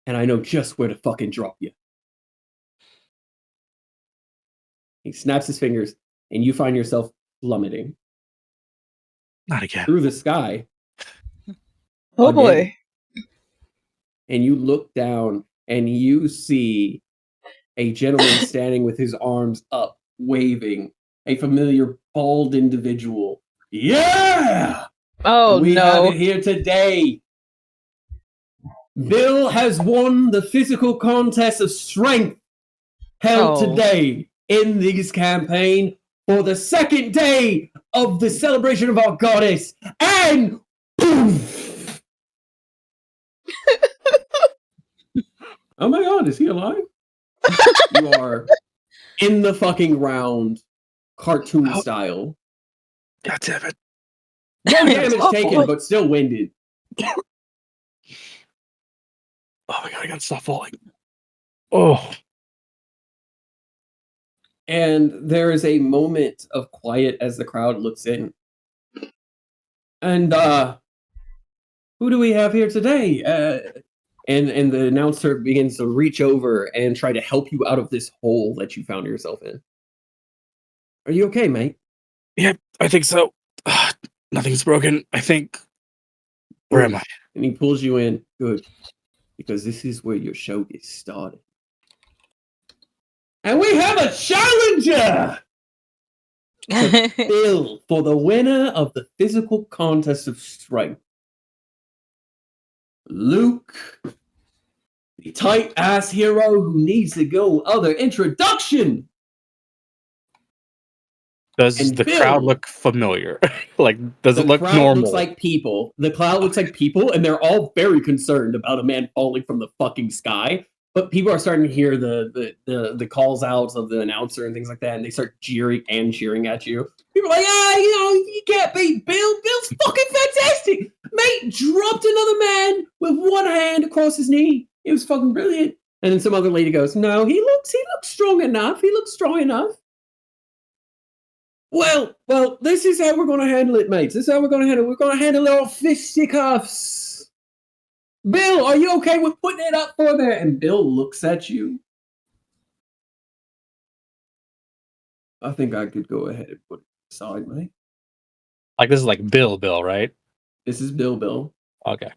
And I know just where to fucking drop you. He snaps his fingers, and you find yourself plummeting Not again. through the sky. Oh Again. boy. And you look down, and you see a gentleman standing with his arms up, waving, a familiar bald individual. Yeah! Oh And we have no. it here today. Bill has won the physical contest of strength held Oh. today in this campaign for the second day of the celebration of our goddess. And poof! Oh my god, is he alive? You are in the fucking round, cartoon style. God damn it. No damage awful. taken, but still winded. Oh my god, I gotta stop falling. Oh. And there is a moment of quiet as the crowd looks in. And who do we have here today? And the announcer begins to reach over and try to help you out of this hole that you found yourself in. Are you okay, mate? Yeah, I think so. Nothing's broken, I think. Where am I? And he pulls you in. Good. Because this is where your show gets started. And we have a challenger! Bill, for the winner of the physical contest of strength. Luke, the tight ass hero who needs to go other introduction. Does And the Bill, crowd look familiar? Like, does the it look crowd normal? looks like people. The crowd looks like people, and they're all very concerned about a man falling from the fucking sky. But people are starting to hear the calls out of the announcer and things like that, and they start jeering and cheering at you. People are like, you can't beat Bill. Bill's fucking fantastic. Mate dropped another man with one hand across his knee. It was fucking brilliant. And then some other lady goes, no, he looks strong enough. He looks strong enough. Well, this is how we're going to handle it, mates. This is how we're going to handle it. We're going to handle it on fisticuffs. Bill, are you okay with putting it up for there? And Bill looks at you. I think I could go ahead and put it aside, mate. Like, this is like Bill, right? This is Bill. Okay.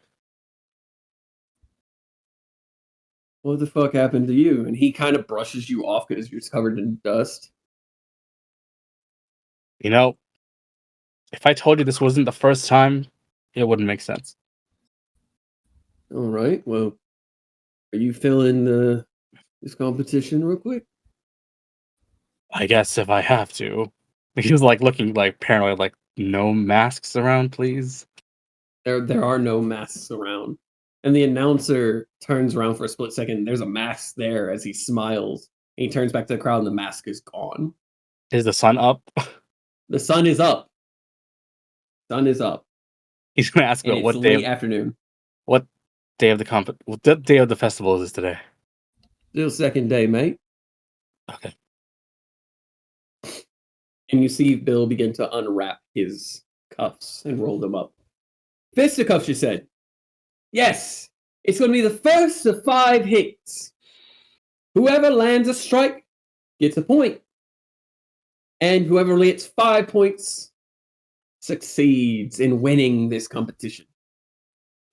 What the fuck happened to you? And he kind of brushes you off because you're covered in dust. You know, if I told you this wasn't the first time, it wouldn't make sense. All right, well, are you feeling this competition real quick? I guess if I have to. He was like looking like paranoid, like, no masks around, please. There are no masks around. And the announcer turns around for a split second. There's a mask there as he smiles. And he turns back to the crowd and the mask is gone. Is the sun up? The sun is up. Sun is up. He's gonna ask And about it's what day late afternoon. what day of what day of the festival is this today? Still second day, mate. Okay. And you see Bill begin to unwrap his cuffs and roll them up. Fisticuffs, you said? Yes. It's going to be the first of 5 hits. Whoever lands a strike gets a point. And whoever gets 5 points succeeds in winning this competition.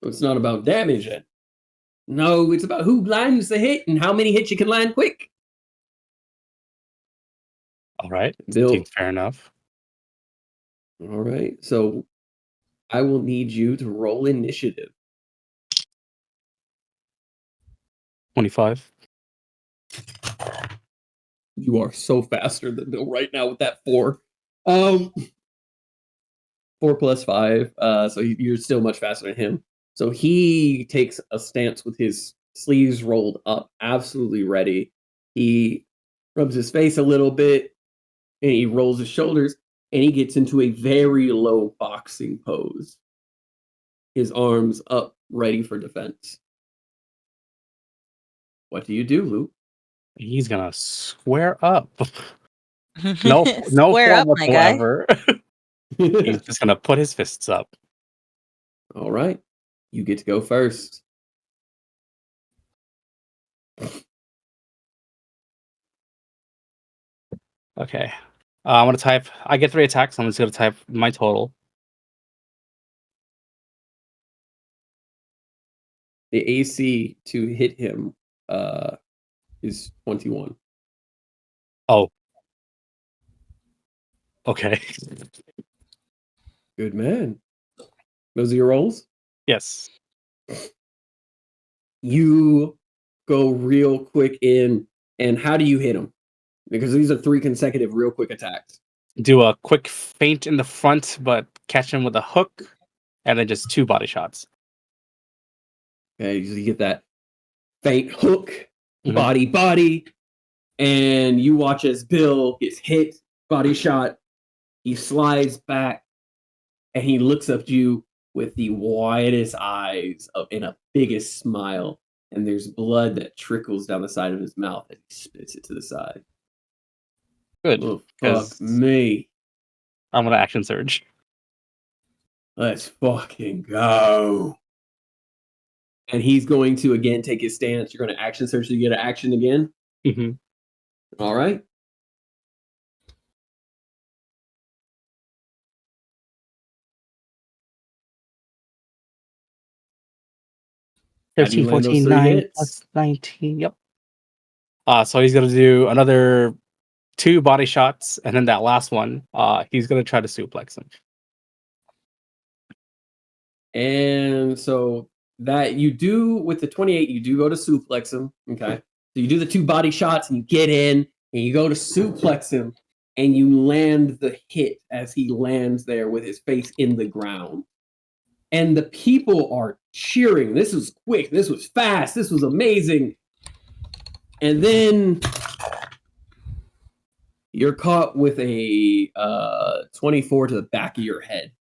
So it's not about damage then. No, it's about who lands the hit and how many hits you can land quick. All right. Bill. Seems fair enough. All right. So I will need you to roll initiative. 25. You are so faster than Bill right now with that 4. 4 plus 5. So you're still much faster than him. So he takes a stance with his sleeves rolled up, absolutely ready. He rubs his face a little bit, and he rolls his shoulders, and he gets into a very low boxing pose. His arms up, ready for defense. What do you do, Luke? He's gonna square up. No Square up, form my guy. whatsoever. He's just gonna put his fists up. All right. You get to go first. Okay. I'm gonna type. I get 3 attacks. I'm just gonna type my total. The AC to hit him is 21. Oh. Okay. Good man. Those are your rolls? Yes. You go real quick in, and how do you hit him? Because these are 3 consecutive real quick attacks. Do a quick feint in the front, but catch him with a hook, and then just 2 body shots. Okay, so you get that feint hook, Mhm. body, and you watch as Bill gets hit, body shot. He slides back, and he looks up at you with the widest eyes and a biggest smile. And there's blood that trickles down the side of his mouth as he spits it to the side. Good. Oh, fuck 'cause me. I'm gonna action surge. Let's fucking go. And he's going to again take his stance. You're going to action search to get an action again. Mm-hmm. All right. How do you 13, land those 14, 3 9 hits? plus 19. Yep. So he's gonna do another 2 body shots, and then that last one, he's gonna try to suplex him. And so that you do with the 28, you do go to suplex him. Okay. So you do the 2 body shots and you get in and you go to suplex him and you land the hit as he lands there with his face in the ground. And the people are cheering. This was quick. This was fast. This was amazing. And then you're caught with a 24 to the back of your head.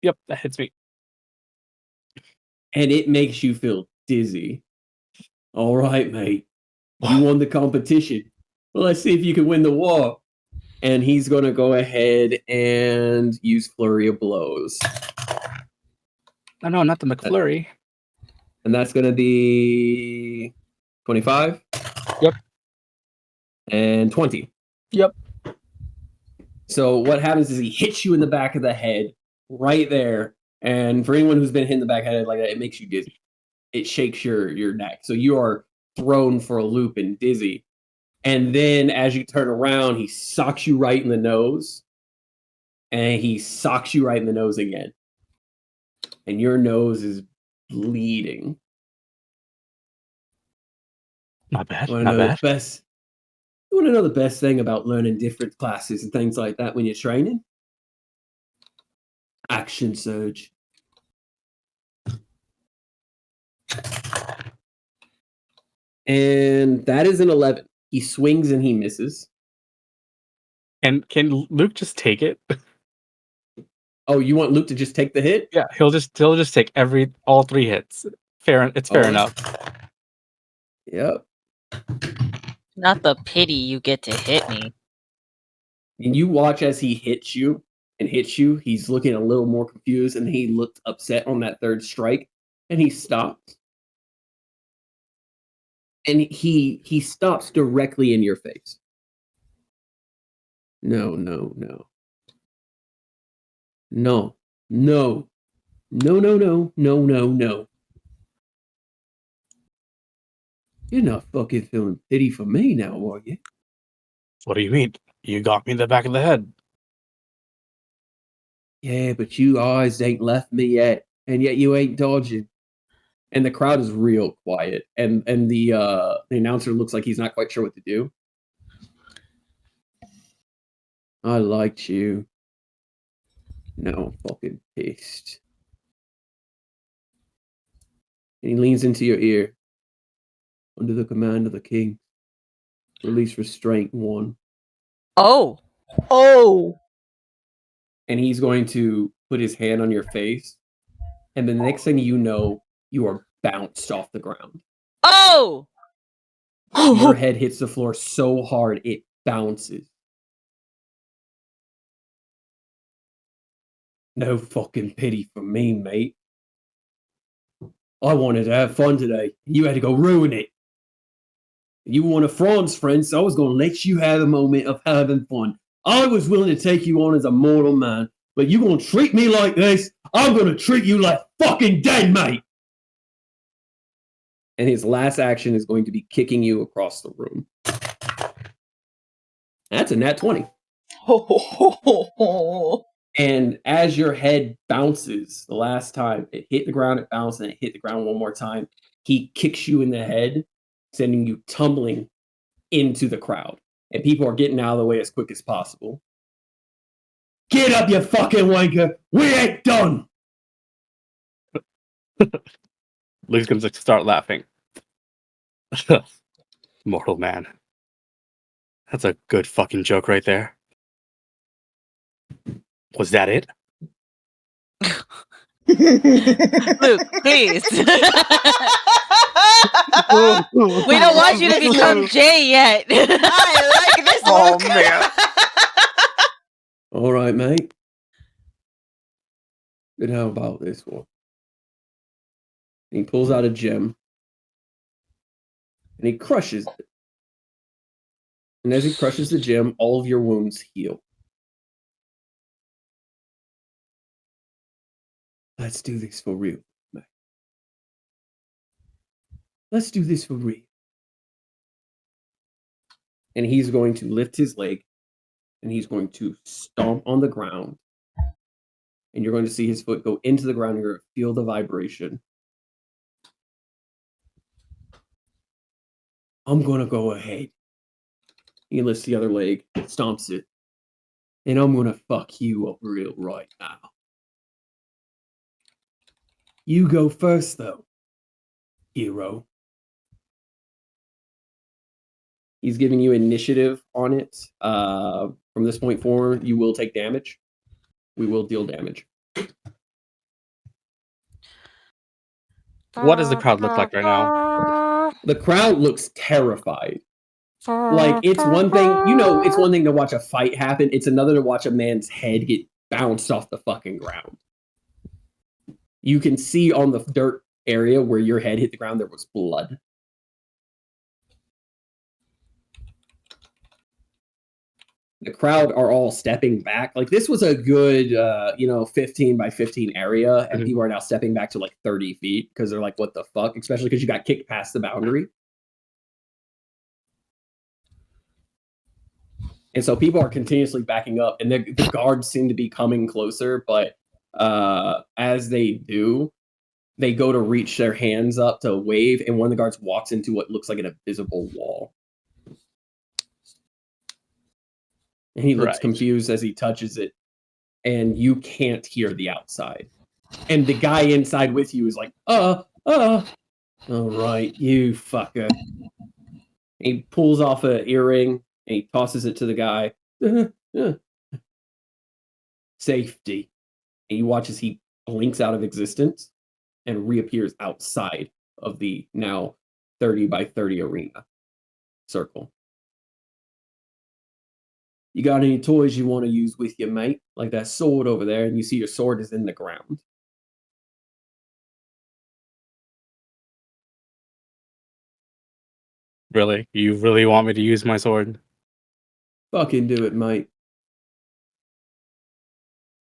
Yep, that hits me. And it makes you feel dizzy. All right, mate. You won the competition. Well, let's see if you can win the war. And he's going to go ahead and use Flurry of Blows. No, not the McFlurry. And that's going to be 25. Yep. And 20. Yep. So what happens is he hits you in the back of the head right there. And for anyone who's been hit in the back of the head like that, it makes you dizzy. It shakes your neck. So you are thrown for a loop and dizzy. And then as you turn around, he socks you right in the nose. And he socks you right in the nose again. And your nose is bleeding. Not bad. You Not bad. want to know the best thing about learning different classes and things like that when you're training? Action surge. And that is an 11. He swings and he misses. And can Luke just take it? Oh, you want Luke to just take the hit? Yeah, he'll just take all 3 hits. It's fair enough. Yep. Not the pity you get to hit me. And you watch as he hits you and hits you. He's looking a little more confused, and he looked upset on that 3rd strike, and he stops. And he stops directly in your face. No. You're not fucking feeling pity for me now, are you? What do you mean? You got me in the back of the head. Yeah, but you eyes ain't left me yet, and yet you ain't dodging. And the crowd is real quiet, and the announcer looks like he's not quite sure what to do. I liked you. Now I'm fucking pissed. And he leans into your ear. Under the command of the king, release restraint 1. Oh. And he's going to put his hand on your face. And the next thing you know, you are bounced off the ground. Oh! Your head hits the floor so hard, it bounces. No fucking pity for me, mate. I wanted to have fun today. You had to go ruin it. You were one of Fran's friends, so I was going to let you have a moment of having fun. I was willing to take you on as a mortal man, but you going to treat me like this? I'm going to treat you like fucking dead, mate. And his last action is going to be kicking you across the room. That's a nat 20. And as your head bounces, the last time it hit the ground, it bounced, and it hit the ground one more time. He kicks you in the head, sending you tumbling into the crowd. And people are getting out of the way as quick as possible. Get up, you fucking wanker! We ain't done! Luke's gonna start laughing. Mortal man. That's a good fucking joke right there. Was that it? Luke, please. We don't want you to become Jay yet. I like this Oh Luke. man. All right, mate. But how about this one? And he pulls out a gem. And he crushes it. And as he crushes the gem, all of your wounds heal. Let's do this for real, mate. Let's do this for real. And he's going to lift his leg. And he's going to stomp on the ground. And you're going to see his foot go into the ground. You're going to feel the vibration. I'm going to go ahead. He lifts the other leg, stomps it. And I'm going to fuck you up real right now. You go first, though, hero. He's giving you initiative on it. From this point forward, you will take damage. We will deal damage. What does the crowd look like right now? The crowd looks terrified. Like, it's one thing, it's one thing to watch a fight happen. It's another to watch a man's head get bounced off the fucking ground. You can see on the dirt area where your head hit the ground, there was blood. The crowd are all stepping back. Like, this was a good, 15 by 15 area, and people are now stepping back to like 30 feet because they're like, what the fuck? Especially because you got kicked past the boundary. And so people are continuously backing up, and the guards seem to be coming closer, but as they do, they go to reach their hands up to wave, and one of the guards walks into what looks like an invisible wall. And he looks confused as he touches it, and you can't hear the outside. And the guy inside with you is like, all right, you fucker. He pulls off an earring, and he tosses it to the guy. Safety. And you watch as he blinks out of existence and reappears outside of the now 30 by 30 arena circle. You got any toys you want to use with you, mate? Like that sword over there, and you see your sword is in the ground. Really? You really want me to use my sword? Fucking do it, mate.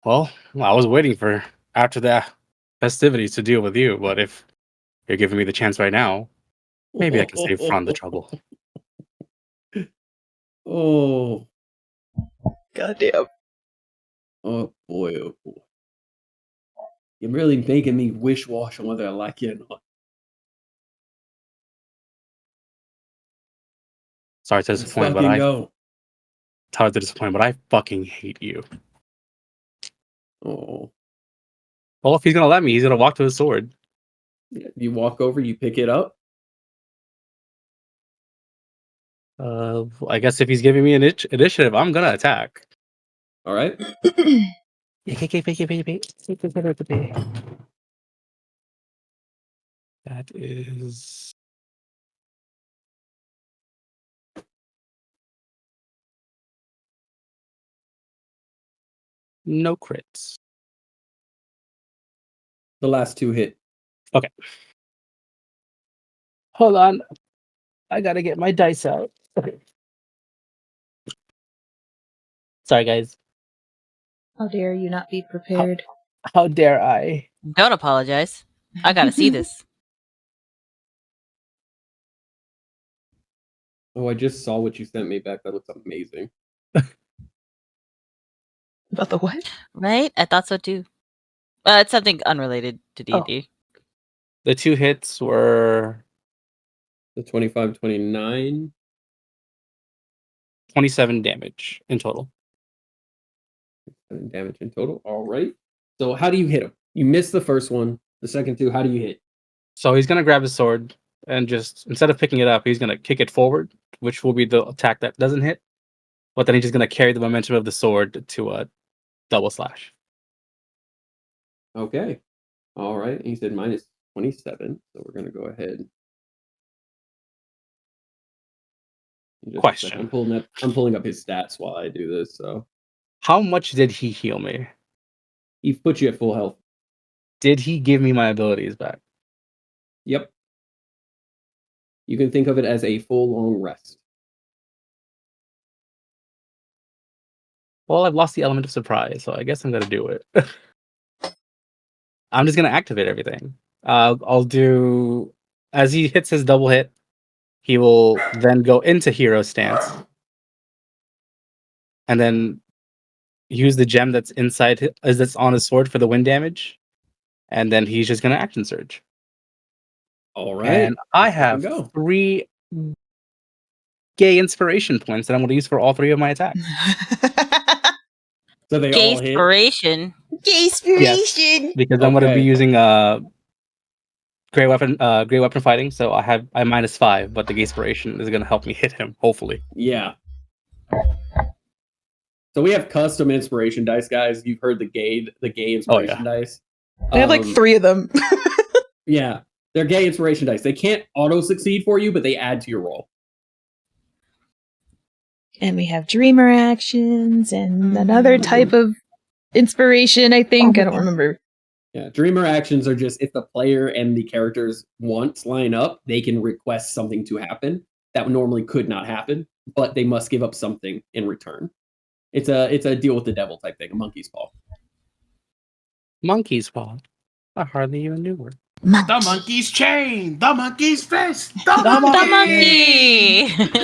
Well, I was waiting for after the festivities to deal with you, but if you're giving me the chance right now, maybe I can save Fran the trouble. Oh. Goddamn. Oh boy, oh boy. You're really making me wish-wash on whether I like you or not. Sorry to disappoint, but it's hard to disappoint, but I fucking hate you. Oh. Well, if he's gonna let me, he's gonna walk to his sword. You walk over, you pick it up. I guess if he's giving me an initiative, I'm gonna attack. All right. That is no crits. The last two hit. Okay. Hold on. I gotta get my dice out. Okay. Sorry, guys. How dare you not be prepared? How dare I? Don't apologize. I gotta see this. Oh, I just saw what you sent me back. That looks amazing. About the what? Right? I thought so too. It's something unrelated to D&D. The 2 hits were The 25, 29. 27 damage in total. 7 damage in total. All right. So how do you hit him? You missed the first one. The second 2, how do you hit? So he's gonna grab his sword and just instead of picking it up, he's gonna kick it forward, which will be the attack that doesn't hit. But then he's just gonna carry the momentum of the sword to a double slash. Okay. All right. He said minus 27. So we're going to go ahead. Just a Question. second. I'm pulling up his stats while I do this. So How much did he heal me? he put you at full health. Did he give me my abilities back? Yep. You can think of it as a full long rest. Well, I've lost the element of surprise, so I guess I'm gonna do it. I'm just gonna activate everything. I'll do as he hits his double hit, he will then go into hero stance, and then use the gem that's that's on his sword for the wind damage, and then he's just gonna action surge. All right. And I let's fucking have go. 3 gay inspiration points that I'm gonna use for all 3 of my attacks. So they all hit. Inspiration. Gayspiration. Because I'm gonna be Okay. using great weapon fighting, so I'm -5, but the inspiration is gonna help me hit him, hopefully. Yeah. So we have custom inspiration dice, guys. You've heard the gay inspiration dice. I have like 3 of them. Yeah. They're gay inspiration dice. They can't auto succeed for you, but they add to your roll. And we have dreamer actions and another type of inspiration, I think. I don't remember. Yeah, dreamer actions are just if the player and the character's wants line up, they can request something to happen that normally could not happen, but they must give up something in return. It's a deal with the devil type thing, a monkey's paw. Monkey's paw. I hardly even knew word. The monkey's chain. The monkey's fist. The The monkey. monkey!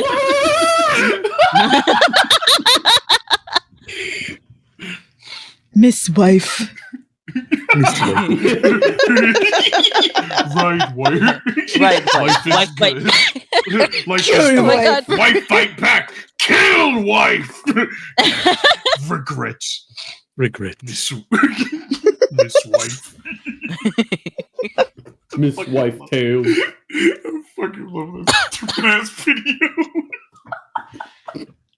Miss Wife. Right, wife. Right, Life is wife, good. Life Kill is your Oh my wife. god. Wife fight back. Kill wife. Regrets. Miss wife. Miss Wife Tail. I fucking love this stupid ass video.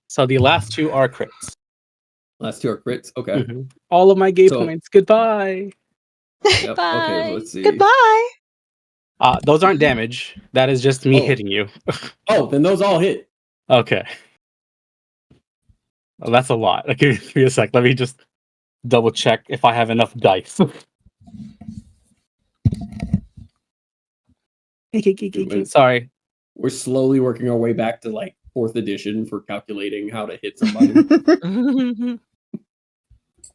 So the last 2 are crits. Last 2 are crits. Okay. Mhm. All of my gay So- points. Goodbye. Yep. Bye. Okay, so let's see. Goodbye. Those aren't damage. That is just me Oh. hitting you. Oh, then those all hit. Okay. Well, that's a lot. Okay, give me a sec. Let me just double check if I have enough dice. Sorry. We're slowly working our way back to like 4th edition for calculating how to hit somebody.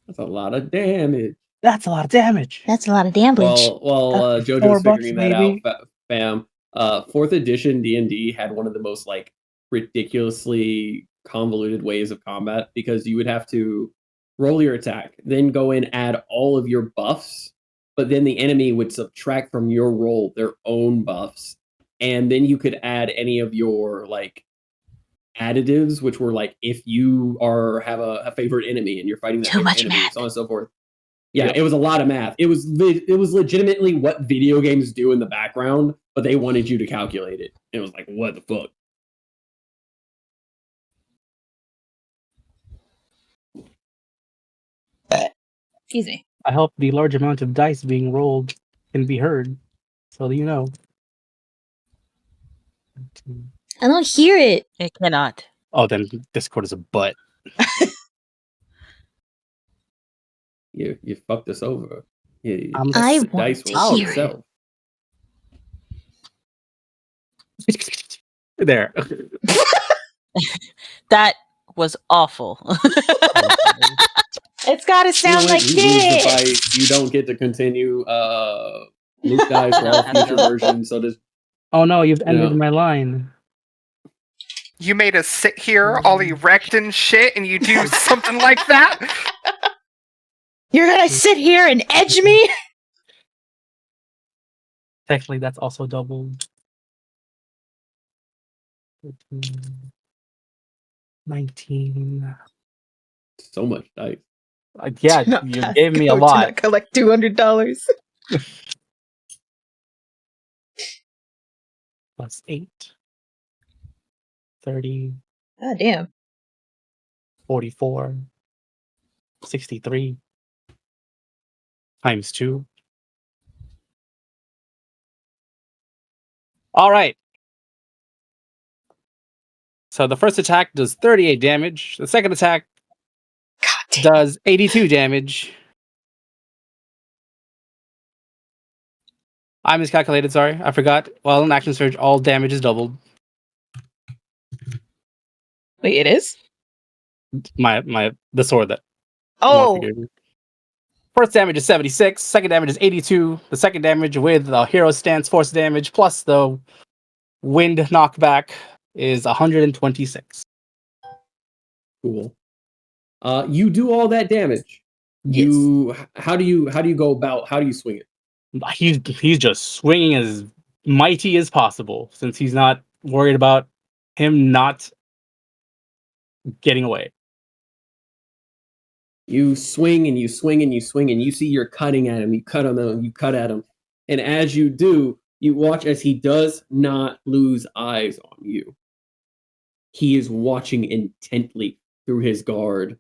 That's a lot of damage. That's a lot of damage. That's a lot of damage. While That's JoJo's $4, figuring that maybe. out, fam, 4th edition D&D had one of the most like ridiculously convoluted ways of combat because you would have to roll your attack, then go in, add all of your buffs, but then the enemy would subtract from your roll their own buffs, and then you could add any of your like additives, which were like if you have a favorite enemy and you're fighting that Too favorite much enemy, math. so on and so forth. Yeah, Yep. it was a lot of math. It was legitimately what video games do in the background, but they wanted you to calculate it. It was like, what the fuck? Excuse me. I hope the large amount of dice being rolled can be heard, so that you know. I don't hear it. It cannot. Oh, then Discord is a butt. You fucked us over. I The want dice to roll hear it. itself. There. That was awful. It's gotta You know sound what? like You lose the this. fight. You don't get to continue. Luke dies for all future versions. So does Oh no, you've ended No. my line. You made us sit here all erect and shit, and you do something like that? You're gonna sit here and edge me? Technically, that's also doubled. 13, 19. So much dice. Yeah, Do not you pass gave me a go, do lot. not collect $200. Plus 8. 30. God damn. 44. 63. Times 2. All right. So the first attack does 38 damage. The second attack does 82 damage. I miscalculated, sorry. I forgot. While in action surge, all damage is doubled. Wait, it is? The sword that Oh, Martha gave me. First damage is 76. Second damage is 82. The second damage with the hero stance force damage plus the wind knockback is 126. Cool. You do all that damage. yes. How do you go about? How do you swing it? He's just swinging as mighty as possible since he's not worried about him not getting away. You swing and you swing and you swing and you see you're cutting at him. You cut him out. You cut at him, and as you do, you watch as he does not lose eyes on you. He is watching intently through his guard,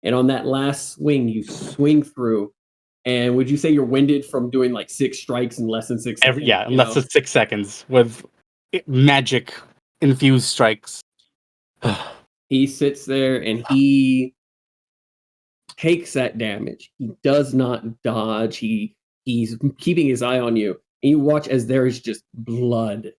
and on that last swing, you swing through. And would you say you're winded from doing like 6 strikes in less than 6 seconds? In less than 6 seconds with magic infused strikes. He sits there and he takes that damage. He does not dodge. He's keeping his eye on you. And you watch as there is just blood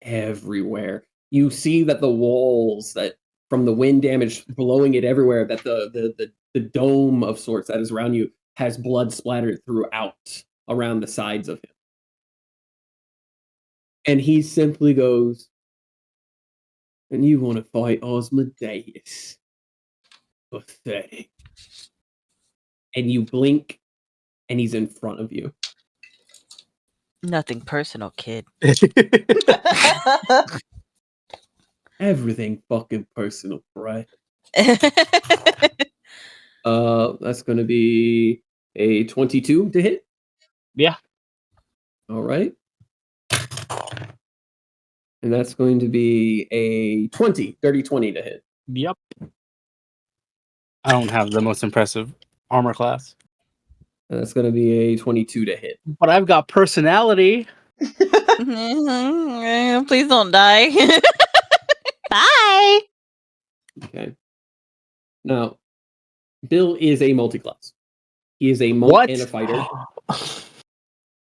everywhere. You see that the walls that from the wind damage blowing it everywhere, that the dome of sorts that is around you has blood splattered throughout around the sides of him. And he simply goes, and you want to fight Osmodeus. Pathetic. And you blink, and he's in front of you. Nothing personal, kid. Everything fucking personal, right? That's going to be a 22 to hit. Yeah. All right. And that's going to be a 20 to hit. Yep. I don't have the most impressive armor class. And that's going to be a 22 to hit. But I've got personality. Please don't die. Bye. Okay. Now, Bill is a multi-class. He is a monk and a fighter.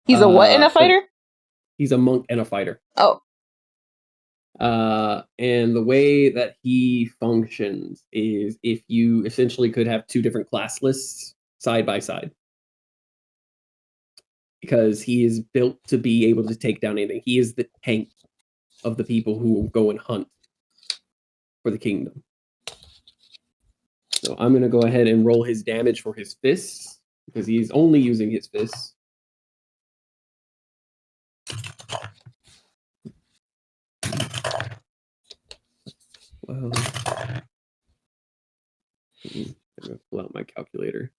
He's a what in a fighter? He's a monk and a fighter. Oh. And the way that he functions is if you essentially could have 2 different class lists side by side. Because he is built to be able to take down anything. He is the tank of the people who will go and hunt for the kingdom. So I'm going to go ahead and roll his damage for his fists, because he's only using his fists. Well, I'm going to pull out my calculator.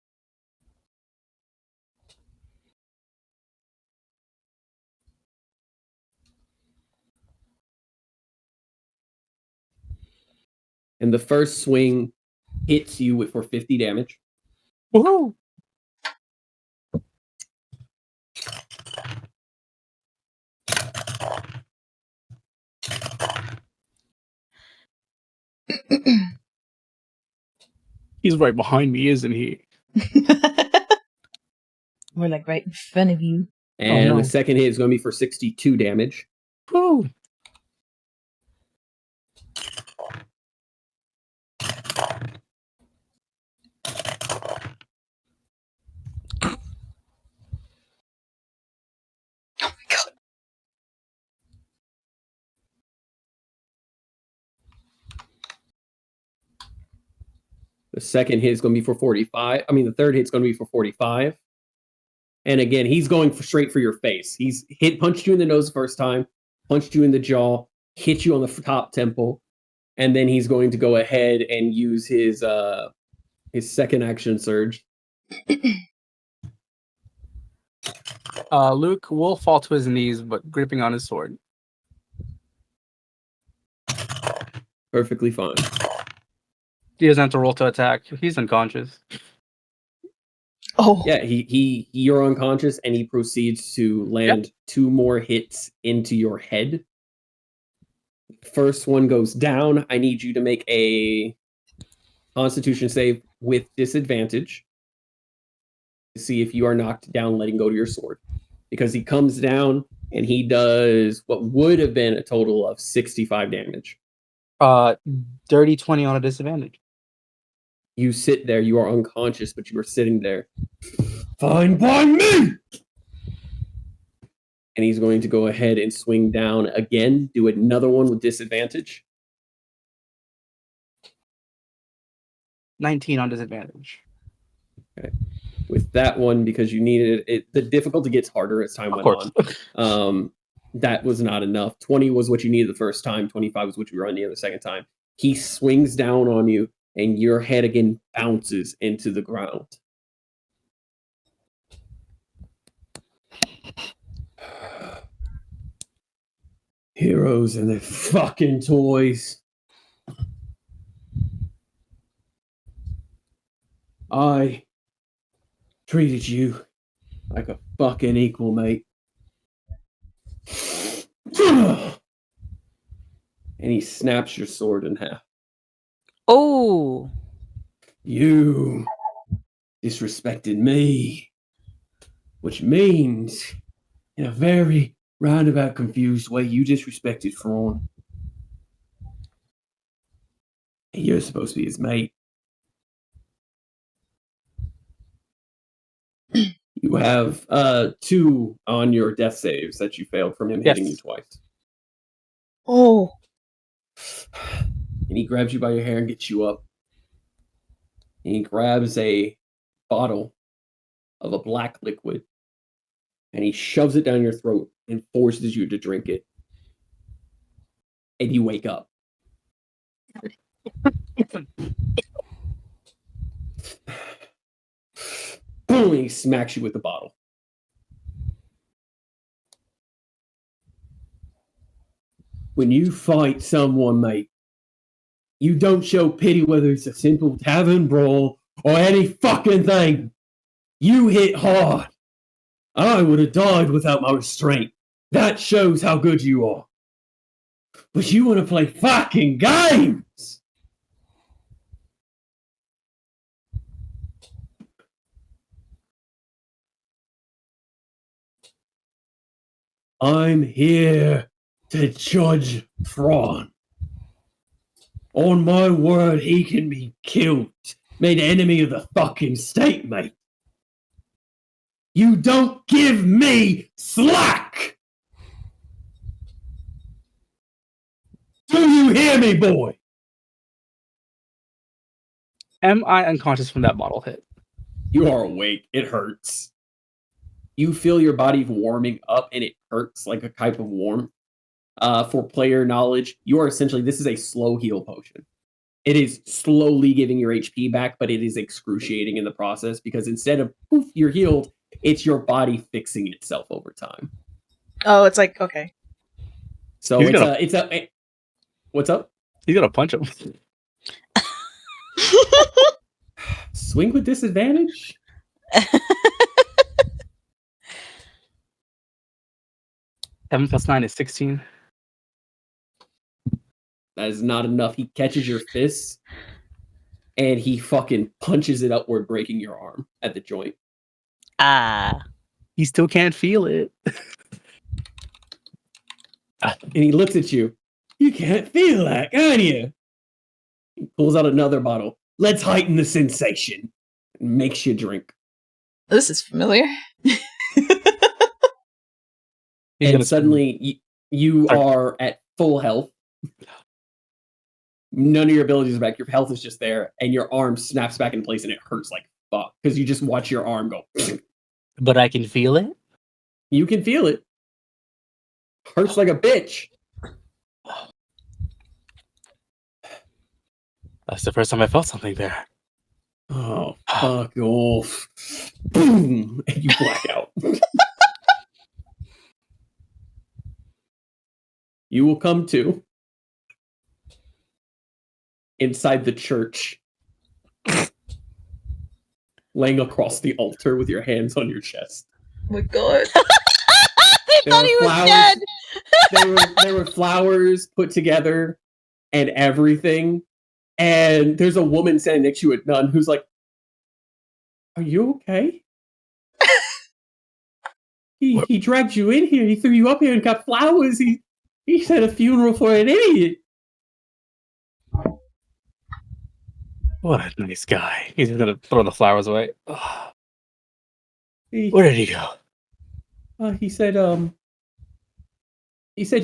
And the first swing hits you for 50 damage. Woohoo! He's right behind me, isn't he? We're like right in front of you. And the second hit is going to be for 62 damage. Woo! The second hit is going to be for 45. I mean, the third hit's going to be for 45. And again, he's going straight for your face. He's punched you in the nose the first time, punched you in the jaw, hit you on the top temple, and then he's going to go ahead and use his second action surge. Luke will fall to his knees, but gripping on his sword. Perfectly fine. He doesn't have to roll to attack. He's unconscious. Oh. Yeah, you're unconscious, and he proceeds to land 2 more hits into your head. First one goes down. I need you to make a Constitution save with disadvantage to see if you are knocked down, letting go to your sword. Because he comes down and he does what would have been a total of 65 damage. Dirty 20 on a disadvantage. You sit there, you are unconscious, but you are sitting there. Fine by me! And he's going to go ahead and swing down again, do another one with disadvantage. 19 on disadvantage. Okay. With that one, because you needed it, the difficulty gets harder as time went on. That was not enough. 20 was what you needed the first time. 25 was what you were on the second time. He swings down on you, and your head again bounces into the ground. Heroes and their fucking toys. I treated you like a fucking equal, mate. And he snaps your sword in half. Oh. You disrespected me. Which means, in a very roundabout, confused way, you disrespected Thrawn. And you're supposed to be his mate. You have 2 on your death saves that you failed from him hitting you twice. Oh. And he grabs you by your hair and gets you up. And he grabs a bottle of a black liquid. And he shoves it down your throat and forces you to drink it. And you wake up. Boom! He smacks you with the bottle. When you fight someone, mate, you don't show pity whether it's a simple tavern brawl or any fucking thing. You hit hard. I would have died without my restraint. That shows how good you are. But you want to play fucking games! I'm here to judge Thrawn. On my word, he can be killed. Made enemy of the fucking state, mate. You don't give me slack! Do you hear me, boy? Am I unconscious from that bottle hit? You are awake. It hurts. You feel your body warming up, and it hurts like a type of warmth. For player knowledge, you are essentially, this is a slow heal potion. It is slowly giving your HP back, but it is excruciating in the process because instead of poof, you're healed, it's your body fixing itself over time. Oh, it's like, okay. So what's up? He's gonna punch him. Swing with disadvantage? 7 plus 9 is 16. That is not enough. He catches your fist and he fucking punches it upward, breaking your arm at the joint. Ah. He still can't feel it. And he looks at you. You can't feel that, can you? He pulls out another bottle. Let's heighten the sensation. And makes you drink. This is familiar. And suddenly you are at full health. None of your abilities are back. Your health is just there, and your arm snaps back in place, and it hurts like fuck because you just watch your arm go. But I can feel it. You can feel it. Hurts like a bitch. That's the first time I felt something there. Oh, fuck off. Boom! And you black out. You will come to inside the church, laying across the altar with your hands on your chest. Oh my god. They thought he was dead. There were flowers put together and everything. And there's a woman standing next to you, a nun, who's like, "Are you okay? He dragged you in here. He threw you up here and got flowers. He said a funeral for an idiot." What a nice guy. He's gonna throw the flowers away. Ugh. He, Where did he go? he said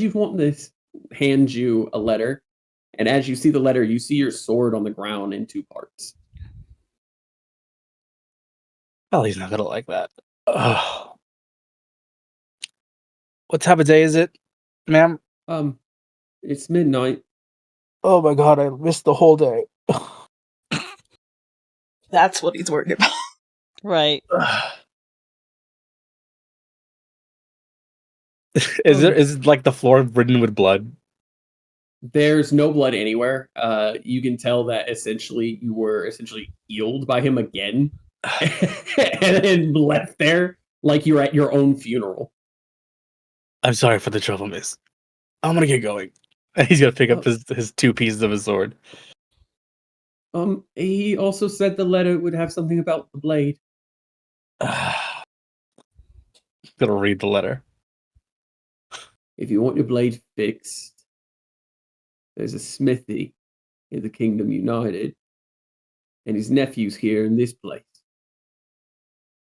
you'd want this. Hands you a letter, and as you see the letter, you see your sword on the ground in 2 parts. Well, he's not gonna like that. Ugh. What time of day is it, ma'am? It's midnight. Oh my god, I missed the whole day. That's what he's worried about. Right. Is like the floor ridden with blood? There's no blood anywhere. You can tell that you were healed by him again, and then left there like you're at your own funeral. I'm sorry for the trouble, miss. I'm gonna get going. He's gonna pick up his 2 pieces of his sword. He also said the letter would have something about the blade. Gonna read the letter. If you want your blade fixed, there's a smithy in the Kingdom United, and his nephew's here in this place.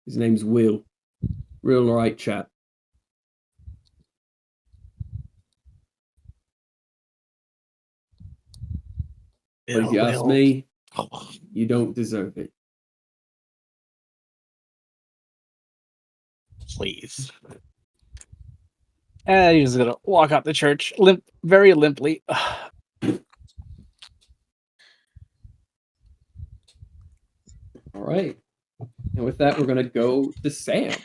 His name's Will. Real alright chap. But if you ask me, you don't deserve it. Please. And he's gonna walk out the church, very limply. Alright. And with that, we're going to go to Sam.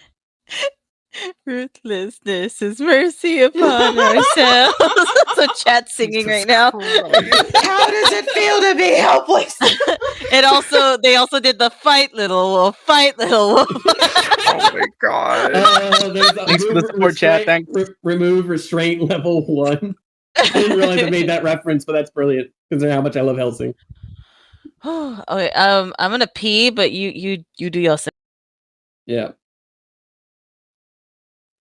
Ruthlessness is mercy upon ourselves. So chat's singing right now. How does it feel to be helpless? They also did the fight little wolf, fight little wolf. Oh my god. Thanks for the support, chat. Thanks. Remove restraint level 1. I didn't realize I made that reference, but that's brilliant considering how much I love Helsing. Okay, I'm gonna pee, but you do your thing. Yeah.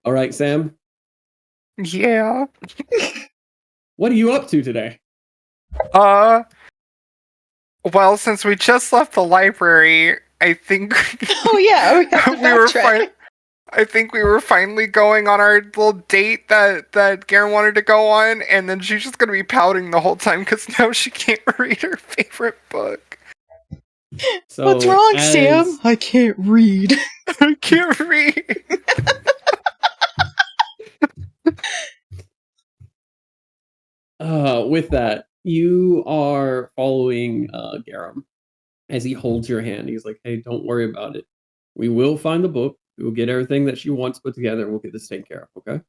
All right, Sam. Yeah. What are you up to today? Well, since we just left the library, I think Oh yeah, we have to backtrack. I think we were finally going on our little date that Garen wanted to go on, and then she's just gonna be pouting the whole time because now she can't read her favorite book. So, What's wrong, Sam? I can't read. I can't read. With that, you are following Garum as he holds your hand. He's like, "Hey, don't worry about it. We will find the book. We will get everything that she wants put together, and we'll get this taken care of. Okay?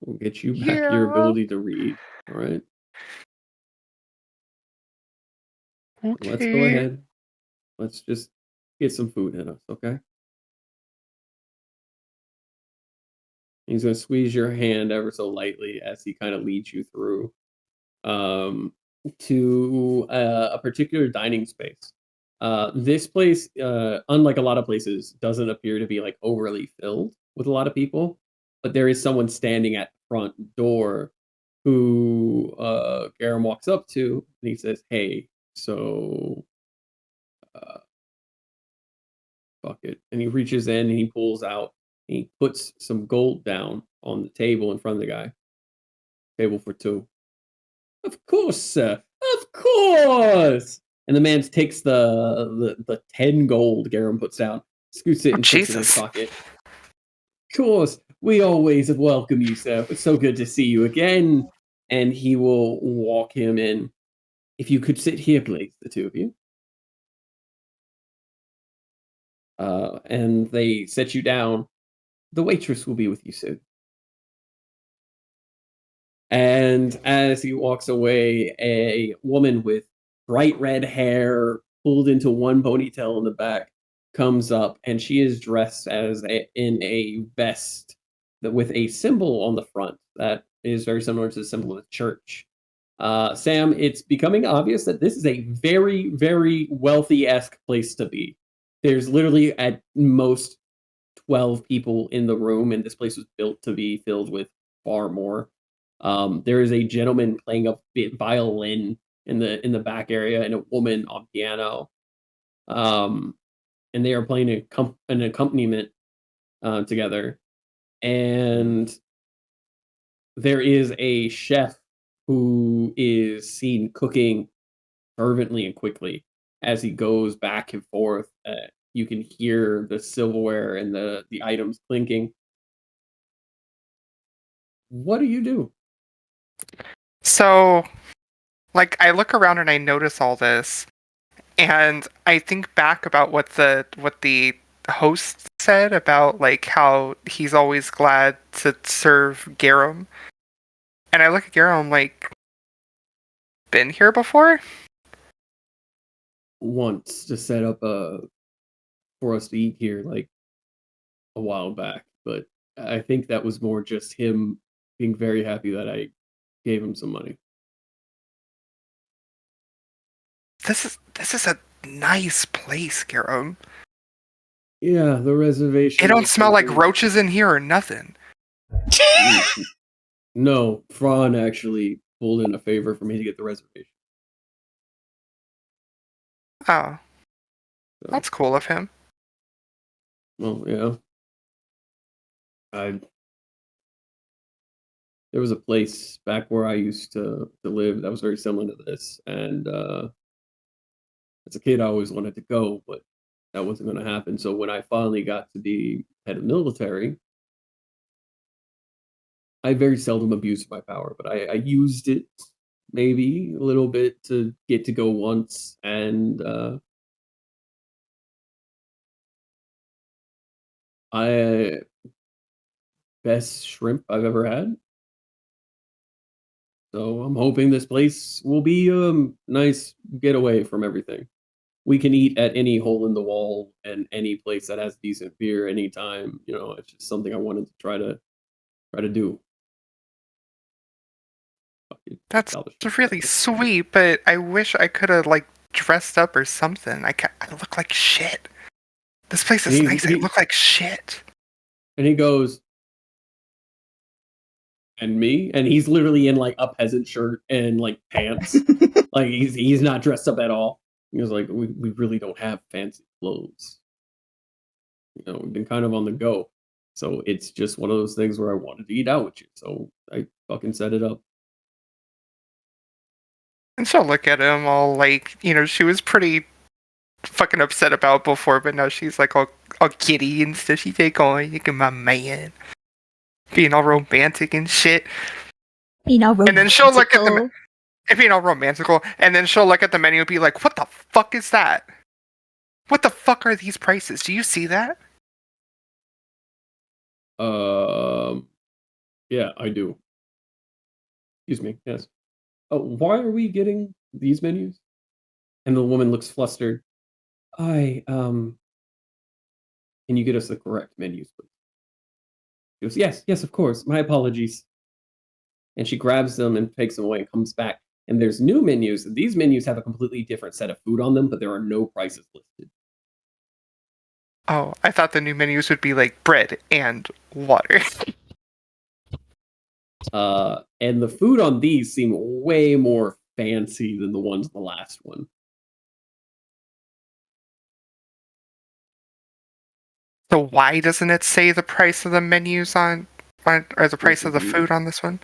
We'll get you back your ability to read. All right? Okay. Let's go ahead. Let's just get some food in us. Okay?" He's going to squeeze your hand ever so lightly as he kind of leads you through to a particular dining space. This place, unlike a lot of places, doesn't appear to be like overly filled with a lot of people, but there is someone standing at the front door who Garum walks up to, and he says, "Hey, so fuck it," and he reaches in and he pulls out. He puts some gold down on the table in front of the guy. Table for 2. Of course, sir. Of course. And the man takes the 10 gold Garum puts down, scoots it, and puts it in his pocket. Of course, we always welcome you, sir. It's so good to see you again. And he will walk him in. If you could sit here, please, the two of you. And they set you down. The waitress will be with you soon. And as he walks away, a woman with bright red hair pulled into one ponytail in the back comes up, and she is dressed in a vest with a symbol on the front that is very similar to the symbol of the church. Sam, it's becoming obvious that this is a very, very wealthy-esque place to be. There's literally at most 12 people in the room, and this place was built to be filled with far more. There is a gentleman playing a violin in the back area, and a woman on piano. And they are playing an accompaniment together. And there is a chef who is seen cooking fervently and quickly as he goes back and forth. You can hear the silverware and the items clinking. What do you do? So, like, I look around and I notice all this, and I think back about what the host said about, like, how he's always glad to serve Garum. And I look at Garum like, been here before? Once to set up for us to eat here, like a while back, but I think that was more just him being very happy that I gave him some money. This is a nice place, Garum. Yeah, the reservation. It don't smell like roaches in here or nothing. No, Fran actually pulled in a favor for me to get the reservation. Oh. That's cool of him. Well, yeah. There was a place back where I used to live that was very similar to this, and as a kid I always wanted to go, but that wasn't going to happen. So when I finally got to be head of military, I very seldom abused my power, but I used it maybe a little bit to get to go once, and best shrimp I've ever had. So I'm hoping this place will be a nice getaway from everything. We can eat at any hole in the wall and any place that has decent beer anytime. You know, it's just something I wanted to try to do. That's really sweet, but I wish I could have, like, dressed up or something. I look like shit. This place is nice. I look like shit. And he goes, and me? And he's literally in, like, a peasant shirt and, like, pants. Like, he's not dressed up at all. He was like, we really don't have fancy clothes. You know, we've been kind of on the go. So it's just one of those things where I wanted to eat out with you. So I fucking set it up. And she'll look at him all like, you know, she was pretty fucking upset about before, but now she's like all giddy and stuff. She's like, oh, look at my man. Being all romantic and shit. Being all romantical. And then she'll look at the being all romantical, and then she'll look at the menu and be like, what the fuck is that? What the fuck are these prices? Do you see that? Yeah, I do. Excuse me, yes. Oh, why are we getting these menus? And the woman looks flustered. Can you get us the correct menus, please? She goes, yes, of course. My apologies. And she grabs them and takes them away and comes back. And there's new menus. These menus have a completely different set of food on them, but there are no prices listed. Oh, I thought the new menus would be like bread and water. And the food on these seem way more fancy than the ones in the last one. So why doesn't it say the price of the menus or the price of the food on this one?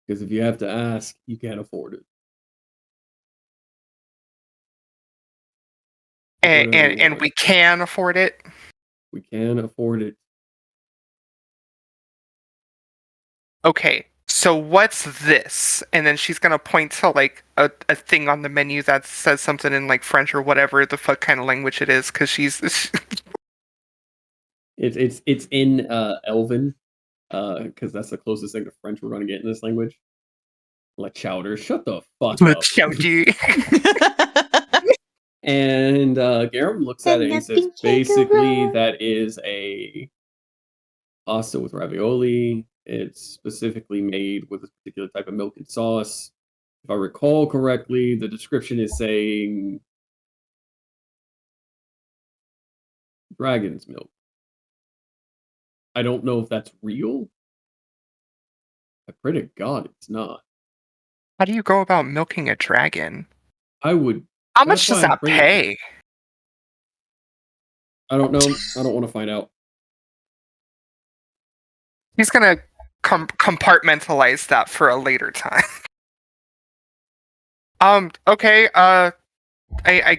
Because if you have to ask, you can't afford it. And we can afford it. We can afford it. Okay, so what's this? And then she's gonna point to like a thing on the menu that says something in like French or whatever the fuck kind of language it is, because she's it's in Elven, because that's the closest thing to French we're gonna get in this language. Like chowder, shut the fuck up. And Garum looks at it and he says, basically, that is a pasta with ravioli. It's specifically made with a particular type of milk and sauce. If I recall correctly, the description is saying dragon's milk. I don't know if that's real. I pray to God it's not. How do you go about milking a dragon? I would. How much does that pay? I don't know. I don't want to find out. He's gonna compartmentalize that for a later time. Okay. I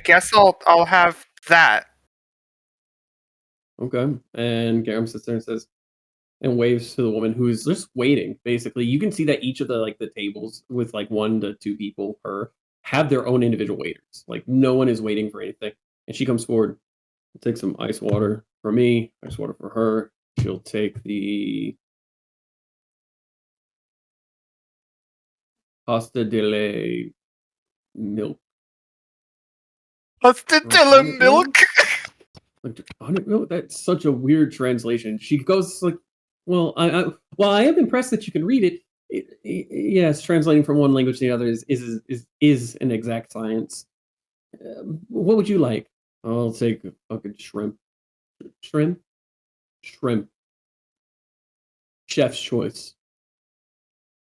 guess I'll have that. Okay. And Garum sits there and says, and waves to the woman who is just waiting. Basically, you can see that each of the tables with like 1 to 2 people per have their own individual waiters. Like no one is waiting for anything. And she comes forward, take some ice water for me, ice water for her. She'll take the pasta delle milk. Pasta delle milk. Like draconic milk? That's such a weird translation. She goes like, "Well, I am impressed that you can read it. Yes, translating from one language to the other is an exact science. What would you like? I'll take a fucking shrimp. Shrimp. Chef's choice."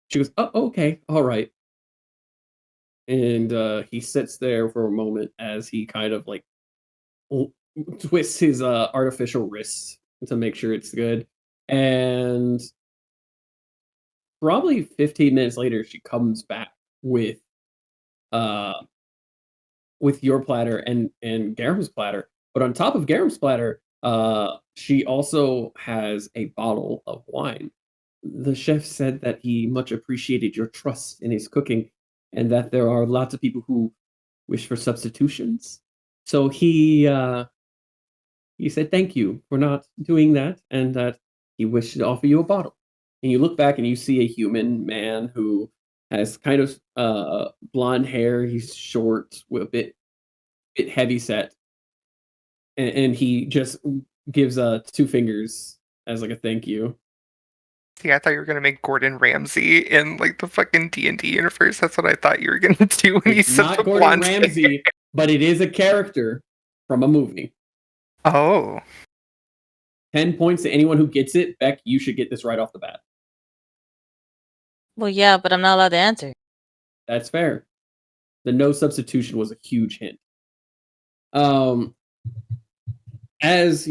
She goes, "Oh, okay, all right." And he sits there for a moment as he kind of like twists his artificial wrists to make sure it's good. And probably 15 minutes later, she comes back with your platter and Garum's platter. But on top of Garum's platter, she also has a bottle of wine. The chef said that he much appreciated your trust in his cooking, and that there are lots of people who wish for substitutions. So he said thank you for not doing that, and that he wished to offer you a bottle. And you look back and you see a human man who has kind of blonde hair. He's short, with a bit heavy set, and he just gives 2 fingers as like a thank you. See, I thought you were gonna make Gordon Ramsay in like the fucking D&D universe. That's what I thought you were gonna do when you said Not the Gordon blonde Ramsay, but it is a character from a movie. Oh. 10 points to anyone who gets it. Beck, you should get this right off the bat. Well, yeah, but I'm not allowed to answer. That's fair. The no substitution was a huge hint. As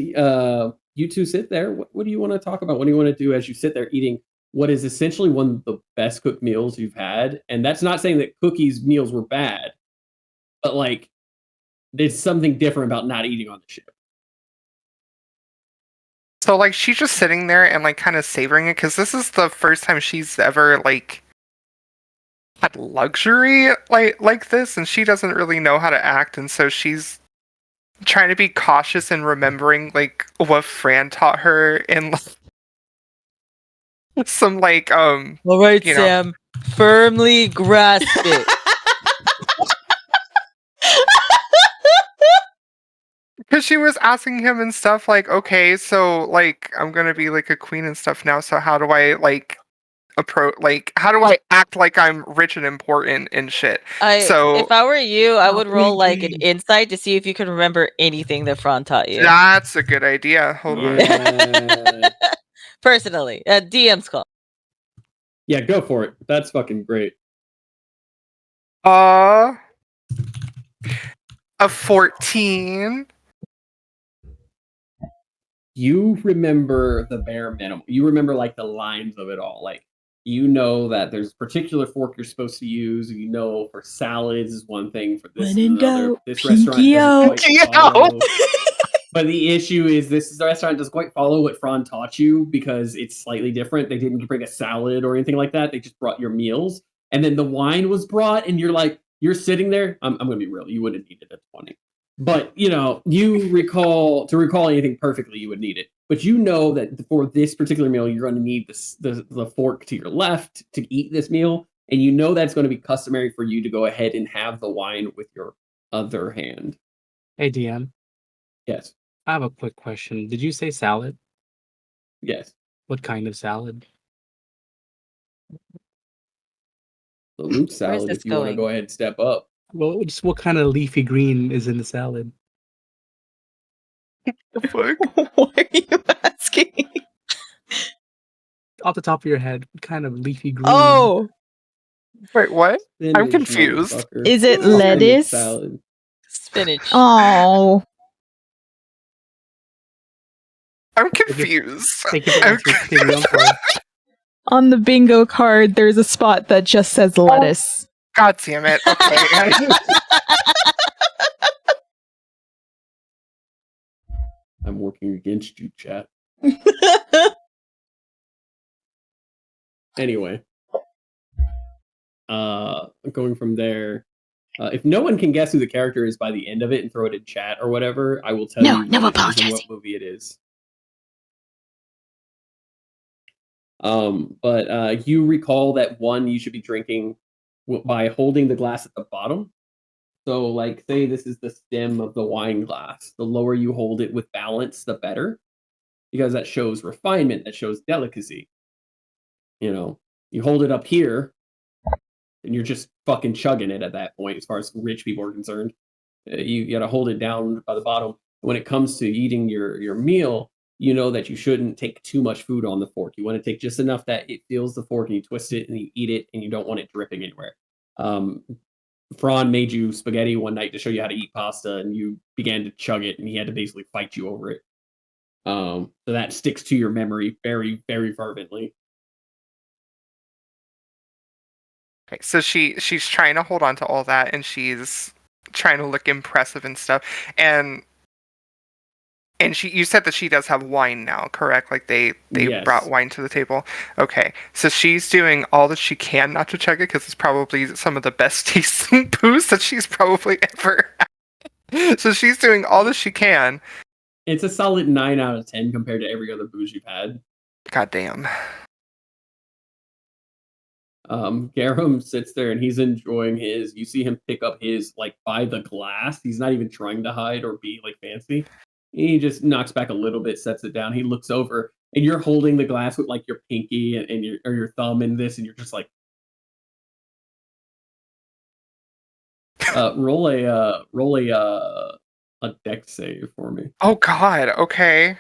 you two sit there, what do you want to talk about? What do you want to do as you sit there eating what is essentially one of the best cooked meals you've had? And that's not saying that Cookie's meals were bad, but like there's something different about not eating on the ship. So like she's just sitting there and like kind of savoring it, because this is the first time she's ever like had luxury like this, and she doesn't really know how to act, and so she's trying to be cautious and remembering like what Fran taught her in like, some like All right, Sam, firmly grasp it. Because she was asking him and stuff like, okay, so like I'm gonna be like a queen and stuff now, so how do I like approach, like how do I act like I'm rich and important and shit? So if I were you, I would roll like an insight to see if you can remember anything that Fran taught you. That's a good idea. Hold on. Personally, DM's call. Yeah, go for it. That's fucking great. A 14. You remember the bare minimum. You remember like the lines of it all. Like you know that there's a particular fork you're supposed to use. You know, for salads is one thing, for this When is in another. doubt, This restaurant doesn't quite Pinky-o. follow. But the issue is this restaurant doesn't quite follow what Fran taught you because it's slightly different. They didn't bring a salad or anything like that. They just brought your meals. And then the wine was brought, and you're sitting there. I'm going to be real. You wouldn't need it at 20. But, you recall anything perfectly, you would need it. But you know that for this particular meal, you're going to need the fork to your left to eat this meal. And you know that's going to be customary for you to go ahead and have the wine with your other hand. Hey, DM. Yes. I have a quick question. Did you say salad? Yes. What kind of salad? The Luke salad, this if you want to going? go ahead and step up. Well, just what kind of leafy green is in the salad? The fuck? What are you asking? Off the top of your head, what kind of leafy green? Oh, Wait, what? Spinach, confused. motherfucker. is it Spinach lettuce? salad. Spinach. Oh, I'm confused. Thank you for I'm answering, Kitty. I'm sorry. on the bingo card, there's a spot that just says lettuce. God damn it. Okay. I'm working against you, chat. Anyway. Going from there. If no one can guess who the character is by the end of it and throw it in chat or whatever, I will tell No, you no what it is and apologizing. what movie it is. But you recall that you should be drinking by holding the glass at the bottom. So, like, say this is the stem of the wine glass. The lower you hold it with balance, the better, because that shows refinement, that shows delicacy. You hold it up here, and you're just fucking chugging it at that point, as far as rich people are concerned. You got to hold it down by the bottom. When it comes to eating your meal, you know that you shouldn't take too much food on the fork. You want to take just enough that it feels the fork, and you twist it, and you eat it, and you don't want it dripping anywhere. Fran made you spaghetti one night to show you how to eat pasta, and you began to chug it, and he had to basically fight you over it. So that sticks to your memory very, very fervently. Okay, so she's trying to hold on to all that, and she's trying to look impressive and stuff. And you said that she does have wine now, correct? Like they Yes. brought wine to the table. Okay, so she's doing all that she can not to chug it because it's probably some of the best tasting booze that she's probably ever had. So she's doing all that she can. It's a solid 9 out of 10 compared to every other booze you've had. God damn. Garum sits there and he's enjoying his. You see him pick up his like by the glass. He's not even trying to hide or be like fancy. He just knocks back a little bit, sets it down. He looks over, and you're holding the glass with like your pinky and your thumb in this, and you're just like, roll a dex save for me. Oh God. Okay.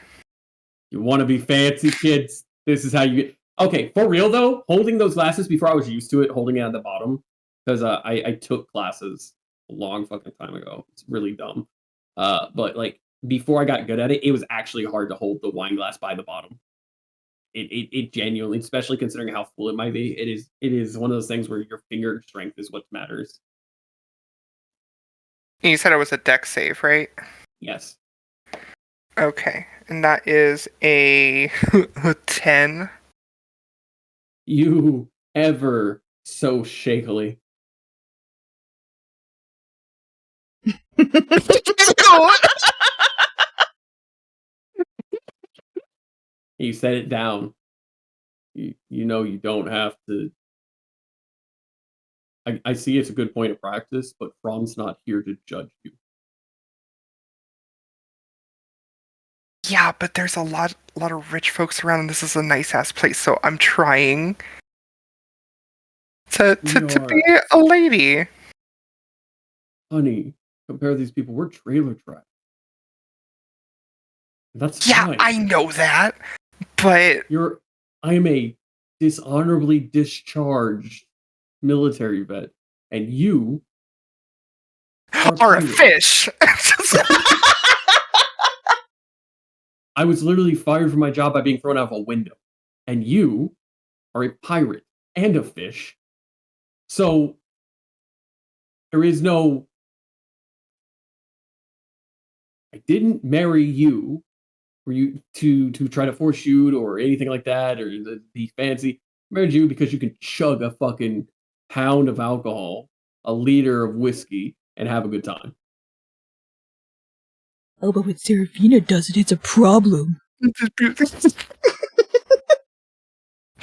You want to be fancy, kids? This is how you get. Okay, for real though, holding those glasses before I was used to it, holding it at the bottom, because I took classes a long fucking time ago. It's really dumb. But like before I got good at it, it was actually hard to hold the wine glass by the bottom. It genuinely, especially considering how full it might be, it is one of those things where your finger strength is what matters. And you said it was a dex save, right? Yes. Okay, and that is a 10. You ever so shakily. You set it down. You know you don't have to. I see it's a good point of practice, but Fran's not here to judge you. Yeah, but there's a lot of rich folks around, and this is a nice ass place. So I'm trying to be a lady. Honey, compare these people. We're trailer trash. That's Yeah, fine. I know that, but I am a dishonorably discharged military vet, and you are a fish. I was literally fired from my job by being thrown out of a window, and you are a pirate and a fish. So there is no, I didn't marry you for you to try to force you or anything like that or be fancy. I married you because you can chug a fucking pound of alcohol, a liter of whiskey, and have a good time. Oh, but when Serafina does it, it's a problem.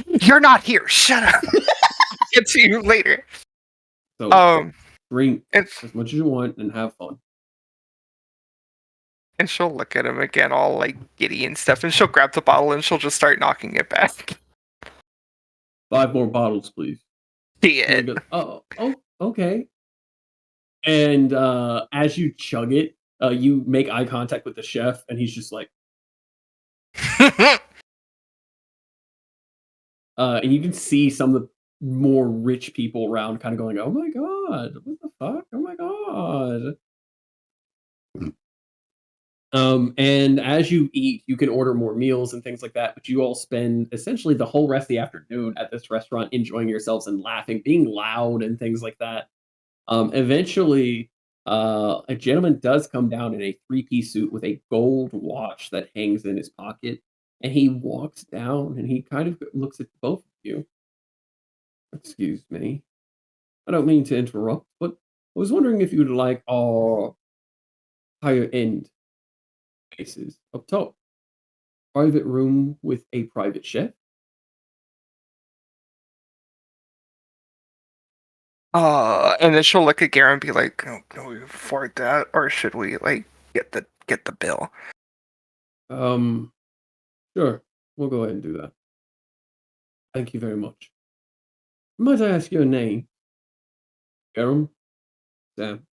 You're not here. Shut up. Get to you later. So drink It's as much as you want and have fun. and she'll look at him again, all like giddy and stuff, and she'll grab the bottle and she'll just start knocking it back. 5 more bottles, please. See And he it. goes, oh, okay. And as you chug it, you make eye contact with the chef, and he's just like, and you can see some of the more rich people around kind of going, oh my god, what the fuck? Oh my god. And as you eat, you can order more meals and things like that, but you all spend essentially the whole rest of the afternoon at this restaurant enjoying yourselves and laughing, being loud and things like that. Eventually, a gentleman does come down in a 3-piece suit with a gold watch that hangs in his pocket, and he walks down and he kind of looks at both of you. Excuse me. I don't mean to interrupt, but I was wondering if you would like our higher end places up top. Private room with a private chef. And then she'll look at Garen and be like, "Can we afford that, or should we like get the bill?" Sure. We'll go ahead and do that. Thank you very much. Might I ask your name? Garum? Sam.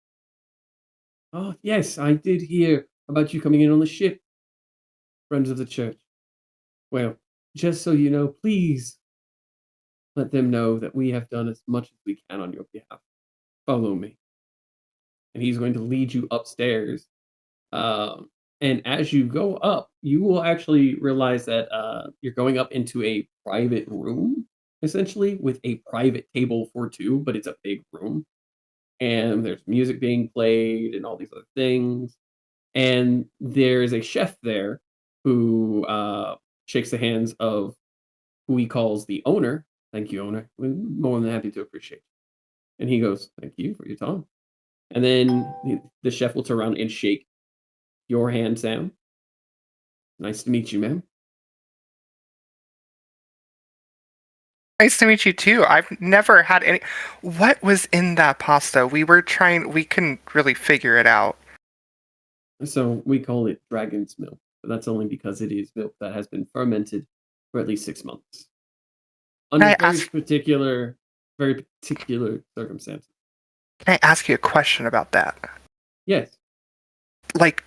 Oh, yes, I did hear about you coming in on the ship. Friends of the church. Well, just so you know, please let them know that we have done as much as we can on your behalf. Follow me. And he's going to lead you upstairs. And as you go up, you will actually realize that you're going up into a private room, essentially, with a private table for 2, but it's a big room. And there's music being played and all these other things. And there's a chef there who shakes the hands of who he calls the owner. Thank you, owner. We're more than happy to appreciate you. And he goes, thank you for your time. And then the chef will turn around and shake your hand, Sam. Nice to meet you, ma'am. Nice to meet you too. I've never had any. What was in that pasta? We couldn't really figure it out. So we call it dragon's milk, but that's only because it is milk that has been fermented for at least 6 months. Under very particular circumstances. Can I ask you a question about that? Yes. Like,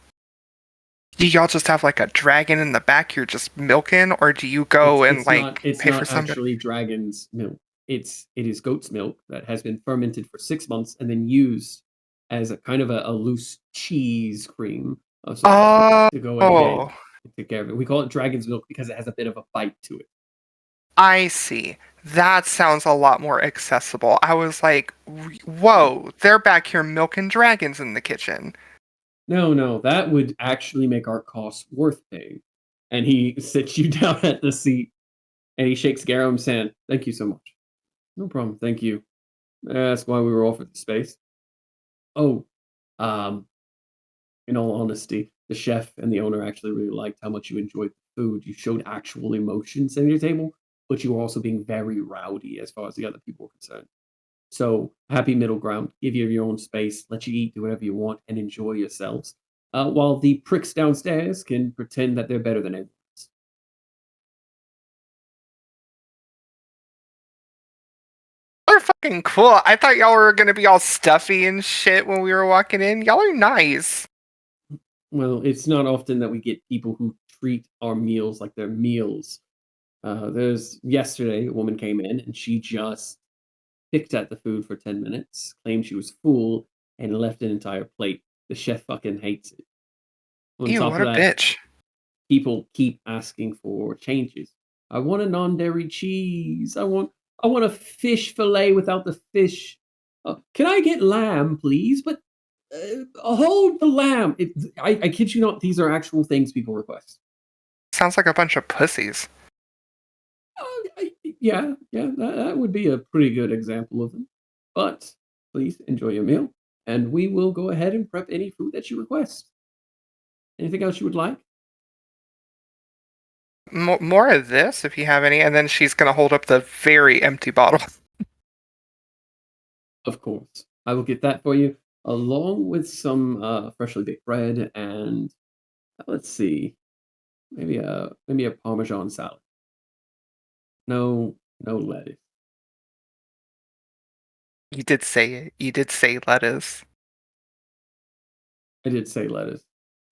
do y'all just have like a dragon in the back you're just milking, or do you go it's pay not for something? actually dragon's milk. It is goat's milk that has been fermented for 6 months and then used as a kind of a loose cheese cream of sorts to go ahead and take care of it. We call it dragon's milk because it has a bit of a bite to it. I see. That sounds a lot more accessible. I was like, whoa, they're back here milking dragons in the kitchen. No, that would actually make our costs worth paying. And he sits you down at the seat and he shakes Garum's hand. Thank you so much. No problem. Thank you. That's why we were offered the space. Oh, in all honesty, the chef and the owner actually really liked how much you enjoyed the food. You showed actual emotions at your table, but you were also being very rowdy as far as the other people were concerned. So, happy middle ground. Give you your own space, let you eat, do whatever you want, and enjoy yourselves. While the pricks downstairs can pretend that they're better than everyone else. They're fucking cool. I thought y'all were gonna be all stuffy and shit when we were walking in. Y'all are nice. Well, it's not often that we get people who treat our meals like they're meals. Yesterday, a woman came in and she just picked at the food for 10 minutes, claimed she was full, and left an entire plate. The chef fucking hates it. On Ew, top what of a that, bitch. people keep asking for changes. I want a non-dairy cheese. I want I want a fish fillet without the fish. Can I get lamb, please? But hold the lamb. I kid you not, these are actual things people request. Sounds like a bunch of pussies. Yeah, that would be a pretty good example of them. But please enjoy your meal, and we will go ahead and prep any food that you request. Anything else you would like? More of this, if you have any, and then she's gonna hold up the very empty bottle. Of course. I will get that for you, along with some freshly baked bread and let's see, maybe a Parmesan salad. No lettuce. You did say it. You did say lettuce. I did say lettuce.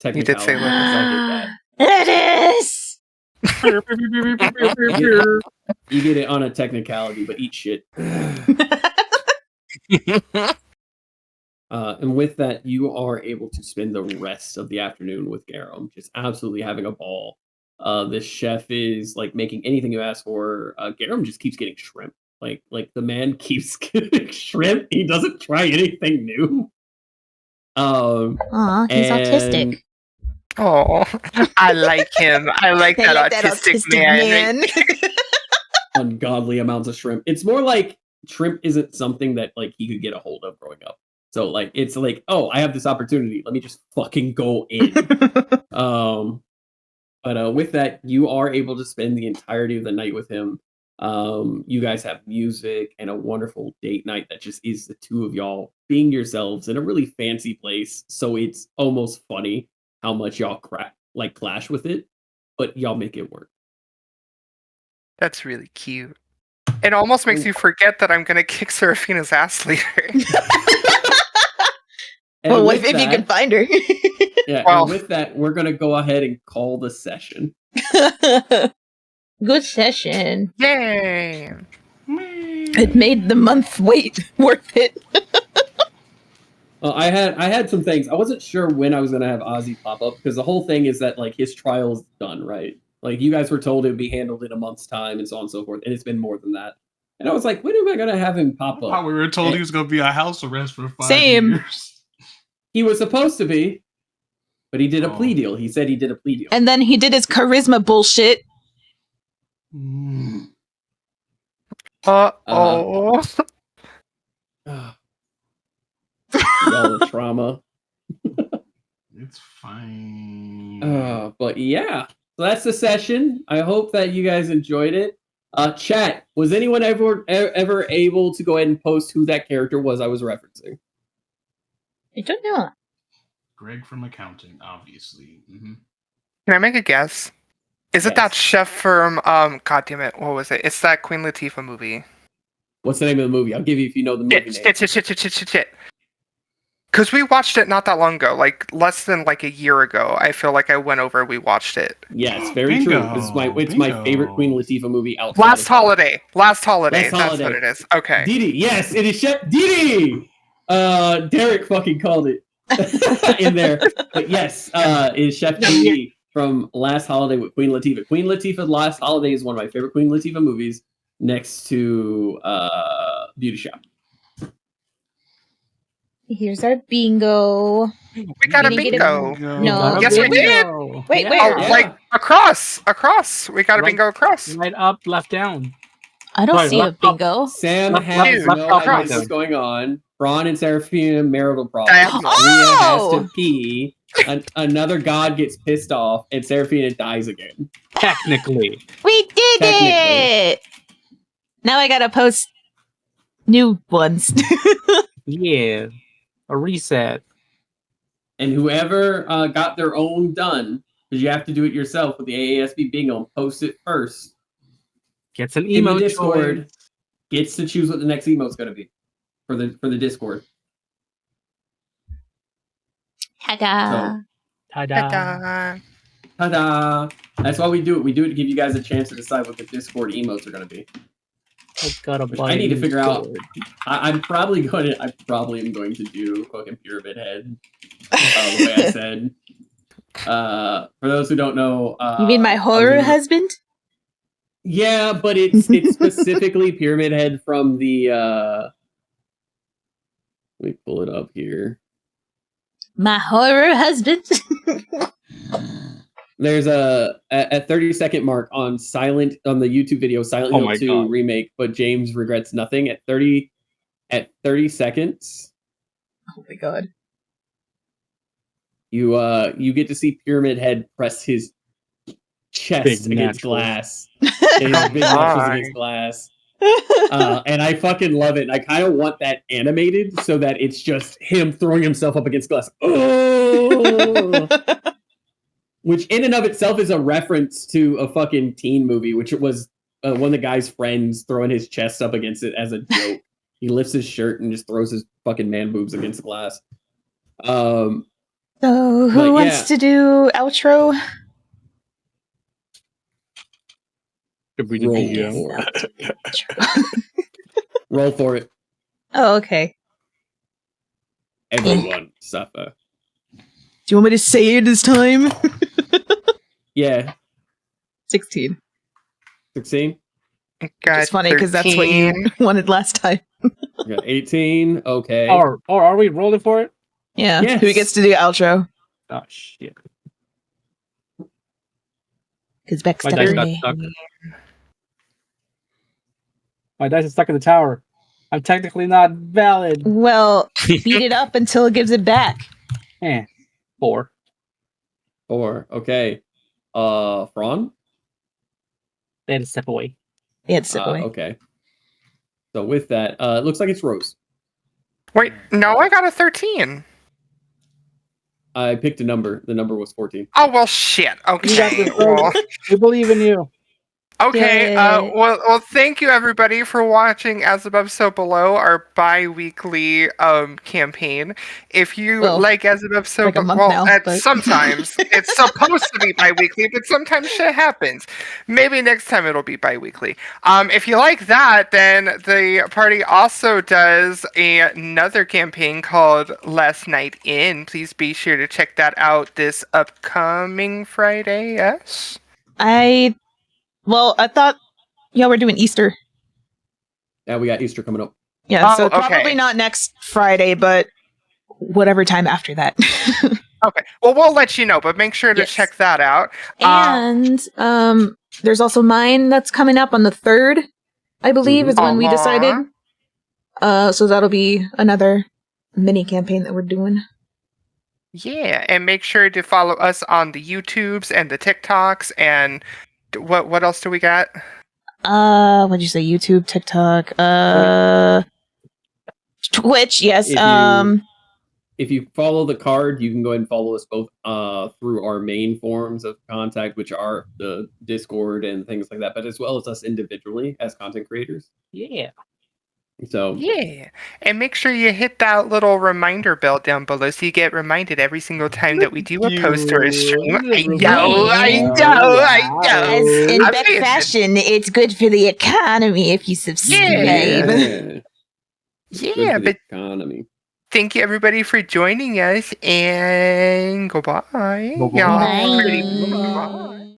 You did say Technicality, lettuce. I did that. You get it on a technicality, but eat shit. And with that, you are able to spend the rest of the afternoon with Garum, just absolutely having a ball. The chef is like making anything you ask for. Garum just keeps getting shrimp. Like the man keeps getting shrimp. He doesn't try anything new. Aw, he's autistic. Oh, I like him. I like that autistic man. Ungodly amounts of shrimp. It's more like shrimp isn't something that like he could get a hold of growing up. So like it's like, oh, I have this opportunity. Let me just fucking go in. But with that, you are able to spend the entirety of the night with him. You guys have music and a wonderful date night that just is the two of y'all being yourselves in a really fancy place. So it's almost funny how much y'all clash with it, but y'all make it work. That's really cute. It almost makes you forget that I'm gonna kick Seraphina's ass later. Well, if you can find her. Yeah, Well, and with that, we're gonna go ahead and call the session. Good session. Yay! It made the month wait worth it. I had some things. I wasn't sure when I was gonna have Ozzy pop up because the whole thing is that like his trial's done, right? Like you guys were told it would be handled in a month's time and so on and so forth, and it's been more than that. And I was like, when am I gonna have him pop up? We were told he was gonna be a house arrest for 5 Same. years. He was supposed to be, but he did a plea deal. He said he did a plea deal. And then he did his charisma bullshit. Oh. All the trauma. It's fine. But yeah, so that's the session. I hope that you guys enjoyed it. Chat, was anyone ever able to go ahead and post who that character was I was referencing? I don't know. Greg from accounting, obviously. Mm-hmm. Can I make a guess? Is it that chef from God damn it, what was it? It's that Queen Latifah movie. What's the name of the movie? I'll give you if you know the movie name. Shit. Because we watched it not that long ago, like less than like a year ago. I feel like I went over, we watched it. Yes, very true. It's my favorite Queen Latifah movie outside. Last holiday. That's what it is. Okay. Didi, yes, it is Chef Didi. Derek fucking called it in there. But yes, it is Chef Didi from Last Holiday with Queen Latifah. Queen Latifah Last Holiday is one of my favorite Queen Latifah movies, next to Beauty Shop. Here's our bingo. We got a bingo. No. Yes, we did. Wait, Yeah. where? Oh, like across. We got a bingo across. Right up, left down. I don't Sorry, see a left up. bingo. Sam Left, has left, no left, idea left. what's going on. Braun and Seraphina marital problem. Diagonal. Rhea has Oh! to pee. Another god gets pissed off, and Seraphina dies again. Technically. We did Technically. it! Now I gotta post new ones. Yeah. A reset. And whoever got their own done, because you have to do it yourself with the AASB bingo, post it first. Gets an In the emo Discord, choice. gets to choose what the next emote's going to be for the Discord. Ta-da. Ta-da. Ta-da. Ta-da! That's why we do it. We do it to give you guys a chance to decide what the Discord emotes are going to be. I've got a Which I need to figure out. sword. I probably am going to do fucking Pyramid Head. The way I said. For those who don't know, You mean my horror husband? Yeah, but it's specifically Pyramid Head from the. Let me pull it up here. My horror husband. There's a 30-second mark on the YouTube video Silent Hill 2 remake, but James regrets nothing at 30 seconds. Oh my god. You get to see Pyramid Head press his chest against glass. His big knuckles against glass. And I fucking love it. I kind of want that animated so that it's just him throwing himself up against glass. Oh! Which in and of itself is a reference to a fucking teen movie, which it was one of the guy's friends throwing his chest up against it as a joke. He lifts his shirt and just throws his fucking man boobs against the glass. So who wants to do outro? Roll for it. Oh, okay. Everyone suffer. Do you want me to say it this time? Yeah. 16. 16? It's funny because that's what you wanted last time. Got 18. Okay. Or are we rolling for it? Yeah. Yes. Who gets to do outro? Oh shit. Because Beck's My dice got stuck. My dice is stuck in the tower. I'm technically not valid. Well, beat it up until it gives it back. 4. Okay. Fron? They had to step away. They had to step away. Okay. So with that, it looks like it's Rose. Wait, no, I got a 13. I picked a number. The number was 14. Oh, well, shit. Okay. Well, We believe in you. okay. Well, thank you everybody for watching As Above So Below, our bi-weekly campaign. If you like As Above So like a month Below, now, but... sometimes it's supposed to be bi-weekly, but sometimes shit happens. Maybe next time it'll be bi-weekly. If you like that, then the party also does another campaign called Last Night In. Please be sure to check that out this upcoming Friday. Yes. Well, I thought we're doing Easter. Yeah, we got Easter coming up. Yeah, so probably not next Friday, but whatever time after that. Okay. Well, we'll let you know, but make sure to check that out. And there's also mine that's coming up on the 3rd, I believe, is when we decided. So that'll be another mini campaign that we're doing. Yeah, and make sure to follow us on the YouTubes and the TikToks and what else do we got? What'd you say? YouTube, TikTok, Twitch, yes. If you follow the card, you can go ahead and follow us both through our main forms of contact, which are the Discord and things like that, but as well as us individually as content creators. Yeah. So yeah, and make sure you hit that little reminder bell down below so you get reminded every single time that we do a post or a stream. I know. As in Beck fashion, it's good for the economy if you subscribe. Yeah, but economy. Thank you everybody for joining us, and goodbye. Bye. Y'all. Bye.